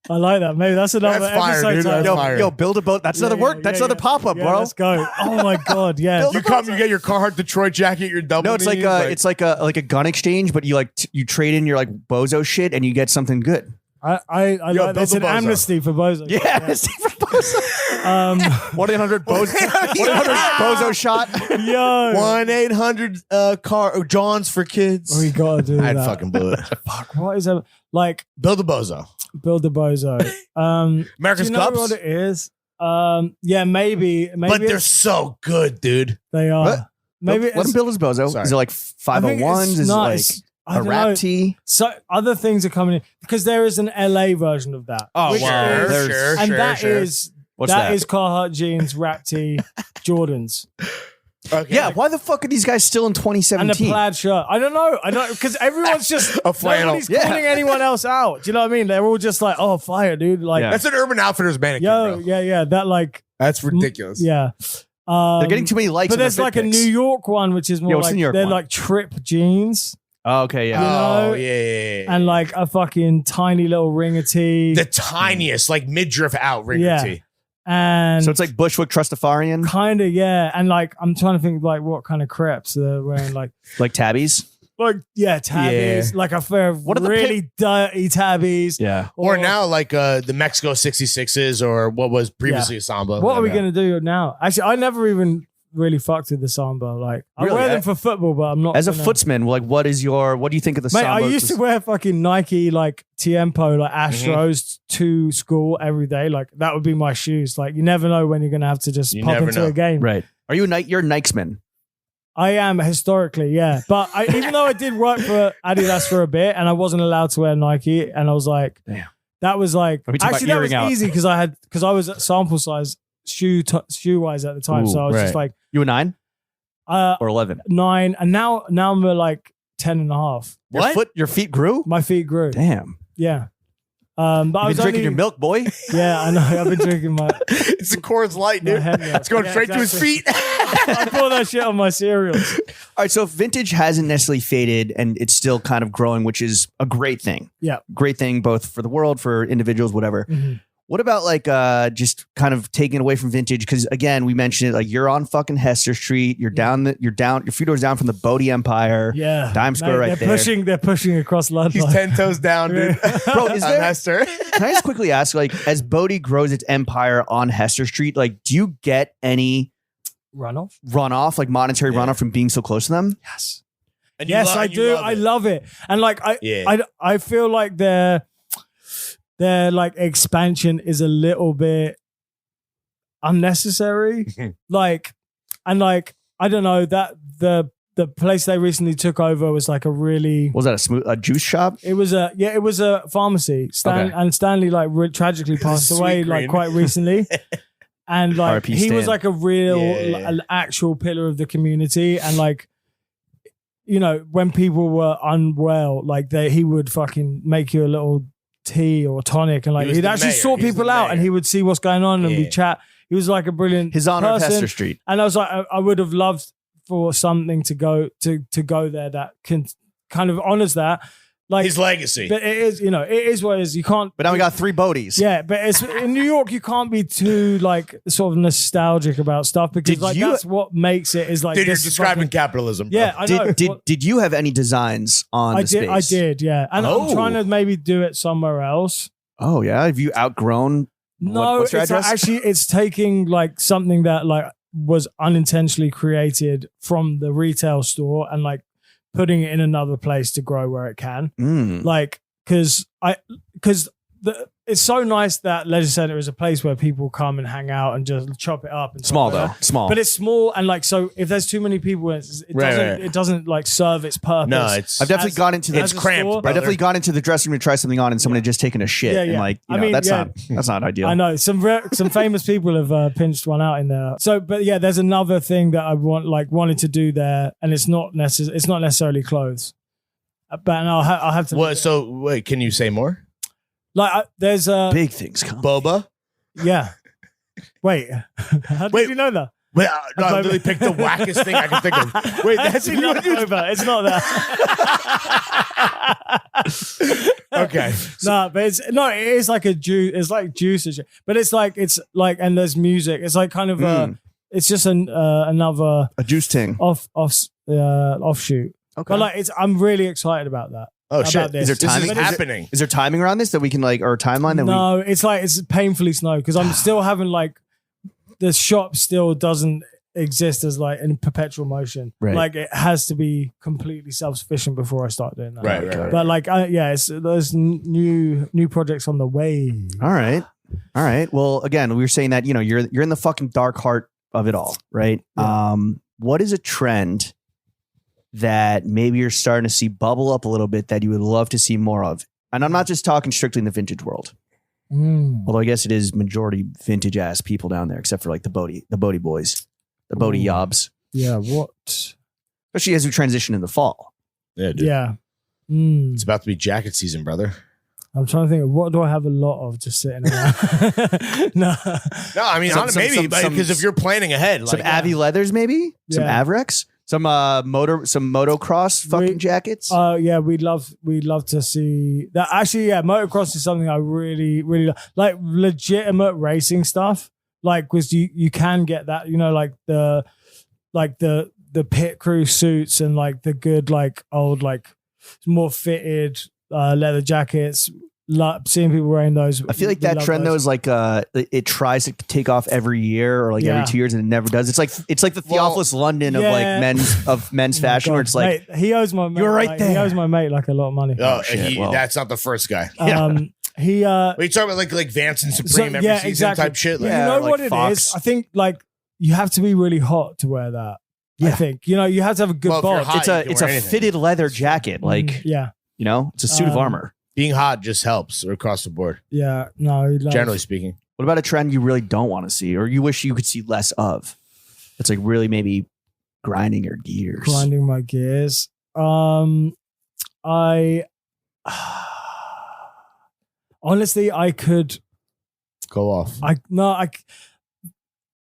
I like that. Maybe that's another episode. Dude, yo, build a boat. That's another word. That's another pop-up, bro. Let's go. Oh my god, yeah. You get your Carhartt Detroit jacket, your double. No, it's like it's like a gun exchange, but you like you trade in your like bozo shit and you get something good. I like that's an amnesty for bozo. Yeah, amnesty for bozo. 1-800-bozo shot. Yo, 1-800 John's for kids. We gotta do that. I'd fucking blew it. Fuck, what is that? Like, build a bozo. Build a bozo. America's do you know Cups? what it is? Yeah, maybe. But they're so good, dude. They are. What? Maybe let him build his bozo. Sorry. Is it like 501s? Is it like a rap tee? So other things are coming in because there is an LA version of that. Oh, wow. Sure. That is that? Carhartt jeans, rap tee, Jordans. Okay. Yeah, why the fuck are these guys still in 2017? And a plaid shirt. I don't know because everyone's just a flannel. Nobody's calling anyone else out. Do you know what I mean? They're all just like, oh, fire, dude. Like that's an Urban Outfitters mannequin. Bro. Yeah. That like that's ridiculous. Yeah. They're getting too many likes. But there's like a New York one, which is more like they're like trip jeans. Oh, okay, yeah. You know? Yeah. And like a fucking tiny little ringer tee. The tiniest, like midriff out ringer tee. And so it's like Bushwick Trustafarian? Kind of, yeah. And like, I'm trying to think like what kind of crepes they're wearing. Like tabbies? Like, tabbies. Yeah. Like a pair of really dirty tabbies. Yeah. Or now like the Mexico 66s or what was previously a Samba. What are we going to do now? Actually, I never even really fucked with the Samba. Like, I wear them for football, but I'm not. As a footsman, like, what do you think of the Samba? I used to wear fucking Nike, like, Tiempo, like Astros to school every day. Like, that would be my shoes. Like, you never know when you're going to have to just pop into a game. Right. Are you you're a Nikesman? I am historically, yeah. But even though I did work for Adidas for a bit and I wasn't allowed to wear Nike, and I was like, damn. That was like, actually, that was easy because I was at sample size shoe wise at the time. So I was just like, you were 9 or 11? 9, and now I'm like 10 and a half. What? Your feet grew? My feet grew. Damn. Yeah. But I was drinking your milk, boy. Yeah, I know. I've been drinking my. It's a Coors Light, dude. It's going straight to his feet. I pour that shit on my cereals. All right, so if vintage hasn't necessarily faded and it's still kind of growing, which is a great thing. Yeah, great thing both for the world, for individuals, whatever. Mm-hmm. What about like just kind of taking away from vintage? Because again, we mentioned it. Like you're on fucking Hester Street. You're down. Your few doors down from the Bode Empire. Yeah, Dime Square right there. They're pushing across London. He's 10 toes down, dude. Bro, is there Hester? Can I just quickly ask, like, as Bode grows its empire on Hester Street, like, do you get any runoff, like monetary runoff from being so close to them? Yes. Yes, I do. I love it, and like I feel like their like expansion is a little bit unnecessary. I don't know that the place they recently took over was like a really was that a juice shop? It was a pharmacy. And Stanley like tragically passed away like quite recently. And like RP he was Stan. like a real an actual pillar of the community, and like, you know, when people were unwell, like he would fucking make you a little tea or tonic, and like he'd actually sort people out, and he would see what's going on, and we'd chat. He was like a brilliant his honor of person. Hester Street. And I was like, I would have loved for something to go there that can kind of honors that. Like his legacy. But it is, it is what it is. You can't. But now we got 3 Bodes. Yeah, but it's in New York. You can't be too like sort of nostalgic about stuff because that's what makes it. Is like you're describing capitalism. Bro. Yeah, I know. Did you have any designs on the space? I did. Yeah, and I'm trying to maybe do it somewhere else. Oh yeah, have you outgrown? No, what's your it's address? actually it's taking like something that like was unintentionally created from the retail store and like putting it in another place to grow where it can. Like, because it's so nice that Leisure Center is a place where people come and hang out and just chop it up. And Small though, small. But it's small and like, so if there's too many people, it doesn't like serve its purpose. No, it's I've definitely gone into it's cramped. I definitely gone into the dressing room to try something on and someone had just taken a shit. Yeah, And like, that's not ideal. I know some famous people have pinched one out in there. So, but yeah, there's another thing that I wanted to do there, and it's not necessarily clothes. But I'll have to. What? So wait, can you say more? Like there's big things coming. Boba. Yeah. Wait. How did you know that? Wait, no, I literally picked the wackest thing I can think of. Wait, that's not Boba. It's not that. Okay. No, but it is like a juice. It's like juice and shit. But it's like and there's music. It's like kind of it's just another juice ting offshoot. Okay. But like I'm really excited about that. Oh shit! This. Is there timing happening? Is there timing around this that we can like, or a timeline that No, it's like it's painfully slow because I'm still having like the shop still doesn't exist as like in perpetual motion. Right. Like it has to be completely self-sufficient before I start doing that. Right. But like, there's new projects on the way. All right. Well, again, we were saying that you're in the fucking dark heart of it all, right? Yeah. What is a trend that maybe you're starting to see bubble up a little bit that you would love to see more of? And I'm not just talking strictly in the vintage world. Although I guess it is majority vintage ass people down there, except for like the Bode boys, the Bode yobs. Yeah, what? Especially as we transition in the fall. Yeah, dude. Yeah. It's about to be jacket season, brother. I'm trying to think of what do I have a lot of just sitting around. No, I mean, maybe because if you're planning ahead, some like Avi leathers, maybe some Avrex. Some motocross fucking jackets. Yeah, we'd love to see that. Actually, yeah, motocross is something I really, really like legitimate racing stuff. Like, because you can get that, like the pit crew suits and like the good like old like more fitted leather jackets. Seeing people wearing those. I feel like that trend though is like it tries to take off every year or like every 2 years and it never does. It's like the Theophilus London of like men's fashion where it's like, mate, he owes my mate, you're right there. He owes my mate like a lot of money. Oh, that's not the first guy. He you talking about like Vance and Supreme every season type shit. Like, you know like what it Fox. is? I think like you have to be really hot to wear that. Yeah. I think you have to have a good bod. It's a fitted leather jacket. Like it's a suit of armor. Being hot just helps across the board. Yeah, no. Generally speaking. What about a trend you really don't want to see or you wish you could see less of? It's like really maybe grinding your gears. Grinding my gears. Honestly, I could go off.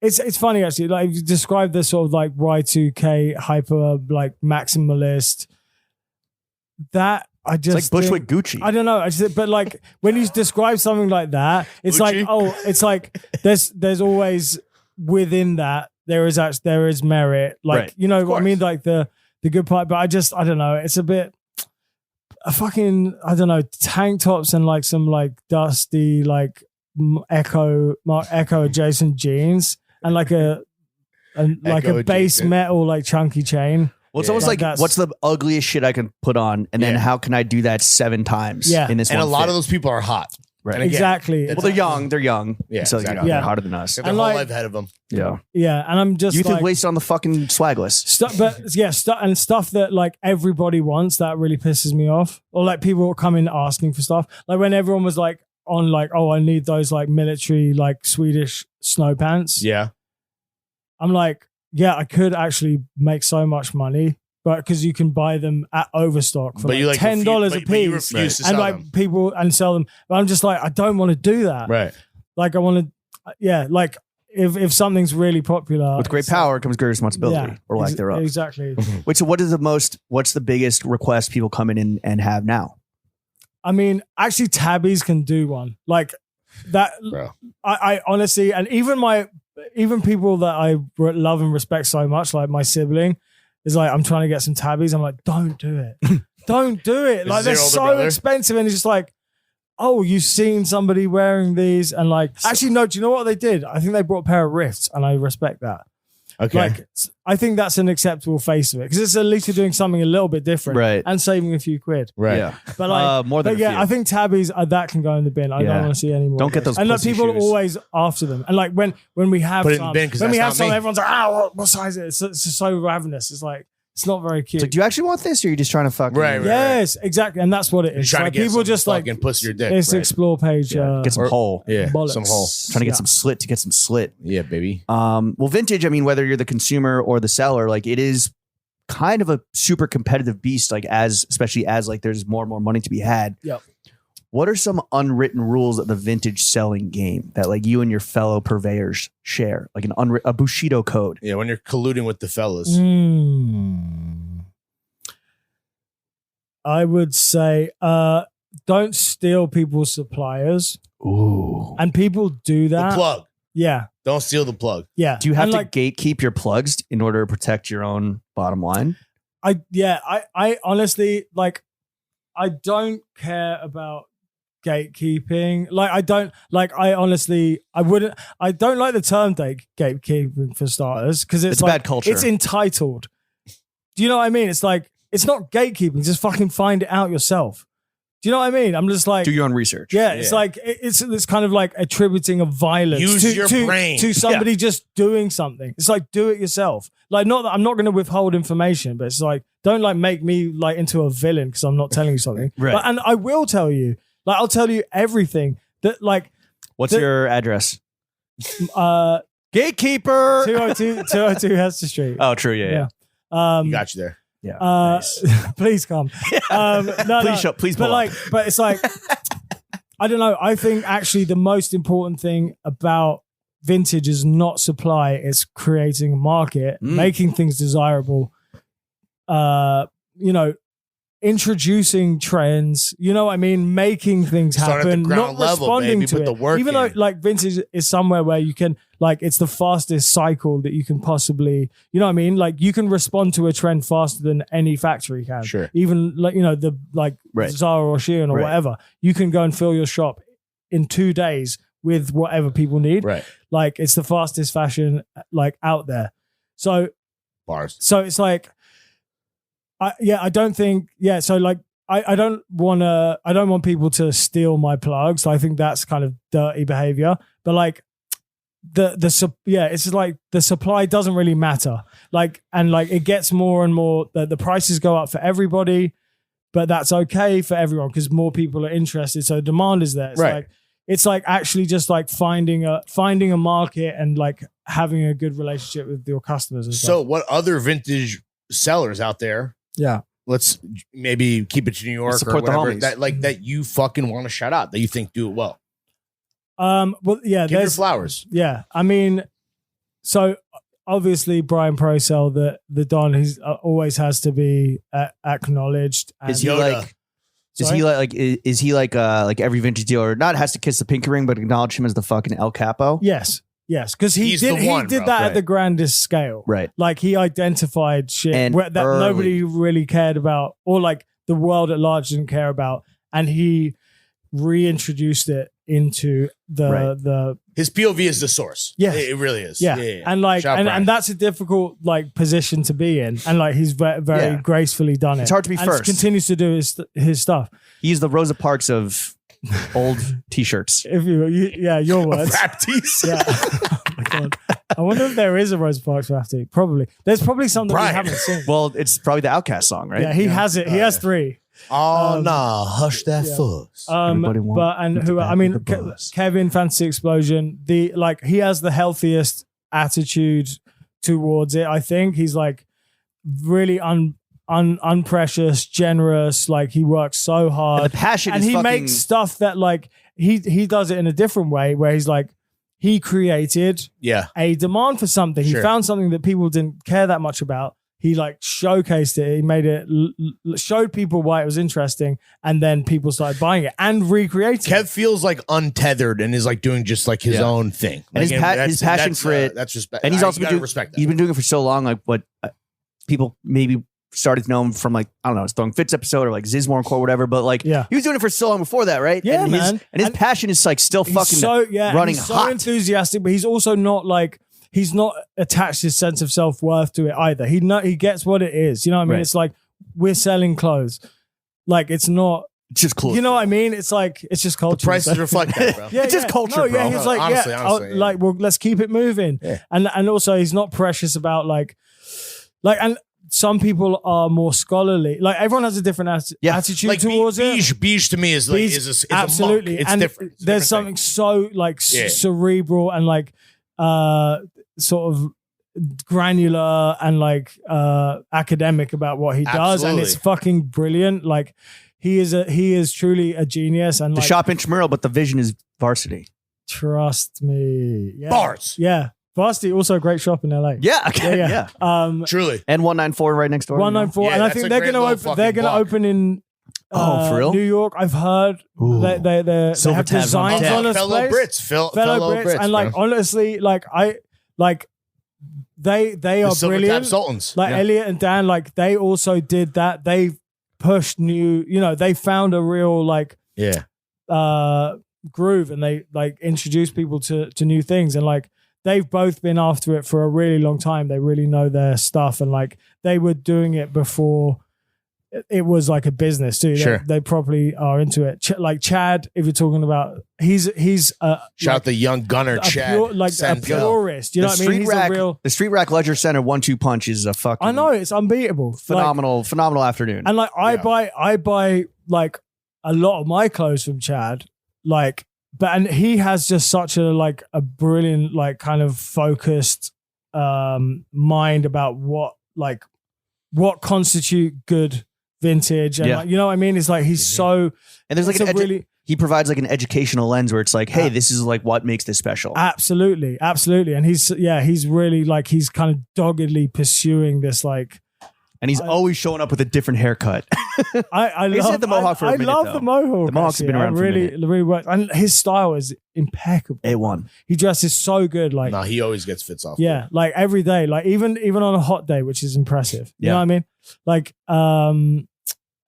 It's funny actually. Like you describe this sort of like Y2K hyper like maximalist. That I just it's like Bushwick Gucci. I don't know. But like when you describe something like that, it's like it's like there's always within that there is merit. Like what I mean, like the good part. But I don't know. It's a bit a fucking tank tops and like some like dusty like Mark Echo adjacent jeans and like a base metal like chunky chain. Well, it's almost like what's the ugliest shit I can put on, and then how can I do that 7 times? In this, and one a lot fit? of those people are hot. Right. Again, exactly. Well, they're young. Yeah, so exactly. they're hotter than us. They have their whole life ahead of them. Yeah. Yeah, and I'm just youth is wasted on the fucking swagless. Stuff that like everybody wants that really pisses me off. Or like people will come in asking for stuff. Like when everyone was like on like, oh, I need those like military like Swedish snow pants. Yeah. I'm like, yeah, I could actually make so much money. But because you can buy them at Overstock for like $10 a piece, and like people and sell them. But I'm just like, I don't want to do that. Right. Like I want to, like if something's really popular, With great power comes great responsibility, or lack thereof. Exactly. Wait, so what's the biggest request people come in and have now? I mean, actually, tabbies can do one like that. Bro. I honestly, and even people that I love and respect so much, like my sibling, is like, I'm trying to get some tabbies. I'm like, don't do it. Don't do it. Like, they're so expensive. And it's just like, oh, you've seen somebody wearing these. And like, actually, no, do you know what they did? I think they brought a pair of Rifts, and I respect that. Okay. Like, I think that's an acceptable face of it, because it's at least you're doing something a little bit different, Right. and saving a few quid. Right. Yeah. But like, more than a few. I think tabbies that can go in the bin. I don't want to see any more. Don't get those And like, pussy people are shoes. always after them. And like when we have Put it in some, the bin, 'cause when we that's have not some, me. everyone's like, what size is it? It's just so ravenous. It's like, it's not very cute. It's like, do you actually want this, or are you just trying to fuck? Right. Yes, exactly, and that's what it is. Trying to Like, get people some just like fucking pussy or dick. it's Right. explore page. Get some hole. Yeah. bollocks. Some hole. Trying to get Yeah. some slit to get some slit. Yeah, baby. Well, vintage, I mean, whether you're the consumer or the seller, like, it is kind of a super competitive beast, like, especially as like there's more and more money to be had. Yep. What are some unwritten rules of the vintage selling game that like you and your fellow purveyors share? Like a Bushido code. Yeah, when you're colluding with the fellas. I would say don't steal people's suppliers. Ooh. And people do The that. plug. Yeah. Don't steal the plug. Yeah. Do you have And to like, gatekeep your plugs in order to protect your own bottom line? I honestly, like, I don't care about gatekeeping. Like, I don't like, I honestly, I don't like the term gatekeeping for starters, because it's like, bad culture. it's entitled. Do you know what I mean? It's like, it's not gatekeeping. Just fucking find it out yourself. Do you know what I mean? I'm just like, Do your own research. yeah, it's like, it's kind of like attributing a violence Use your brain. to somebody just doing something. It's like, do it yourself. Like, not that I'm not going to withhold information, but it's like, don't like make me like into a villain because I'm not telling you something. Right. But, and I will tell you, like, I'll tell you everything that, like, What's your address? Gatekeeper 202 Hester Street. Oh, true. Yeah. You got you there. Yeah. Nice. Please come. Please pull up. But it's like, I don't know. I think actually the most important thing about vintage is not supply. It's creating a market, making things desirable. Introducing trends, you know what I mean? Making things Start at the happen, ground not level, responding baby. to Put it. the work Even though in. like vintage is somewhere where you can, like, it's the fastest cycle that you can possibly, you know what I mean? Like, you can respond to a trend faster than any factory can. Sure. Even like, the like Right. Zara or Shein or Right. whatever, you can go and fill your shop in 2 days with whatever people need. Right. Like, it's the fastest fashion like out there. So Bars. it's like, I don't think, so like, I don't want people to steal my plugs. I think that's kind of dirty behavior. But like it's like the supply doesn't really matter. Like, and like it gets more and more, the prices go up for everybody, but that's okay for everyone because more people are interested. So demand is there. It's like actually just like finding a market and like having a good relationship with your customers and stuff. So what other vintage sellers out there? Yeah. Let's maybe keep it to New York or Support the whatever homies. that you fucking want to shout out, that you think do it well. Well, yeah, Give your there's flowers. Yeah, I mean, so obviously Brian Procell, the Don, he's always has to be acknowledged. And Is he Yoda. like? Is he like every vintage dealer not has to kiss the pinky ring, but acknowledge him as the fucking El Capo? Yes, because he He's the did one, that bro. at Right. the grandest scale. Right. Like, he identified shit And that early. nobody really cared about, or like the world at large didn't care about, and he reintroduced it into the His POV is the source. Yes. It really is. Yeah. And like, Shout out Brian. and that's a difficult like position to be in. And like, he's very Yeah. gracefully done it. It's hard to be and first. continues to do his stuff. He's the Rosa Parks of old t-shirts. If your words. Rap tees. Yeah. Oh my God. I wonder if there is a Rosa Parks rap team. Probably. There's probably some that we Brian. haven't seen. Well, it's probably the Outcast song, right? Yeah, he has it. He has 3. Oh, nah. Hush that yeah. fuss. Everybody wants But and the who back I mean, of the bus. Kevin Fantasy Explosion. He has the healthiest attitude towards it. I think he's like really unprecious, generous. Like, he works so hard, And the passion and is he fucking... makes stuff that like he does it in a different way, where he's like, he created Yeah. a demand for something. He Sure. found something that people didn't care that much about. He like showcased it. He made it, showed people why it was interesting, and then people started buying it and recreating Kev it. feels like untethered and is like doing just like his own thing. And Like, his passion for it. That's respect. And he's also you been gotta doing, respect that. he's been doing it for so long. Like what people maybe started to know him from, like, I don't know, his Throwing Fits episode or like Zizmore or whatever. But like, Yeah. he was doing it for so long before that, right? Yeah, and man. His passion is like still He's fucking and running he's so hot. enthusiastic, but he's also not like, he's not attached his sense of self-worth to it either. He gets what it is. You know what I mean? Right. It's like, we're selling clothes. Like, it's not, It's just cool. you know what I mean? It's like, it's just culture. The prices reflect that, bro. Yeah, It's just culture, no, bro. Yeah, he's like, Honestly, yeah, yeah. like, well, let's keep it moving. Yeah. And also, he's not precious about and some people are more scholarly. Like, everyone has a different attitude Like towards it. beige to me is like Beige, is absolutely, a monk. It's and different. It's a there's different something thing. so like Yeah. cerebral and like sort of granular and like academic about what he does, and it's Absolutely. fucking brilliant. Like, he is truly a genius, and the like, shop intramural, but the vision is varsity. trust me, yeah. Bars. Yeah, Varsity, also a great shop in LA. Yeah. Okay. Yeah. Truly. And 194 right next door. 194, Yeah, and I that's think a they're great gonna little open. They're fucking gonna block. open in Oh, for real? New York. I've heard Ooh. they Silver have tabs on designs deck. on this fellow place. Brits. fellow Brits, and like bro. honestly, like they The are Silver Tab brilliant. Sultans. Like Yeah. Elliot and Dan, like they also did that. They pushed new, they found a real like Yeah. groove, and they like introduced people to new things, and like they've both been after it for a really long time. They really know their stuff, and like they were doing it before it was like a business too. Sure. They probably are into it. Like Chad, if you're talking about, he's Shout out the young gunner, a Chad. pure, like a Senzel. purist. You know what I mean? He's a real. The Street Rack Ledger Center 1-2 punch is a fucking I know, it's unbeatable. phenomenal afternoon. And like I Yeah. buy like a lot of my clothes from Chad, like, and he has just such a brilliant, like, kind of focused mind about what constitute good vintage, and Yeah. like, you know what I mean? It's like he's so, and there's like it's an a really he provides like an educational lens where it's like, hey, this is like what makes this special. absolutely, and he's really like, he's kind of doggedly pursuing this, like, And he's always showing up with a different haircut. I He's love had the mohawk for a minute, I love though. the mohawk. The mohawk's actually. been around I for a really, minute. really works, and his style is impeccable. A1. He dresses so good, like No, he always gets fits off. yeah, like every day, like even on a hot day, which is impressive. You know Yeah. what I mean? Like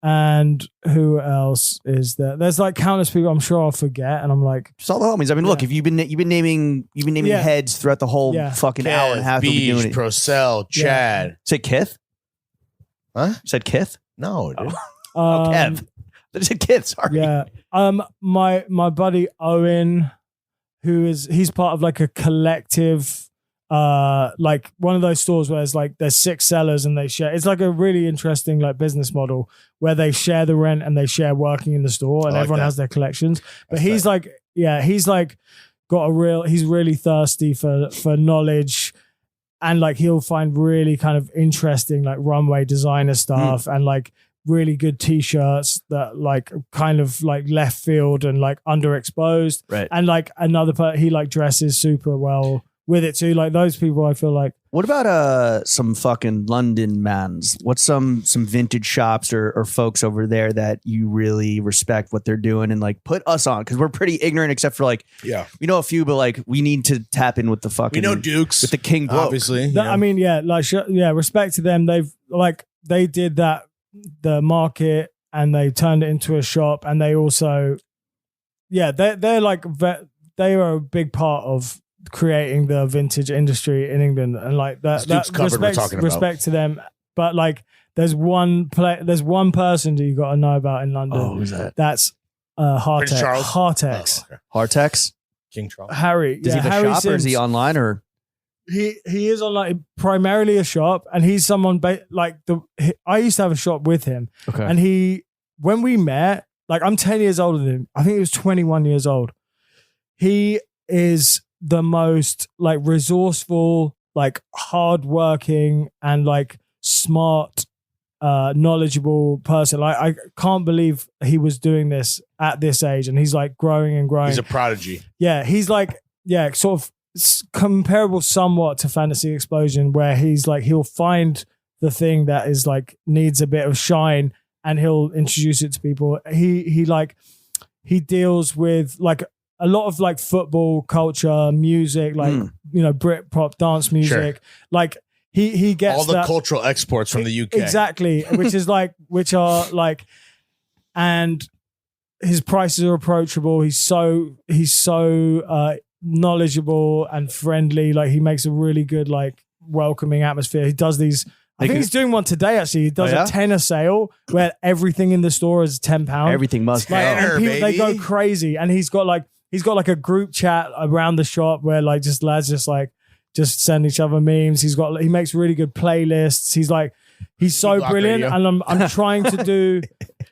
and who else is there? There's like countless people I'm sure I'll forget, and I'm like, Just all the homies. I mean, look, if you've been naming Yeah. heads throughout the whole Yeah. fucking hour and a half we'll be doing Beige, it. Procel, Yeah. Chad. Say Kith? Huh? You said Kith? No, dude. Kev. I said Kith, sorry. yeah. My buddy Owen, he's part of like a collective, like one of those stores where it's like there's 6 sellers and they share. It's like a really interesting like business model where they share the rent and they share working in the store, and I like everyone that. has their collections. But That's he's fair. like, yeah, he's like he's really thirsty for knowledge. And like he'll find really kind of interesting like runway designer stuff and like really good t-shirts that like kind of like left field and like underexposed. Right. And like another he like dresses super well with it too. Like those people, I feel like. What about some fucking London mans? What's some vintage shops or folks over there that you really respect what they're doing and like put us on? Because we're pretty ignorant except for like Yeah. we know a few, but like we need to tap in with the fucking We know Dukes. with the King Bloke. Obviously. That, I mean, yeah, like respect to them. They did that, the market, and they turned it into a shop, and they also, they're like they are a big part of creating the vintage industry in England, and like that. Duke's cupboard we're talking about. Respect to them, but like there's one person that you got to know about in London. Oh, who's that? That's Prince Charles? Hartex. Oh, okay. Hartex? King Charles. Harry. Does he have a Harry shop or is he Sims. online or? He is on like primarily a shop, and he's someone I used to have a shop with him, Okay. and when we met, like I'm 10 years older than him. I think he was 21 years old. He is the most like resourceful, like hardworking, and like smart, knowledgeable person. Like I can't believe he was doing this at this age, and he's like growing and growing. He's a prodigy. Yeah, he's like sort of comparable somewhat to Fantasy Explosion, where he's like, he'll find the thing that is like needs a bit of shine and he'll introduce it to people. He deals with like a lot of like football culture, music, like, Britpop dance music. Sure. Like he gets all the cultural exports from the UK. Exactly. which are like, and his prices are approachable. He's so knowledgeable and friendly. Like he makes a really good, like welcoming atmosphere. He does these, I think he's doing one today. Actually, he does a tenner sale where everything in the store is £10. Everything must go. And people, they go crazy. And he's got like a group chat around the shop where like just lads just send each other memes. He makes really good playlists. He's so brilliant. And I'm trying to do.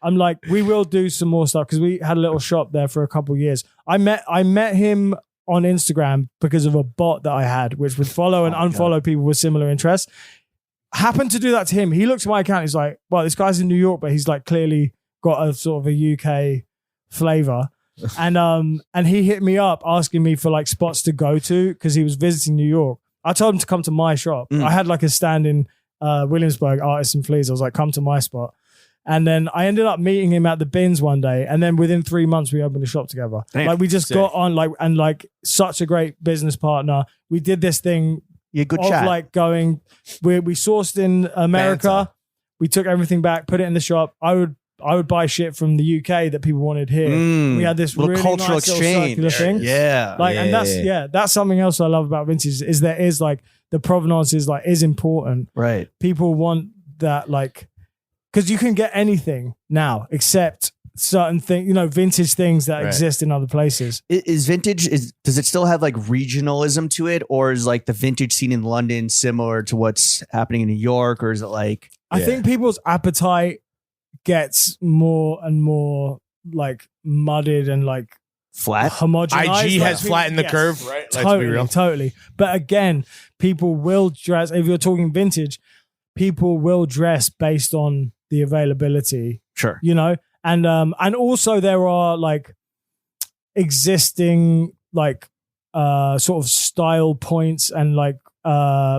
I'm like, we will do some more stuff because we had a little shop there for a couple of years. I met him on Instagram because of a bot that I had, which would follow and unfollow people with similar interests. Happened to do that to him. He looks at my account. He's like, well, this guy's in New York, but he's like clearly got a sort of a UK flavor. And he hit me up asking me for like spots to go to because he was visiting New York. I told him to come to my shop. I had like a stand in Williamsburg, Artists and Fleas. I was like, come to my spot. And then I ended up meeting him at the bins one day. And then within 3 months, we opened a shop together. Damn, like we just got on like such a great business partner. We did this thing. Yeah, good of chat. Like we sourced in America. Banter. We took everything back, put it in the shop. I would buy shit from the UK that people wanted here. We had this little really cultural nice exchange. little circular thing. Yeah. Like, and that's something else I love about vintage is there is like the provenance is important. Right. People want that, like, because you can get anything now except certain things, vintage things that exist in other places. Is vintage, does it still have like regionalism to it, or is like the vintage scene in London similar to what's happening in New York, or is it like? I think people's appetite gets more and more like mudded and like flat. Homogenized. IG has flattened the curve, right? Let's be real. Totally. But again, people will dress, if you're talking vintage, people will dress based on the availability. Sure. And also there are like existing like sort of style points and like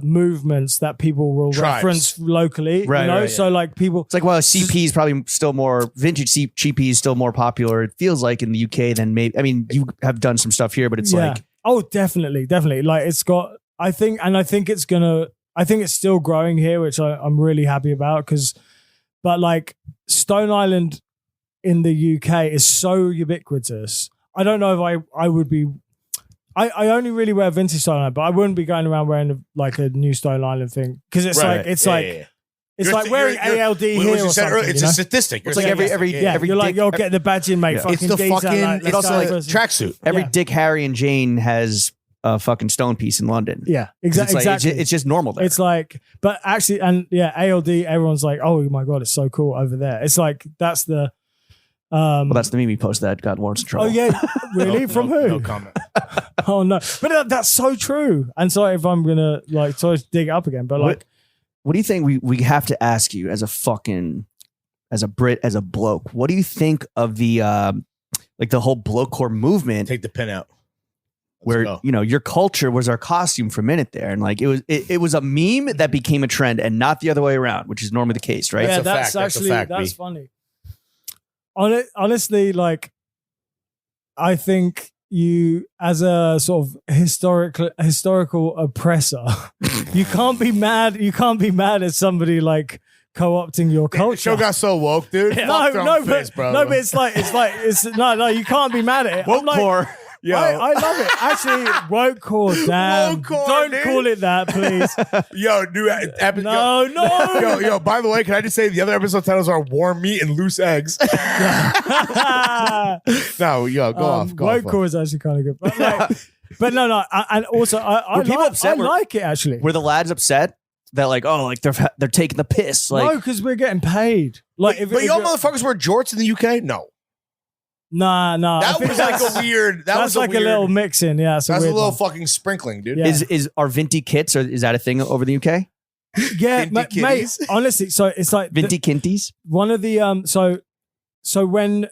movements that people will reference locally. Right, so like people, it's like, well, CP is probably still more vintage. CP is still more popular. It feels like in the UK than maybe. I mean, you have done some stuff here, but it's like, oh, definitely. Like it's got. I think it's still growing here, which I'm really happy about but like Stone Island in the UK is so ubiquitous. I don't know if I would be. I only really wear vintage Stone Island, but I wouldn't be going around wearing like a new Stone Island thing because it's it's like wearing ALD here or something. It's a statistic. It's like every you're like, you'll get the badge in, mate. It's the fucking. It's also like tracksuit. Every Dick, Harry, and Jane has a fucking stone piece in London. Yeah, exactly. It's just normal there. It's like, but actually, and ALD. Everyone's like, oh my god, it's so cool over there. It's like that's the. Well, that's the meme he posted that got Lawrence in trouble. Oh yeah, really? From who? No comment. Oh no, but that's so true. And sorry if I'm gonna like sort of dig it up again, but like, what do you think? We have to ask you as a Brit, as a bloke. What do you think of the like the whole Blokecore movement? Take the pin out. Where your culture was our costume for a minute there, and like it was a meme that became a trend, and not the other way around, which is normally the case, right? Yeah, that's funny. Honestly, like, I think you, as a sort of historical oppressor, you can't be mad. You can't be mad at somebody like co-opting your culture. The show got so woke, dude. No, but it's like no. You can't be mad at it. Wokecore. Yo. I love it. Actually, Wokecore, damn. Don't call it that, please. Yo, new episode. No. Yo, by the way, can I just say the other episode titles are warm meat and loose eggs? No, yo, go off. Wokecore is actually kind of good. But no. And also, I like it, actually. Were the lads upset? That like, oh, like they're taking the piss. Like, no, because we're getting paid. Like, but y'all motherfuckers wear jorts in the UK? No. Nah. That was like a weird. That was like a little mixing. Yeah, that's a little fucking sprinkling, dude. Yeah. Are Vinty kits, or is that a thing over the UK? Yeah, mate. Honestly, so it's like Vinty Kinties. One of the so when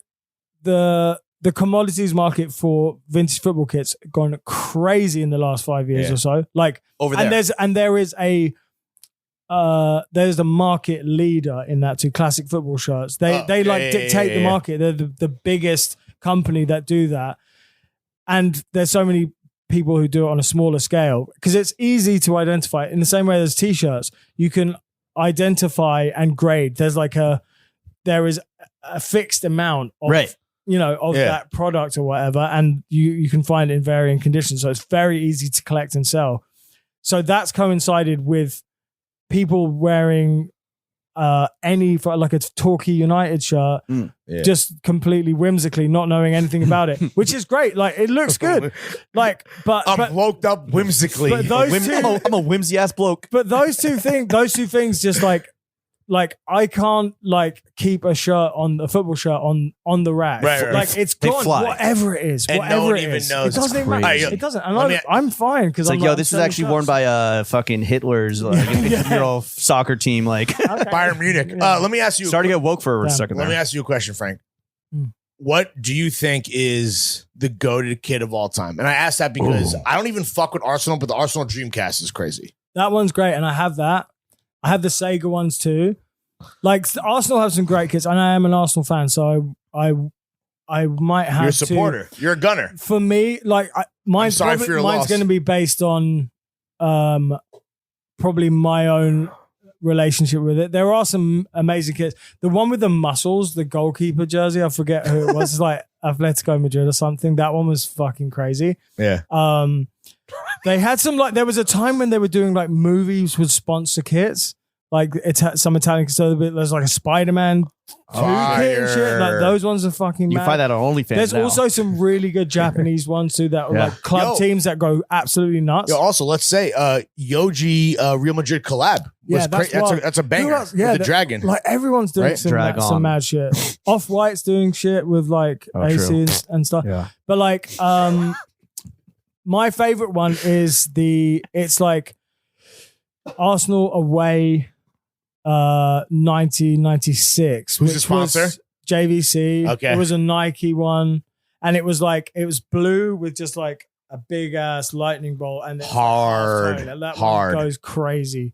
the the commodities market for vintage football kits gone crazy in the last 5 years or so. Like over there, there's a market leader in that too. Classic football shirts. They dictate the market. They're the biggest company that do that. And there's so many people who do it on a smaller scale because it's easy to identify. In the same way as t-shirts, you can identify and grade. There is a fixed amount of that product or whatever, and you can find it in varying conditions. So it's very easy to collect and sell. So that's coincided with people wearing like a Torquay United shirt, just completely whimsically, not knowing anything about it, which is great. Like it looks good. Like, but bloked up whimsically. But I'm a whimsy ass bloke. But those two things, just like I can't like keep a football shirt on the rack. Right. Like it's gone, whatever it is, and whatever no one it even is. knows. It doesn't matter. It doesn't. And I'm fine because it's like, this is actually worn by fucking Hitler's intramural soccer team. Like Bayern Munich. Let me ask you. Starting to get woke for a second. Let me ask you a question, Frank. What do you think is the goated kid of all time? And I ask that because I don't even fuck with Arsenal, but the Arsenal Dreamcast is crazy. That one's great, and I have that. I have the Sega ones too. Like Arsenal have some great kits, and I am an Arsenal fan, so I might have. You're a supporter. You're a gunner. For me, like mine's going to be based on probably my own relationship with it. There are some amazing kits. The one with the muscles, the goalkeeper jersey, I forget who it was. It's like Atletico Madrid or something. That one was fucking crazy. Yeah. They had some there was a time when they were doing like movies with sponsor kits. Like some Italian, so there's like a Spider-Man 2 kit and shit. Like those ones are fucking mad. You find that on OnlyFans. There's also some really good Japanese ones too that are like club teams that go absolutely nuts. Also, let's say Yoji Real Madrid collab. That's a banger. With the dragon. Like everyone's doing some mad shit. Off-White's doing shit with like aces and stuff. Yeah. But like my favorite one is it's like Arsenal away 1996. Who's the sponsor? Was JVC. Okay. It was a Nike one. And it was blue with just like a big ass lightning bolt and hard. That one goes crazy.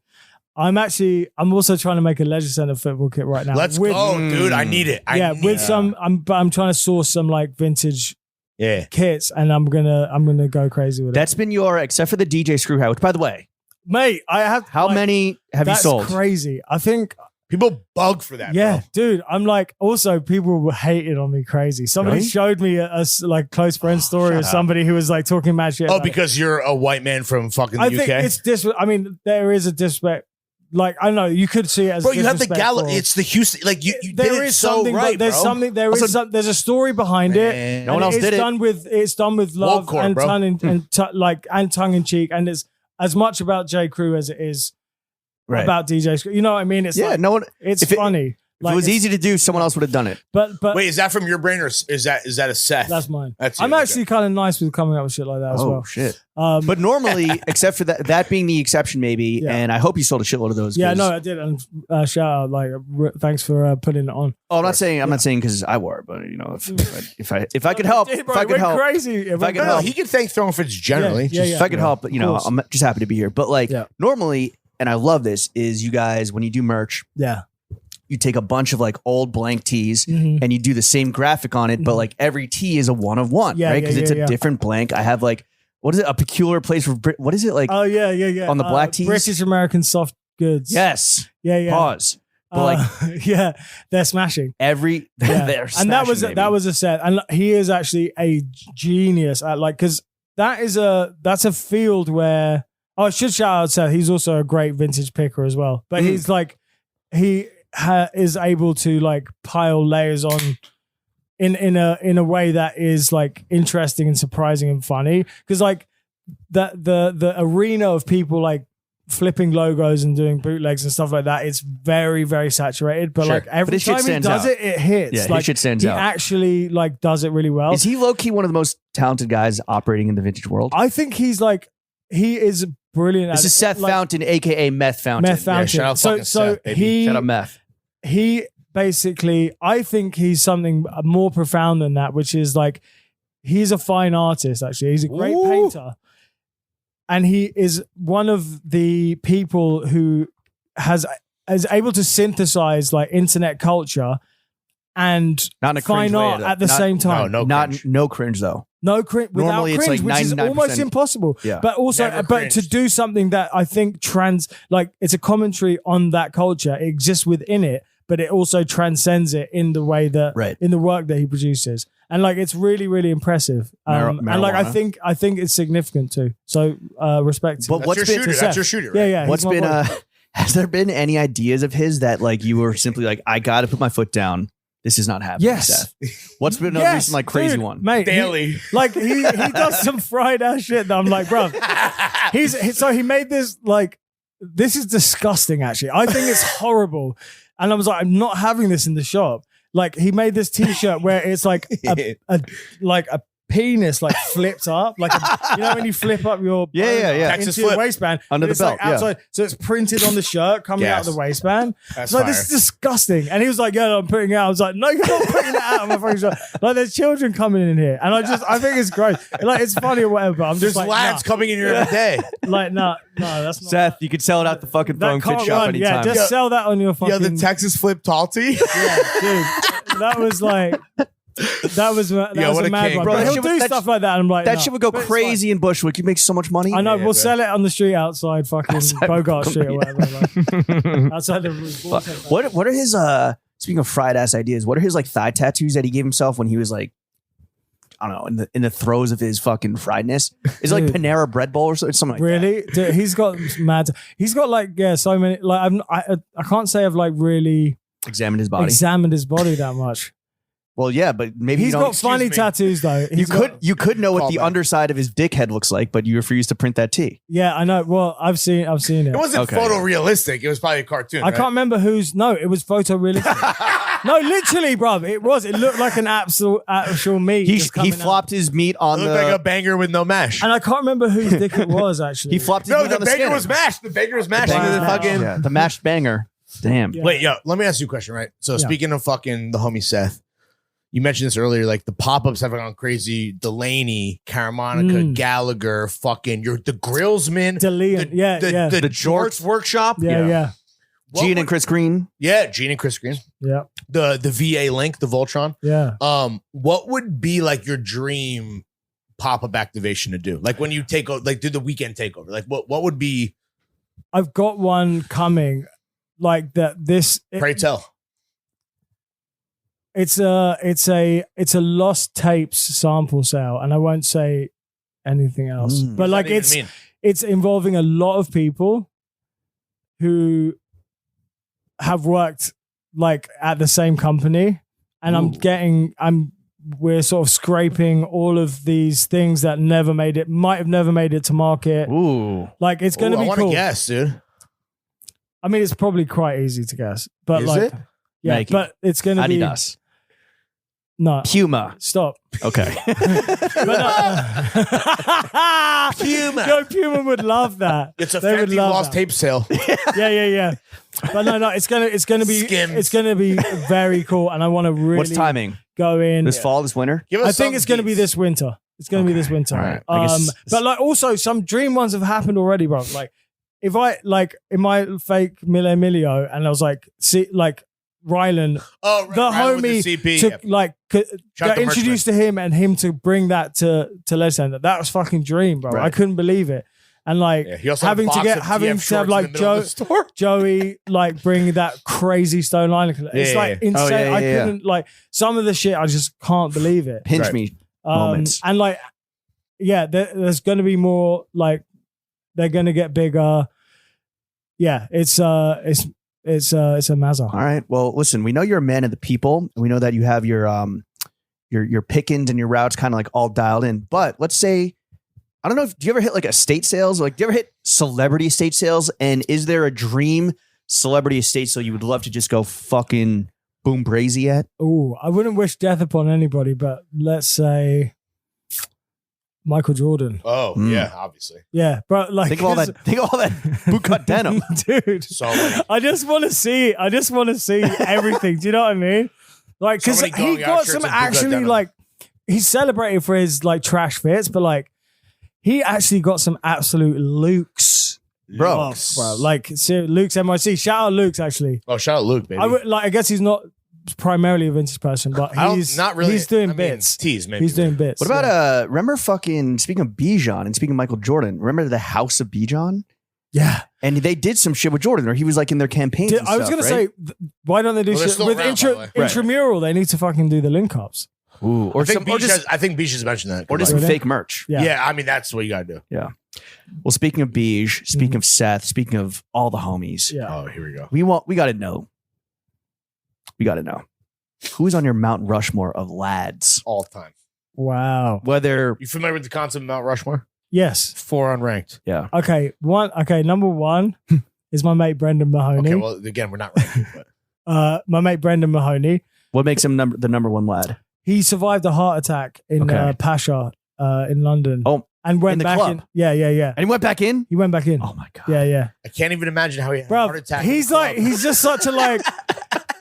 I'm also trying to make a Leisure Center football kit right now. Let's go, dude. I need it. I'm trying to source some like vintage kits, and I'm gonna go crazy with it. That's been except for the DJ Screw Hat, which by the way, mate, I have. How many have you sold? That's crazy. I think people bug for that. Yeah, bro. dude. I'm like, also people hated on me crazy. Somebody showed me a like close friend story of somebody who was like talking mad shit. Oh, because you're a white man from fucking the UK. I think it's there is a disrespect. Like I don't know, you could see it as bro. You have the gala. It's the Houston. Like you there did is so something. Right, there's bro. something. There's a story behind it. No one else did it. It's done with love Blokecore, and bro. tongue in cheek, and it's as much about J. Crew as it is about DJ Screw. You know what I mean? It's no one. It's funny. If it was easy to do, someone else would have done it. But wait, is that from your brain or is that a Seth? That's mine. That's I'm actually kind of nice with coming up with shit like that as well. Oh shit! But normally, except for that being the exception, maybe. Yeah. And I hope you sold a shitload of those. Yeah, no, I did. And shout out, thanks for putting it on. Oh, I'm not saying because I wore it, but if I could help, if I could help, crazy. If I could help, he could thank Throwing Fits generally. If I could help, I'm just happy to be here. But normally, and I love this, is you guys when you do merch, you take a bunch of like old blank tees and you do the same graphic on it, but like every tee is a one of one, right? Because it's a different blank. I have like, what is it? A peculiar place for what is it like? Oh yeah. On the black tees, British American soft goods. Yes. Yeah. Pause. But they're smashing. They're smashing, and that was a set, and he is actually a genius at because that's a field where I should shout out Seth. He's also a great vintage picker as well, but he's like is able to like pile layers on in a way that is like interesting and surprising and funny, because like the arena of people like flipping logos and doing bootlegs and stuff like that, it's very, very saturated, but like every time he does it hits. Yeah, like, his shit stands out. He actually like does it really well. Is he low-key one of the most talented guys operating in the vintage world? I think he is brilliant. This is Seth Fountain, aka Meth Fountain. Meth Fountain. Yeah, shout out fucking Seth, baby. Shout out Meth. He basically, I think he's something more profound than that, which is like, he's a fine artist, actually. He's a great painter. And he is one of the people who is able to synthesize like internet culture and Not in a fine cringe way, art though. at the same time. No cringe though. No cringe, without Normally it's cringe, like which is 99%. almost impossible. Yeah. But also, Never but to cringed. do something that I think it's a commentary on that culture. It exists within it, but it also transcends it in the way that, in the work that he produces. And like, it's really, really impressive. And like, I think it's significant too. So respect. But what's been That's your shooter. Right? Yeah. What's been has there been any ideas of his that like you were simply like, I got to put my foot down. This is not happening. Yes. Seth. What's been a recent like crazy dude, one? mate? Daily. He does some fried ass shit that I'm like, bro. So he made this like, this is disgusting. Actually, I think it's horrible. And I was like, I'm not having this in the shop. Like he made this T-shirt where it's like a penis like flipped up, like when you flip up your Texas into your flip. waistband Under the it's belt, like outside, so it's printed on the shirt coming out of the waistband. That's like fire. this is disgusting. And he was like, "Yeah, I'm putting it out." I was like, "No, you're not putting it out of my fucking shirt." Like there's children coming in here, and I think it's great. Like it's funny or whatever. But I'm There's just like, lads coming in here every day. like no, that's not. Seth, you could sell it out the fucking That phone fit can't shop run. anytime. Yeah, just sell that on your fucking. Yo, the Texas flip tall tee. Yeah, dude, that was like. That was what a a mad king, one. bro. But That he'll shit do would- stuff like that. And I'm like, that no. shit would go But it's crazy in Bushwick. You make so much money. fine. I know. Yeah, We'll bro. sell it on the street outside fucking Outside Bogart Bogart, Street or yeah. whatever. Like, outside the What are his speaking of fried ass ideas, what are his like thigh tattoos that he gave himself when he was like, I don't know, in the throes of his fucking friedness? Is it like Dude. Panera bread bowl or something like that? Really? Dude, he's got mad. He's got like so many. Like I can't say I've like really Examined his body. examined his body that much. Well, yeah, but maybe He's you don't. got funny me. tattoos though. You could know what Call the back. underside of his dickhead looks like, but you refuse to print that T. Yeah, I know. Well, I've seen it. It wasn't Okay. photorealistic. It was probably a cartoon. I can't remember whose. No, it was photorealistic. No, literally, bruv. It was. It looked like an actual meat. He just coming flopped his meat on It the. looked like a banger with no mash. out. And I can't remember whose dick it was actually. he flopped his No, meat the on the banger scanner. was mashed. The banger was mashed. Banger into the was fucking. Yeah, the mashed banger. Damn. Yeah. Wait, yo, let me ask you a question, right? So speaking of fucking the homie Seth, you mentioned this earlier, like the pop-ups have gone crazy. Delaney, Caramonica, Gallagher, fucking the Grillsman, DeLeon. Yeah, the Jorts Workshop. yeah. What Gene would- and Chris Green. Yeah, Gene and Chris Green. Yeah. The VA Link, the Voltron. Yeah. What would be like your dream pop-up activation to do? Like when you take over, like do the weekend takeover. Like what would be? I've got one coming. Like that. Pray tell. It's a lost tapes sample sale, and I won't say anything else. Mm. But like What does that even mean? it's involving a lot of people who have worked like at the same company, and we're sort of scraping all of these things that might have never made it to market. Ooh. Like it's going to Ooh, I be want to cool. guess, dude. I mean, it's probably quite easy to guess, but Is like, it? yeah, Nike. but it's going to be Adidas. no. Puma. Stop. Okay. Puma. No, Puma would love that. It's a They would fancy love lost that. tape sale. Yeah. But no, it's gonna be Skims. it's gonna be very cool, and I want to really What's timing? go in. This fall, this winter? Give us I think some it's gonna be deets. this winter. It's gonna be this winter. All right. I guess- But like also some dream ones have happened already, bro. Like if I like in my fake Mille Emilio, and I was like, see, like Rylan, Oh, the right with homie the CP. to Yep. like Shout out got to introduced to him and him to bring that to Lead Center. That was fucking dream, bro. Right. I couldn't believe it. And like Yeah, he also had a having to box of TF have shorts like in the middle of the store. Joey like bring that crazy stone line. It's Yeah, like yeah. insane. Oh, yeah, I yeah. couldn't like some of the shit. I just can't believe it. Pinch Right. me moments. And like, yeah, there's going to be more. Like, they're going to get bigger. Yeah, it's a mazza. All right. Well, listen, we know you're a man of the people. And we know that you have your pickings and your routes kind of like all dialed in. But let's say, I don't know do you ever hit like estate sales? Like, do you ever hit celebrity estate sales? And is there a dream celebrity estate sale you would love to just go fucking boom brazy at? Oh, I wouldn't wish death upon anybody, but let's say Michael Jordan. Oh yeah, obviously. Yeah, bro. Like, Think of all that bootcut denim. dude. So like, I just want to see everything. Do you know what I mean? Like, because So many he going out got shirts some and bootcut actually denim. like he's celebrated for his like trash fits, but like he actually got some absolute Luke's. Bro. Bro, like Luke's NYC. Shout out Luke's actually. oh, shout out Luke, baby. I guess he's not primarily a vintage person, but he's not really. He's doing I mean, bits. tease, maybe. He's doing bits. What about remember fucking speaking of Bijan and speaking of Michael Jordan, remember the House of Bijan? Yeah. And they did some shit with Jordan, or he was like in their campaigns. I was going to say, why don't they do Well, they're shit still with around, by the way. intramural? They need to fucking do the link ups. Ooh, or I think Beach has mentioned that. or just Really? some fake merch. Yeah, I mean that's what you gotta do. Yeah. Well, speaking of Beige, speaking of Seth, speaking of all the homies, Yeah. Oh, here we go. we got to know. We got to know who's on your Mount Rushmore of lads. All time. Wow. Whether You familiar with the concept of Mount Rushmore? Yes. 4 unranked. yeah, Okay. Number one is my mate Brendan Mahoney. Okay, well again, we're not ranked. But My mate Brendan Mahoney. what makes him the number one lad? He survived a heart attack in Okay. Pasha in London. Oh, and went in the back club? in. Yeah. And he went back in. He went back in. Oh my god. Yeah. I can't even imagine how he had a Bro, heart attack. in he's the like, club. he's just such a like,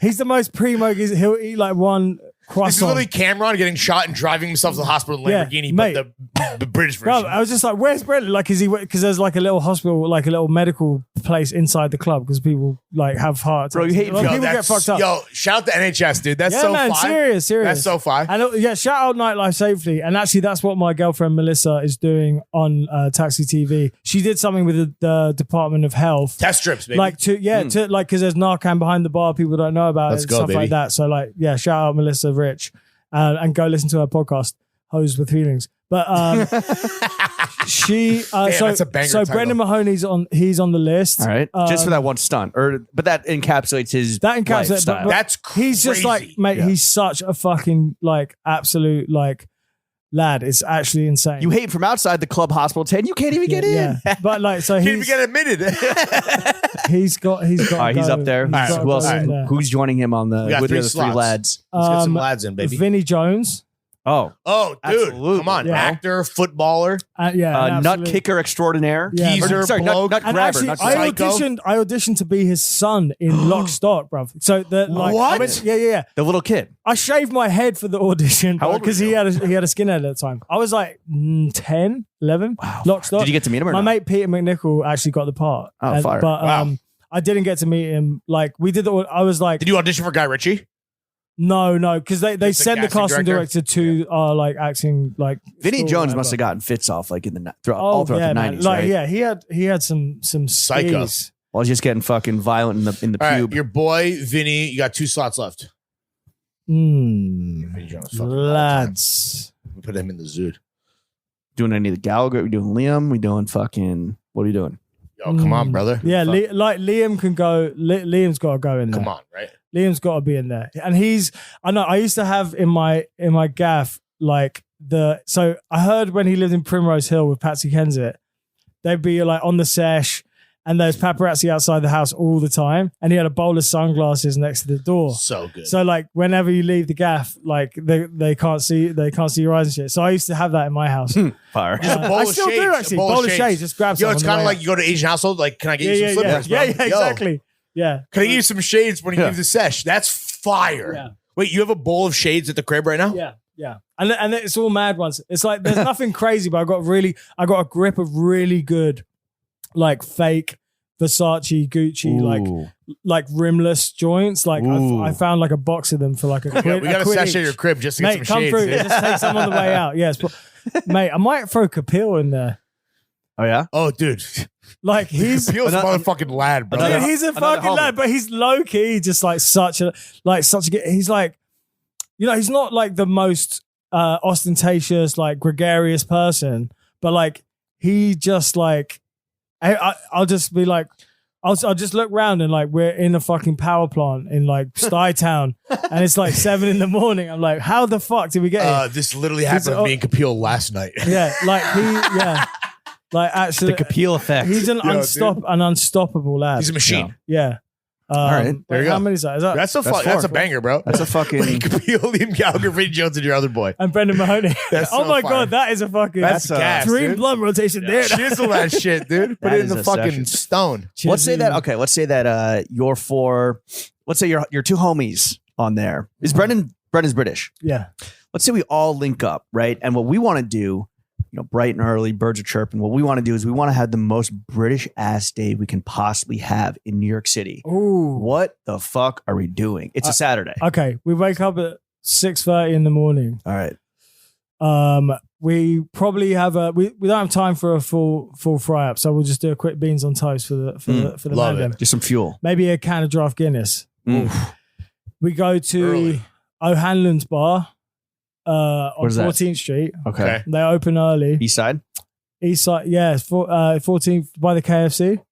he's the most primo. He'll eat like one This is croissant. literally Cameron getting shot and driving himself to the hospital in Yeah, Lamborghini, mate. but the British Bro, version. I was just like, where's Brendan? Like, is he, because there's like a little hospital, like a little medical place inside the club because people like have heart attacks. Bro, you hate- Like, Yo, people get fucked up. Yo, shout out to NHS, dude. That's Yeah, so man, fire. serious. That's so fire. And yeah, shout out Nightlife Safely. And actually, that's what my girlfriend Melissa is doing on Taxi TV. She did something with the Department of Health. Test strips, baby. Like because there's Narcan behind the bar, people don't know about Let's it, go, stuff baby. like that. So like, yeah, shout out Melissa Rich, and go listen to her podcast, Hose with Feelings. But she, that's a banger so title. Brendan Mahoney's he's on the list. All right, just for that one stunt, but that encapsulates his lifestyle. That's crazy. He's just like, mate, he's such a fucking like absolute like lad. It's actually insane. You hate from outside the club hospital tent. You can't even get in. Yeah. But like, so Can't even he's get admitted. he's got. All right, he's up there. He's All right, gotta Who go else? in there. Who's joining him on the We got with the three other three slots. lads? Let's get some lads in, baby. Vinny Jones. Oh, Oh, dude. Absolutely, Come on. bro. Actor, footballer. Yeah, nut absolutely. kicker extraordinaire. Yeah, Geezer, Or, sorry, bloke. nut And grabber. actually, Not I psycho. auditioned to be his son in Lock Stock, bruv. So the like, What? I went, yeah. the little kid. I shaved my head for the audition How old were because you? he had a skinhead at the time. I was like 10, 11. Wow. Lock Stock. Did you get to meet him or My not? mate Peter McNichol actually got the part. Oh, fire. But Wow. I didn't get to meet him. Like we did. I was like, Did you audition for Guy Ritchie? no, because they Just the sent the casting casting director? director to like acting like. Vinny school, Jones whatever. must have gotten fits off like in the all throughout the man. '90s, Like right? yeah, he had some Psycho. skis. While he's just getting fucking violent in the All right, pube. your boy, Vinny, you got 2 slots left. Vinny Jones, fucking Lads. We put him in the zoo. Doing any of the Gallagher? We doing Liam? We doing fucking? What are you doing? Yo, come on, brother. Yeah, Fuck. like Liam can go. Liam's got to go in there. Come on, right? Liam's got to be in there, and I know. I used to have in my gaff like So I heard when he lived in Primrose Hill with Patsy Kensit, they'd be like on the sesh, and there's paparazzi outside the house all the time, and he had a bowl of sunglasses next to the door. So good. So like whenever you leave the gaff, like they can't see your eyes and shit. So I used to have that in my house. Fire. Just a bowl I of still shades, do a actually. bowl of Bowl of shades. shades. Just grab some. Yo, it's kind of like you go to Asian household. Like, can I get you some slippers? yeah, bro? Yo, exactly. Yeah. Can I get you some shades when you Yeah. leave the sesh? That's fire. Yeah. Wait, you have a bowl of shades at the crib right now? Yeah. And it's all mad ones. It's like there's nothing crazy, but I got a grip of really good, like fake Versace, Gucci, like rimless joints. Like Ooh. I found like a box of them for like a quid. Yeah, we got a sesh each. at your crib just to get Mate, some come shades. through. dude. Just take some on the way out. Yes, mate. I might throw Kapil in there. Oh yeah. Oh, dude. Like he's. Feels a Another- motherfucking lad, bro. another- Dude, he's a another fucking homie. lad, but he's low key, just like such a he's like, he's not like the most ostentatious, like gregarious person, but like he just like, I'll just be like, I'll just look around and like we're in a fucking power plant in like Stuytown, and it's like 7 a.m. I'm like, how the fuck did we get here? This literally happened with me and Kapil last night. Yeah, like like actually, The Kapil effect. he's an Yo, dude. unstoppable lad. He's a machine. Yeah. All right. There you How go. many is that? Is that That's a That's that's a four. banger, bro. That's a fucking. Liam Gallagher, Vinny Jones, and your other boy. and Brendan Mahoney? That's Oh so my fire. God, that is a fucking That's gas, dream dude. blood rotation there. Chisel that shit, dude. Put That it in is the a fucking session. stone. Let's say that. Okay, let's say that your four. Let's say your two homies on there. Is Brendan's British? Yeah. Let's say we all link up, right? And what we want to do, bright and early, birds are chirping. What we want to do is we want to have the most British ass day we can possibly have in New York City. Ooh. What the fuck are we doing? It's a Saturday. Okay, we wake up at 6:30 in the morning. All right. We probably have we don't have time for a full fry up, so we'll just do a quick beans on toast for the Love mandem. it. Just some fuel. Maybe a can of draft Guinness. Mm. We go to Early. O'Hanlon's bar on Where's that? 14th Street. Okay. They open early. East side? East side, yeah, 14th by the KFC.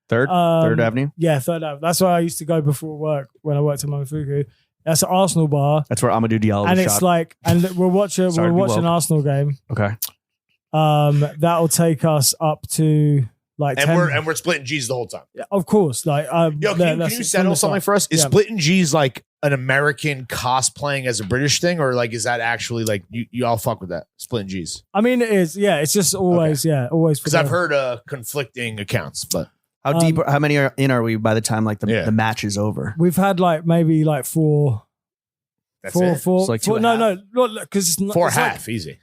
Third Avenue? Yeah, Third Avenue. That's where I used to go before work when I worked at Momofuku. That's an Arsenal bar, That's where Amadou Diallo and was it's shot. like, and we'll watch Sorry to be an woke. Arsenal game. Okay. That'll take us up to like And 10. we're splitting G's the whole time. Yeah, of course, like Yo, can you settle something for us? Is Yeah. splitting G's like an American cosplaying as a British thing, or like is that actually like you all fuck with that splitting G's? I mean, it is. Yeah, it's just always. Yeah, always. Because I've heard conflicting accounts, but How deep? How many are we by the time like Yeah. the match is over? We've had like maybe like four. that's it. It's like two and a half. No, because it's not Four it's like- half, easy.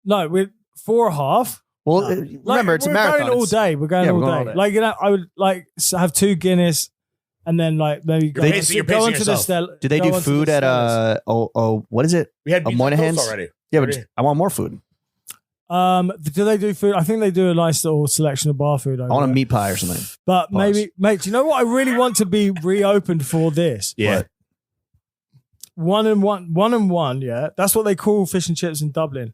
No, we're 4.5. Well, Like, remember it's a marathon. We're going all It's- day. We're going Yeah, all we're going day. all day. Like I would like have 2 Guinness, and then like maybe go, You're go pacing into the yourself. Stella. Do they do go onto food the at Stellas. what is it? We had beef Moynihan's? toast already. Yeah, but I want more food. Do they do food? I think they do a nice little selection of bar food. I want a meat pie or something. But Pause. maybe, mate, do you know what I really want to be reopened for this? Yeah. One and one. Yeah, that's what they call fish and chips in Dublin.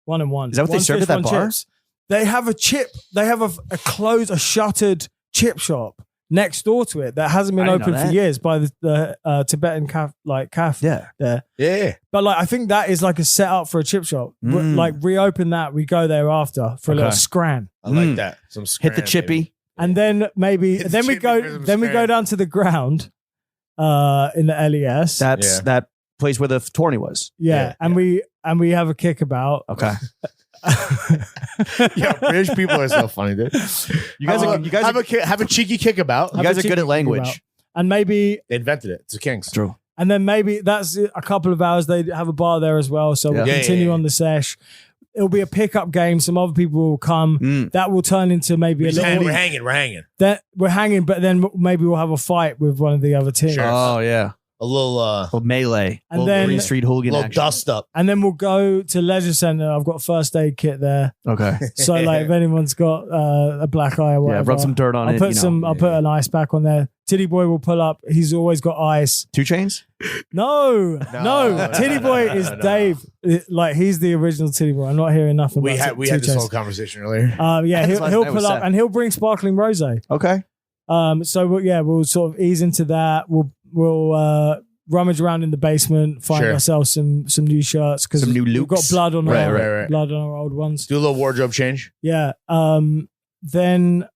1 and 1. Is that what they One serve fish, at that one bar? chips. They have a chip. They have a shuttered chip shop next door to it that hasn't been I didn't know open for that. years by the Tibetan cafe Yeah. there. Yeah. But like, I think that is like a setup for a chip shop. Mm. Like reopen that, we go there after for a little Okay. scran. I like Mm. that. Some Hit the scram, chippy. baby. And then maybe Hit the then we chippy go for some then we go scram. down to the ground in the LES. That's Yeah. that place where the tourney was. yeah, and we have a kickabout. Okay. Yeah, British people are so funny, dude. You guys have a cheeky kickabout. You guys a are good chicken at language. kickabout. And maybe They invented it. It's the Kings. True. and then maybe that's a couple of hours. They have a bar there as well, so we'll Yeah. Yeah, continue yeah, yeah. on the sesh. It'll be a pickup game. Some other people will come. Mm. That will turn into maybe a We're little. hanging. That we're hanging, but then maybe we'll have a fight with one of the other teams. Sure. Oh yeah. A little Well, melee. And Well, then Green Street hooligan little action. dust up. and then we'll go to Leisure Centre. I've got a first aid kit there. Okay. So like if anyone's got a black eye or Yeah, whatever, rub some dirt on I'll it. put I'll put an ice pack on there. Titty Boy will pull up. He's always got ice. 2 Chains. No. No, Titty Boy is no. Dave. Like he's the original Titty Boy. I'm not hearing nothing. We about had Two this whole Chains. conversation earlier. Yeah, That's he'll what I was pull up saying. and he'll bring sparkling rosé. Okay. So we'll sort of ease into that. We'll rummage around in the basement, find Sure. ourselves some new shirts because Some new we've got loops. blood on Right, our right. blood on our old ones. Do a little wardrobe change. Yeah. Then,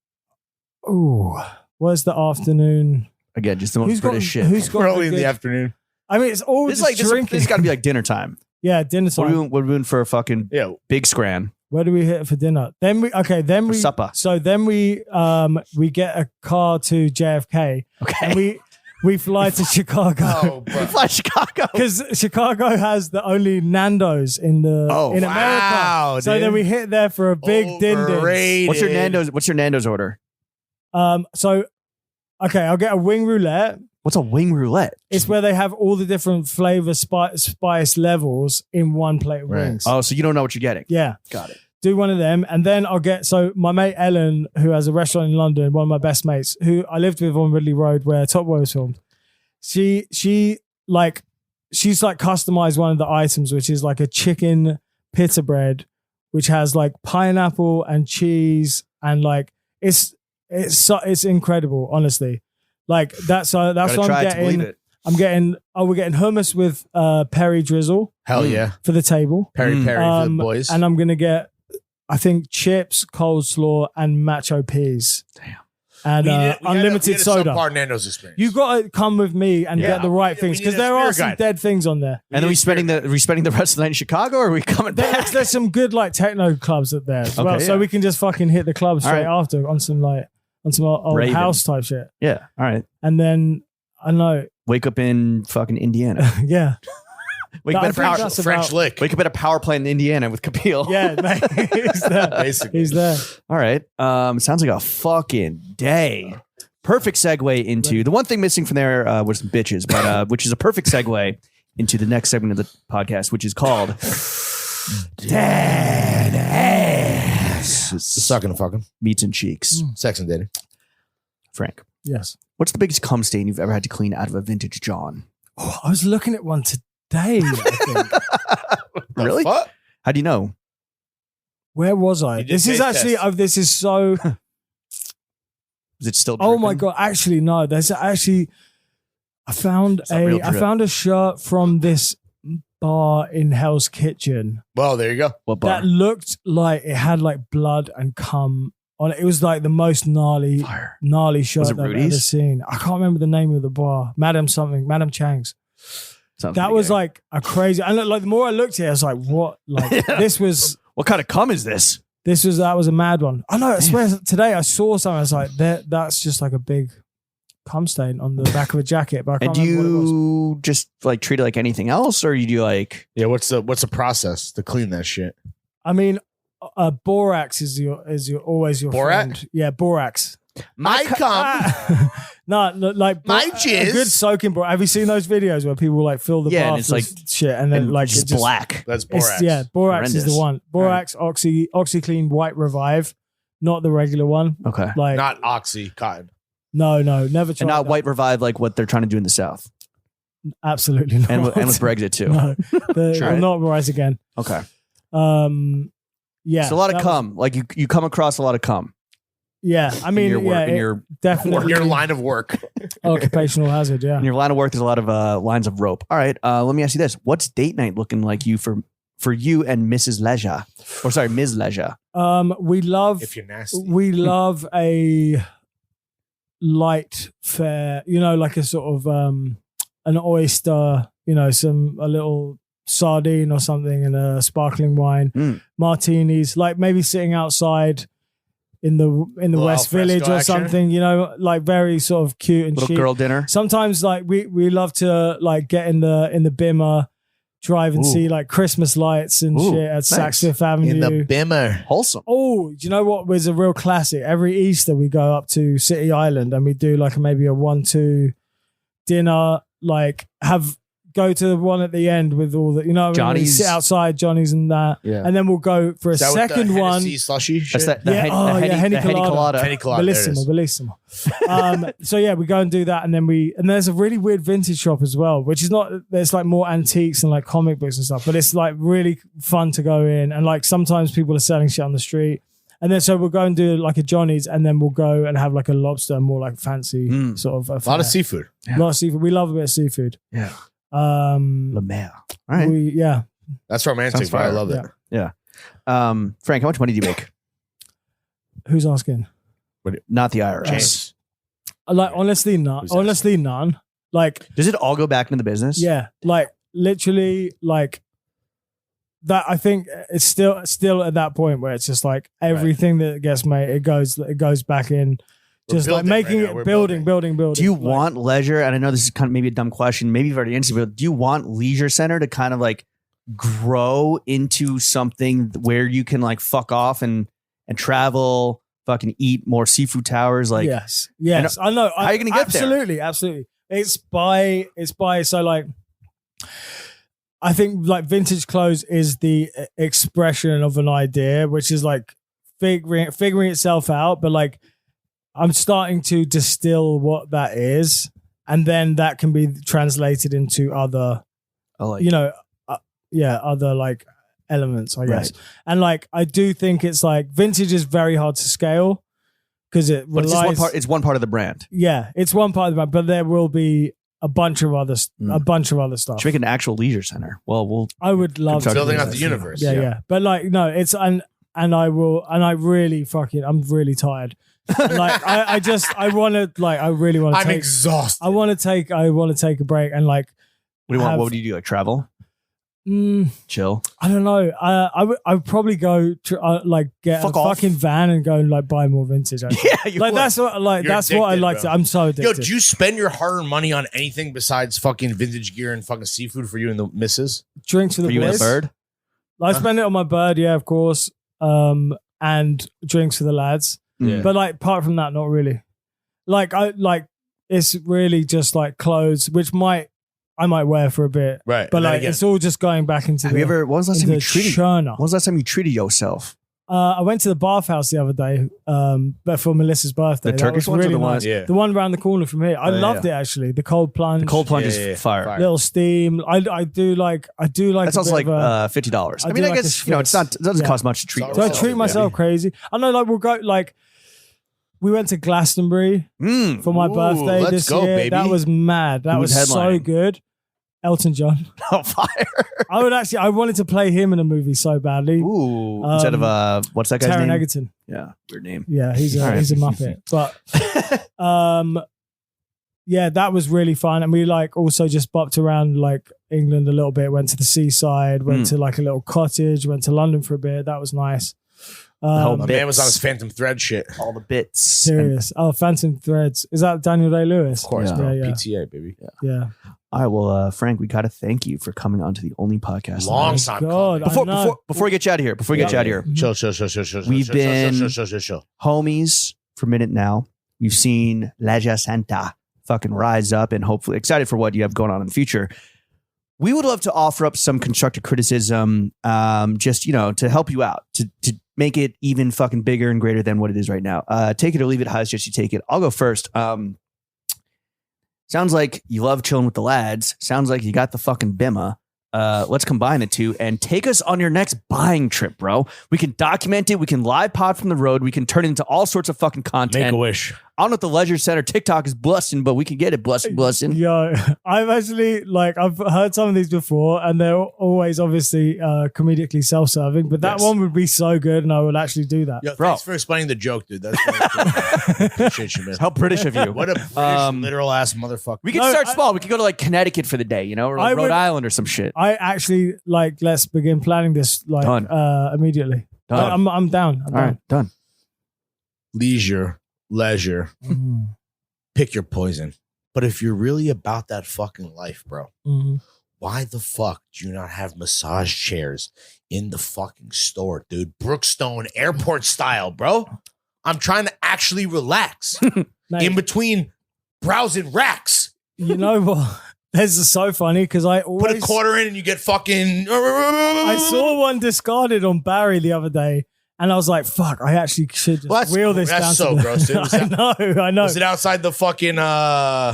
where's the afternoon? Again, just the most British shit. Who's got Early the in the good- afternoon. I mean, it's all This is just like this drinking. has got to be like dinner time. Yeah, dinner What are, time. we doing for a fucking Yeah. big scran? Where do we hit for dinner? Then we For supper. So then we get a car to JFK Okay. and we fly to Chicago. Oh, We bro. fly to Chicago. Because Chicago has the only Nando's in Oh, in wow, America. So dude. then we hit there for a big din din. Overrated. What's your Nando's order? So okay, I'll get a wing roulette. What's a wing roulette? It's where they have all the different flavor spice levels in one plate of Right. wings. Oh, so you don't know what you're getting. Yeah. Got it. Do one of them, and then I'll get. So my mate Ellen, who has a restaurant in London, one of my best mates, who I lived with on Ridley Road, where Top Boy was filmed. She's like customized one of the items, which is like a chicken pita bread, which has like pineapple and cheese, and like it's incredible, honestly. Like that's Gotta what I'm try it to believe getting. it. We're getting hummus with peri drizzle Hell yeah. for the table. Perry for the boys. And I'm gonna get, I think, chips, coleslaw, and macho peas. and unlimited soda. Subpar Nando's experience. You got to come with me and get the right things, we because need a there are spirit some guide. dead things on there. And then are we spending the rest of the night in Chicago, or are we coming back? There's some good like techno clubs up there as well, Okay, so yeah. we can just fucking hit the club straight All right. after on some old Raven. house type shit. Yeah. All right. And then I know, Wake up in fucking Indiana. yeah, Wake up I at a think power. that's French about- lick. Wake up at a power plant in Indiana with Kapil. yeah, mate, he's there. Basically. He's there. All right. Sounds like a fucking day. Perfect segue into the one thing missing from there was some bitches, but which is a perfect segue into the next segment of the podcast, which is called Dead Ass. Sucking and fucking. Meats and cheeks. Sex and dating. Frank, Yes. what's the biggest cum stain you've ever had to clean out of a vintage John? Oh, I was looking at one today. I think. Really? The fuck? How do you know? Where was I? You did This is taste actually. test. This is so. Is it still? Oh my dripping? god! Actually, no. There's actually. I found It's not real I drip. found a shirt from this bar in Hell's Kitchen Well, there you go. What bar? that looked like it had like blood and cum on it. It was like the most gnarly shirt Was it that I've ever Rudy's? seen. I can't remember the name of the bar. Madam Chang's. Sounds That pretty was gay. like a crazy. And like the more I looked at it, I was like, what? Like this was. What kind of cum is this? That was a mad one. I know. I swear today I saw something. I was like, that's just like a big cum stain on the back of a jacket. But I And can't do remember what it was. you just like treat it like anything else, or you do like? Yeah, what's the process to clean that shit? I mean, borax is always your Borax? friend. Yeah, borax. My cum. No, like My a jizz. good soaking borax. Have you seen those videos where people like fill the Yeah, and bath it's with like- shit and then And like just it just black. That's It's, borax. yeah, borax is the Horrendous. one. Borax, OxyClean, White Revive, not the regular one. Okay. Like Not oxy cotton. no, never tried. And not that. white revive like what they're trying to do in the South, Absolutely not. and with Brexit too. No, Try will it. not rise again. Okay. Yeah, So a lot of that was- cum. Like you come across a lot of cum. Yeah, I mean, in your work, yeah, in your definitely Your line of work. occupational hazard. Yeah. in your line of work. There's a lot of lines of rope. All right. Let me ask you this: what's date night looking like for you and Mrs. Leisure, or sorry, Ms. Leisure? We love If you're nasty. we love a light fare. You know, like a sort of an oyster. You know, a little sardine or something, and a sparkling wine, martinis. Like maybe sitting outside in the West al fresco Village or action. something. You know, like very sort of cute and Little chic. girl dinner. Sometimes like we love to like get in the Bimmer, drive and Ooh. see like Christmas lights and Ooh, shit at nice. Saks Fifth Avenue. In the bimmer. Wholesome. Oh, do you know what was a real classic? Every Easter we go up to City Island and we do like maybe a 1-2 dinner, like go to the one at the end with all the, you know, Johnny's. we sit outside Johnny's and that. Yeah. And then we'll go for a Is that with second the one. Hennessy slushy shit? That's that. The Yeah, Hen- oh, the yeah, Henny, Henny the Henny Colada. Colada. Henny Colada, there it Bellissimo, is. bellissimo. So yeah, we go and do that, and then there's a really weird vintage shop as well, which is not. There's like more antiques and like comic books and stuff, but it's like really fun to go in, and like sometimes people are selling shit on the street, and then so we'll go and do like a Johnny's, and then we'll go and have like a lobster, more like fancy sort of A lot of seafood. A lot of seafood. We love a bit of seafood. Yeah. La Mer. All right. yeah. That's romantic, Sounds but I fire. love it. Yeah. Frank, how much money do you make? Who's asking? Not the IRS. James. Like honestly, none. Who's asking? Honestly, none. Like Does it all go back into the business? yeah, like literally, like that. I think it's still at that point where it's just like everything that gets made, it goes back in, We're just like building making right now. it We're building. Do you Like, want leisure? And I know this is kind of maybe a dumb question. Maybe you've already answered, but do you want Leisure Center to kind of like grow into something where you can like fuck off and travel, fucking eat more seafood towers? Like, yes, I know. How are you gonna get there? Absolutely. It's by so like. I think like vintage clothes is the expression of an idea, which is like figuring itself out. But like, I'm starting to distill what that is, and then that can be translated into other, I like you know, other like elements, I guess. Right. And like, I do think it's like vintage is very hard to scale because it but it's just relies. one part. It's one part of the brand. Yeah, it's one part of the brand, but there will be a bunch of other stuff. Should make an actual Leisure Center. Well, we'll I would love Building to do out that. the universe. Yeah. But like, no, it's and I will, and I really fucking, I'm really tired. Like I want to, like, I really want to. I'm exhausted. I want to take a break and like. What do you want? What would you do? Like travel? Chill. I don't know. I would probably go to like get Fuck a off. fucking van and go and like buy more vintage. Yeah, you like would. that's what like You're that's what I addicted, like bro. to. I'm so Yo, addicted. do you spend your hard-earned money on anything besides fucking vintage gear and fucking seafood for you and the missus? Drinks for the For you and boys. a bird? I spend it on my bird, yeah, of course. And drinks for the lads. Yeah. But like apart from that, not really. Like it's really just like clothes, which I might wear for a bit. Right. But And then like again- it's all just going back into Have you ever? When was the last time you treated? churner. When was the last time you treated yourself? I went to the bathhouse the other day, but for Melissa's birthday. The That Turkish was ones or really the nice. ones? Yeah. The one around the corner from here. I yeah, loved it actually. The cold plunge. The cold plunge Yeah, is yeah, yeah. fire. Fire. Little steam. I do like. That's a also bit like of a- $50. I I mean, do I like guess a it's not. It doesn't Yeah. cost much to treat. So Do I yourself. treat myself crazy? I know, like we'll go like. We went to Glastonbury for my Ooh, birthday let's this go, year. baby. That was mad. That Who was was so headlining? good. Elton John. Oh, fire! I wanted to play him in a movie so badly. Ooh, instead of what's that guy's Taron name? Egerton. Yeah, weird name. Yeah, he's a All right. he's a muppet. But yeah, that was really fun. And we like also just bopped around like England a little bit, went to the seaside, went to like a little cottage, went to London for a bit. That was nice. whole My man was on his Phantom Thread shit. Of All the bits. Serious. Oh, Phantom Threads. Is that Daniel Day-Lewis? Of course, bro. Yeah, yeah. PTA, baby. Yeah. All right, well, Frank, we got to thank you for coming onto the only podcast. Long Oh, time. God, coming. I know. Before we get you out of here, Chill. We've chill, been- chill. homies for a minute now. We've seen Legia Santa fucking rise up and hopefully excited for what you have going on in the future. We would love to offer up some constructive criticism, just, to help you out, to make it even fucking bigger and greater than what it is right now. Take it or leave it, how just you take it. I'll go first. Sounds like you love chilling with the lads. Sounds like you got the fucking bimma. Let's combine the two and take us on your next buying trip, bro. We can document it. We can live pod from the road. We can turn it into all sorts of fucking content. Make a wish. I don't know if the Leisure Center TikTok is busting, but we can get it busting. Yo, I've actually I've heard some of these before, and they're always obviously comedically self-serving. But that Yes. one would be so good, and I would actually do that. Yo, Bro. thanks for explaining the joke, dude. That's really cool. Appreciate you, man. How British of you. What a British literal ass motherfucker. We can No, start I- small. We can go to like Connecticut for the day, or like I Rhode would- Island or some shit. I actually let's begin planning this Done. Immediately. Done. I'm down. I'm All right, done. Leisure. down. Pick your poison. But if you're really about that fucking life, bro, Mhm. why the fuck do you not have massage chairs in the fucking store, dude? Brookstone airport style, bro. I'm trying to actually relax Mate, in between browsing racks. you know what? This is so funny because I Put always a quarter in and you get fucking. I saw one discarded on Barry the other day, and I was like, "Fuck! I actually should just Well, that's- wheel this that's down." so to the- gross, dude. Was I know. Was it outside the fucking?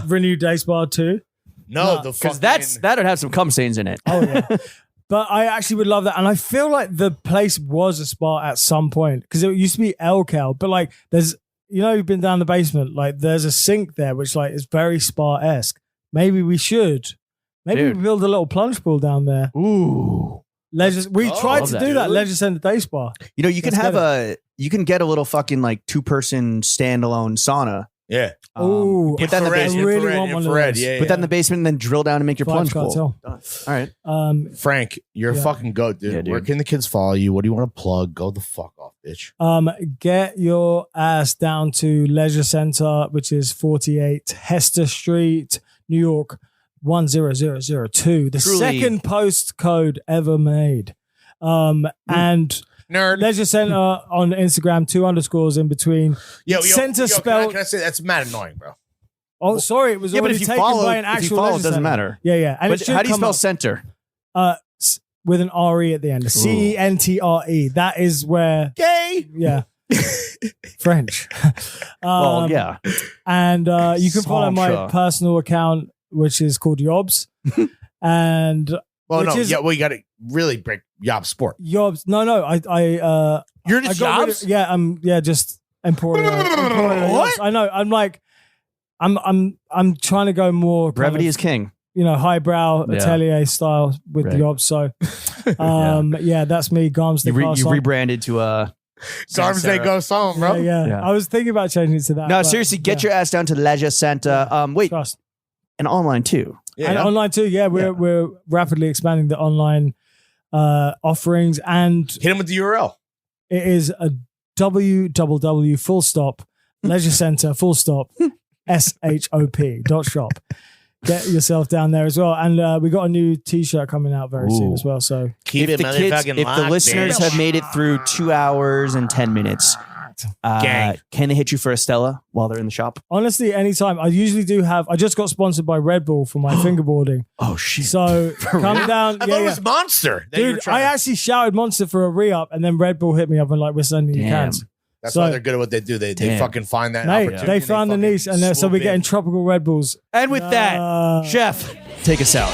Renewed Day Spa 2. No, No, the Because fucking. that would have some cum stains in it. Oh yeah. But I actually would love that, and I feel like the place was a spa at some point because it used to be Elkel. But like, there's you've been down the basement, like there's a sink there which like is very spa-esque. Maybe we should. Maybe Dude. we build a little plunge pool down there. Ooh. We go. tried Love to that, do that. dude. Leisure Center Day Spa. You can Let's have you can get a little fucking like 2-person standalone sauna. Yeah. Oh, put that in the I basement. really want one of infrared, those. yeah, Put that in the basement and then drill down and make your Vibes plunge pool. Cartel. Done. All right. Frank, you're a Yeah. fucking goat, dude. Yeah, dude. Where can the kids follow you? What do you want to plug? Go the fuck off, bitch. Get your ass down to Leisure Center, which is 48 Hester Street, New York, 10002. The Truly. second postcode ever made. And Nerd. Leisure Center on Instagram, 2 underscores in between. Center spelled. Can I say that's mad annoying, bro? Oh, sorry, it was Yeah, but already if you taken follow, by an if you actual follow, it Leisure doesn't Center. matter. Yeah, yeah. And But it should how do you come spell up, center? with an RE at the end. CENTRE. That is where. Gay. Yeah. French. Well, yeah. And you can follow my Centre. personal account, which is called Yobs. And Well, Which no. is- Yeah, well, you got to really break Yob Sport. Yobs. No, I You're I just got rid Jobs? of, yeah, just Emporio. What? I know. I'm like, I'm trying to go more. kind Brevity of- is king. highbrow atelier style with the obs. So, that's me, Garms de You Carson. rebranded to Garms they go song, bro. Yeah. I was thinking about changing it to that. No, seriously, get your ass down to Leisure Center. Wait, Trust. And online too. And online too. Yeah, we're rapidly expanding the online offerings, and hit them with the URL. it is a www full stop leisure center full stop shop. Get yourself down there as well, and we got a new T-shirt coming out very soon as well. So Keep if it, if the listeners have made it through 2 hours and 10 minutes, can they hit you for a Stella while they're in the shop? honestly, anytime. I usually do have. I just got sponsored by Red Bull for my fingerboarding. Oh shit! So come down. I thought it was Monster. that you were Dude, trying I to- actually shouted Monster for a re-up, and then Red Bull hit me up and like, we're sending you Damn. cans. That's So- why they're good at what they do. They fucking find that Mate, opportunity. they found the fucking niche, and so swoop we're in. getting tropical Red Bulls. And with that, Chef, take us out.